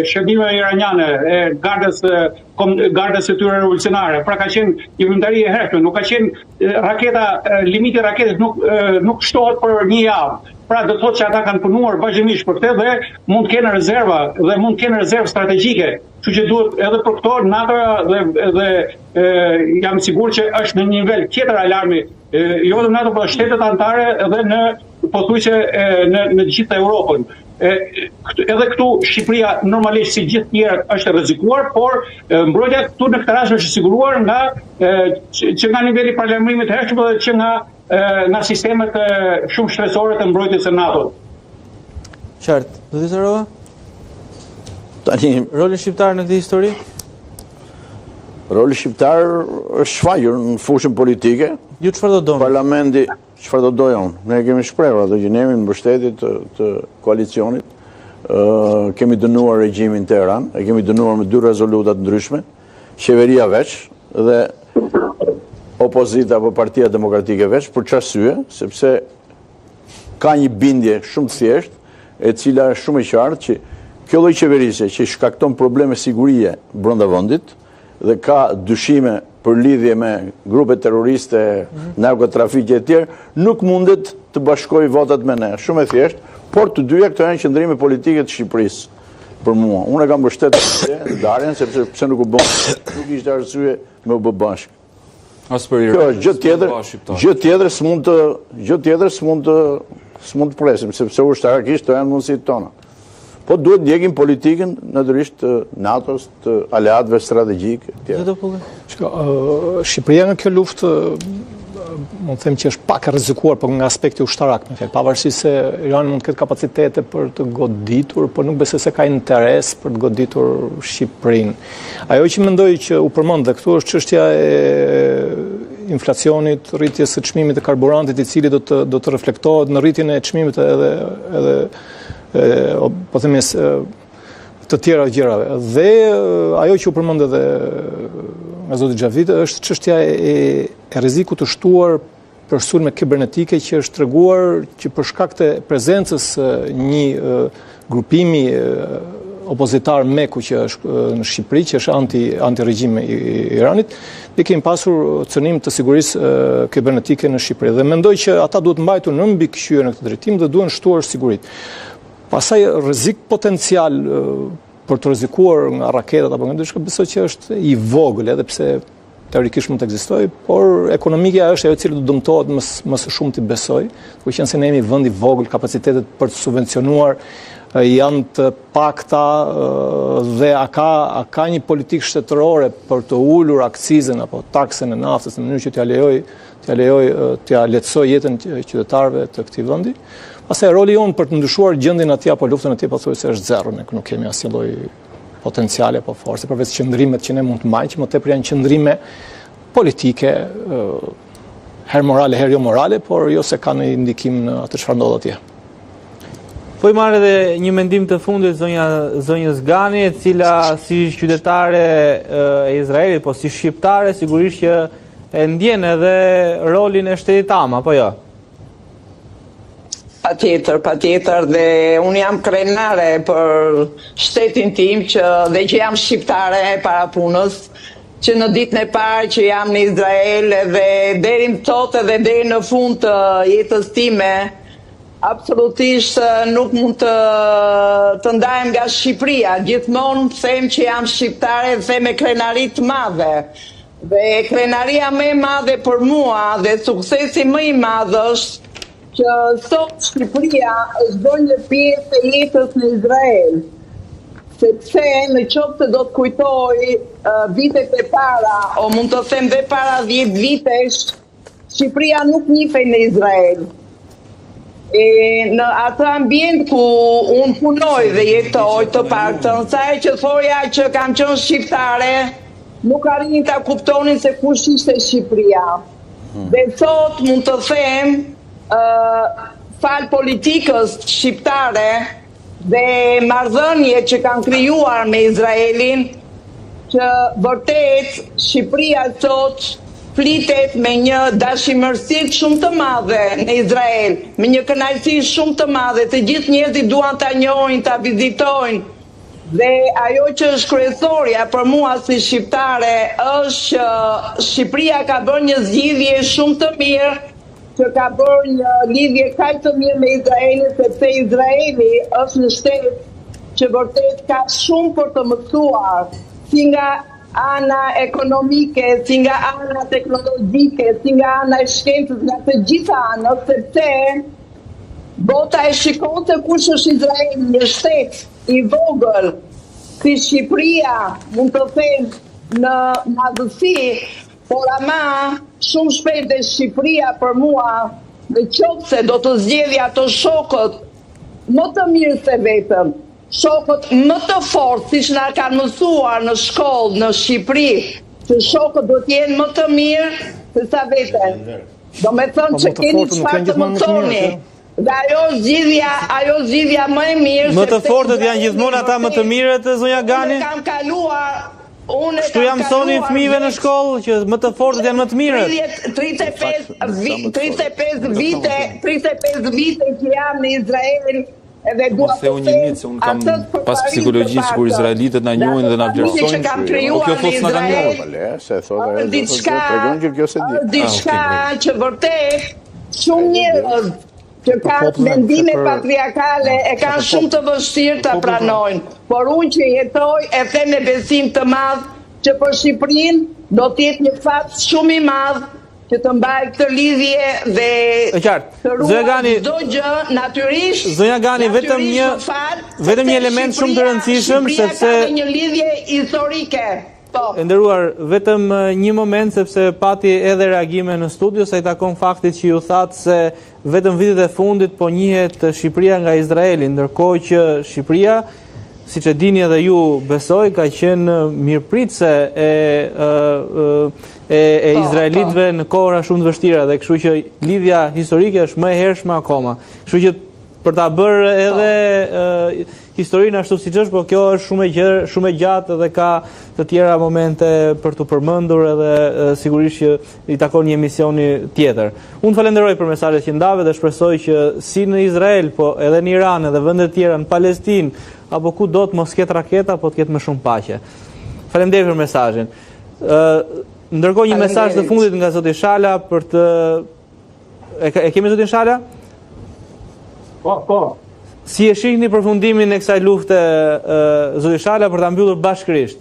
shërbimeve iraniane, e gardës së tyre revolucionare. Pra ka qenë një vëmendari e hershme, nuk ka qenë raketa, limiti i raketës nuk shtohet për një javë. Pra do të thotë që ata kanë punuar vazhdimisht për këtë dhe mund të kenë rezerva dhe mund të kenë rezervë strategjike. Kështu që duhet edhe për këto NATO dhe jam sigurt që është në një nivel tjetër alarmi, jo vetëm NATO, por shtetet anëtare edhe në pothuajse në të gjithë Europën. Edhe këtu Shqipëria normalisht si gjithë tjerët është rrezikuar, por mbrojtja këtu në këtë rast është siguruar që nga niveli i paralajmërimit të hershëm dhe që nga sistemet shumë shtresore të mbrojtjes së NATO-t. Qartë. Do të thërova? Roli shqiptar në këtë histori? Roli shqiptar është shfaqur në fushën politike. Ju çfarë do doni? Parlamenti, çfarë do doja unë? Ne kemi shprehur ato që ne jemi në mbështetje të koalicionit. Kemi dënuar regjimin Teheran, e kemi dënuar me 2 rezoluta të ndryshme, qeveria veç dhe opozita apo Partia Demokratike veç, për çfarë? Sepse ka një bindje shumë thjesht, e cila është shumë e qartë që kjo lloj qeverisje që shkakton probleme sigurie brenda vendit dhe ka dyshime për lidhje me grupe terroriste, narkotrafikë e tjerë, nuk mundet të bashkojë votat me ne. Shumë e thjesht, por të dyja këto janë qëndrime politike të Shqipërisë. Për mua, unë e kam mbështetur Darjen sepse pse nuk u bën, nuk ishte arsye me u bë bashkë. Kjo është gjë tjetër s'mund të presim, sepse ushtarakisht të janë mundësitë tona. Po duhet ndjekim politikën natyralisht të NATO-s, të aleatëve strategjik. Shqipëria në kjo luftë, mund të them që është pak e rrezikuar, por nga aspekti ushtarak, pavarësisht se Irani mund të ketë kapacitete për të goditur, por nuk besoj se ka interes për të goditur Shqipërinë. Ajo që mendoj që u përmend dhe këtu është çështja e inflacionit, rritjes së çmimit të karburantit, i cili do të reflektohet në rritjen e çmimit edhe po themi të tjera gjërave. Dhe ajo që u përmend edhe nga zoti Xhaviti është çështja e rrezikut të shtuar për sulme kibernetike, që është treguar që për shkak të prezencës një grupimi opozitar Meku që është në Shqipëri, që është anti-regjim i Iranit, ne kemi pasur cënim të sigurisë kibernetike në Shqipëri. Dhe mendoj që ata duhet mbajtur në mbikëqyrje në këtë drejtim dhe duhen shtuar sigurit. Pastaj rrezik potencial për të rrezikuar nga raketat apo nga diçka, besoj që është i vogël, edhe pse teorikisht mund të ekzistojë, por ekonomika është ajo e cila do dëmtohet më së shumti, besoj, por qenë se ne jemi vend i vogël, kapacitetet për të subvencionuar janë të pakta dhe a ka një politikë shtetërore për të ulur akcizën apo taksën e naftës në mënyrë që t'ia lehtësoj jetën qytetarëve të këtij vendi. Pastaj roli jonë për të ndryshuar gjendjen atje apo luftën atje, pothuajse është zero, ne nuk kemi asnjë lloj potenciale po force, përveç qëndrimet që ne mund të mbajmë, që më tepër janë qëndrime politike, her morale, her jo morale, por jo se ka në indikim në atë çfarë ndodh atje. Po i marrë edhe një mendim të fundit zonjës Gani, e cila si qytetare e Izraelit, po si shqiptare, sigurisht që e ndjen edhe rolin e shtetit tam, apo jo? Patjetër, dhe unë jam krenare për shtetin tim dhe që jam shqiptare para punës, që në ditën e parë që jam në Izrael dhe deri më sot dhe deri në fund të jetës time, absolutisht nuk mund të ndajem nga Shqipëria. Gjithmonë them që jam shqiptare dhe them me krenari të madhe. Dhe krenaria më e madhe për mua dhe suksesi më i madh është që sot Shqipëria është bërë një pjesë e jetës në Izrael. Sepse në qoftë se do të kujtoj vitet e para, o mund të them dhe para 10 vitesh, Shqipëria nuk njihej në Izrael. Në atë ambient ku unë punoj dhe jetoj të paktën, sa e që thoja që kam qenë shqiptare, nuk arrin ta kuptonin se kush ishte Shqipëria. Dhe sot mund të them, fal politikës shqiptare dhe marrëdhënie që kanë krijuar me Izraelin, që vërtet Shqipëria sot flitet me një dashimërsi shumë të madhe në Izrael, me një kënaqësi shumë të madhe, të gjithë njerëzit duan ta njohin, ta vizitojnë. Dhe ajo që është kryesorja për mua si shqiptare është që Shqipëria ka bërë një zgjidhje shumë të mirë, që ka bërë një lidhje kaq të mirë me Izraelin, sepse Izraeli është një shtet që vërtet ka shumë për të mësuar, si nga ana ekonomike, si nga ana teknologjike, si nga ana e shkencës, nga të gjitha anët, sepse bota e shikon se kush është Izraeli, një shtet i vogël, si Shqipëria, mund të them në madhësi, por ama shumë shpejt dhe Shqipëria për mua, në qoftë se do të zgjedhja ato shokët më të mirë se vetëm, shokët më të fortë, siç na kanë mësuar në shkollë në Shqipëri, që shokët do të jenë më të mirë se sa veten. Do me thënë që keni çfarë të mësoni. Dhe ajo zgjidhja më e mirë. Më të fortët janë gjithmonë ata më të mirët, zonja Gani? Kam kaluar. Kështu jam mësonin fëmijëve në shkollë që më të fortët janë më të mirët. 35 vite që jam në Izrael. Mos e unë një se unë kam pas psikologjisë kur izraelitët na njohin dhe na vlerësojnë. Po kjo thosë na kanë njohur. Diçka që vërtet shumë njerëz që kanë mendime patriarkale e kanë shumë të vështirë ta pranojnë. Por unë që jetoj e them me besim të madh që për Shqipërinë do të jetë një fat shumë i madh që të mbaj këtë lidhje dhe të ruaj çdo gjë natyrisht. Zonja Gani, vetëm një element shumë të rëndësishëm, sepse një lidhje historike. E nderuar, vetëm një moment, sepse pati edhe reagime në studio, sa i takon faktit që ju thatë se vetëm vitet e fundit po njihet Shqipëria nga Izraeli, ndërkohë që Shqipëria, siç e dini edhe ju besoj, ka qenë mirëpritëse e izraelitëve në kohëra shumë të vështira dhe kështu që lidhja historike është më e hershme akoma. Kështu që për ta bërë edhe historinë ashtu siç është, por kjo është shumë e gjatë dhe ka të tjera momente për të përmendur edhe sigurisht që i takon një emisioni tjetër. Unë falenderoj për mesazhet që ndave dhe shpresoj që si në Izrael, po edhe në Iran edhe vende të tjera në Palestinë apo ku do të mos ketë raketa, po të ketë më shumë paqe. Faleminderit për mesazhin. Ndërkohë një mesazh të fundit nga zoti Shala për të e kemi zotin Shala? Po. Si e shihni përfundimin e kësaj lufte zoti Shala për ta mbyllur bashkërisht?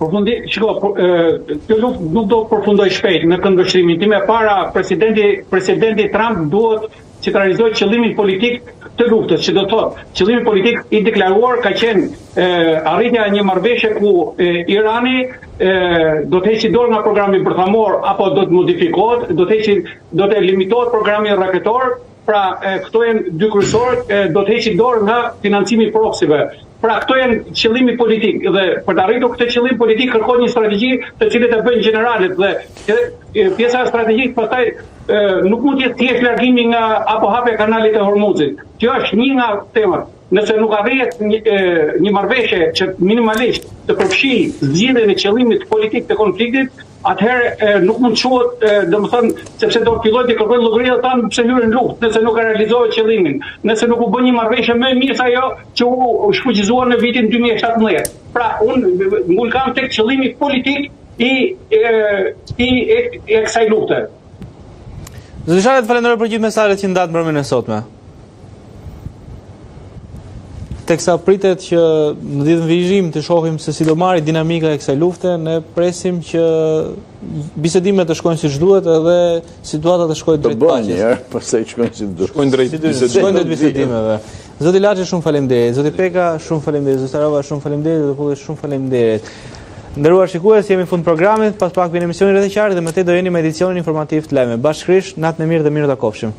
Shiko, kjo luftë nuk do të përfundoj shpejt në këndvështrimin tim. E para, presidenti Trump duhet që të realizojë qëllimin politik të luftës, që do të thotë, qëllimi politik i deklaruar ka qenë arritja e një marrëveshje ku Irani do të heqë dorë nga programi bërthamor apo do të modifikohet, do të limitohet programi raketor. Pra, këto janë dy kryesorët, do të heqë dorë nga financimi i proksive. Pra këto janë qëllimi politik dhe për të arritur këtë qëllim politik kërkon një strategji të cilët e bëjnë generalet dhe pjesa e strategjisë pastaj nuk mund të jetë thjesht largimi nga apo hapja e kanalit të Hormuzit. Kjo është një nga temat. Nëse nuk arrihet një marrëveshje që minimalisht të përfshijë zgjidhjen e qëllimit politik të konfliktit, atëherë nuk mund të quhet, domethënë, sepse do fillojë të kërkojnë llogaritë tanë pse hyrën luftë, nëse nuk e realizohet qëllimin, nëse nuk u bën një marrëveshje më e mirë se ajo që u shfuqizua në vitin 2017. Pra, unë ngulkam tek qëllimi politik i kësaj lufte. Zoti Sharret, falenderoj për gjithë mesazhet që ndatë mbrëmjen e sotme. Teksa pritet që në ditën vijim të shohim se si do marrë dinamika e kësaj lufte, ne presim që bisedimet të shkojnë siç duhet edhe situata të shkojë drejt paqes. Pastaj shkojnë si duhet. Shkojnë drejt bisedimeve. Zoti Laçi, shumë faleminderit. Zoti Peka, shumë faleminderit. Zoti Sarova, shumë faleminderit. Zoti Pulli, shumë faleminderit. Nderuar shikues, jemi në fund programit, pas pak vjen emisioni Rreth e Qartë dhe më tej do jeni me edicionin informativ të lajmeve. Bashkërisht, natën e mirë dhe mirë ta kofshim.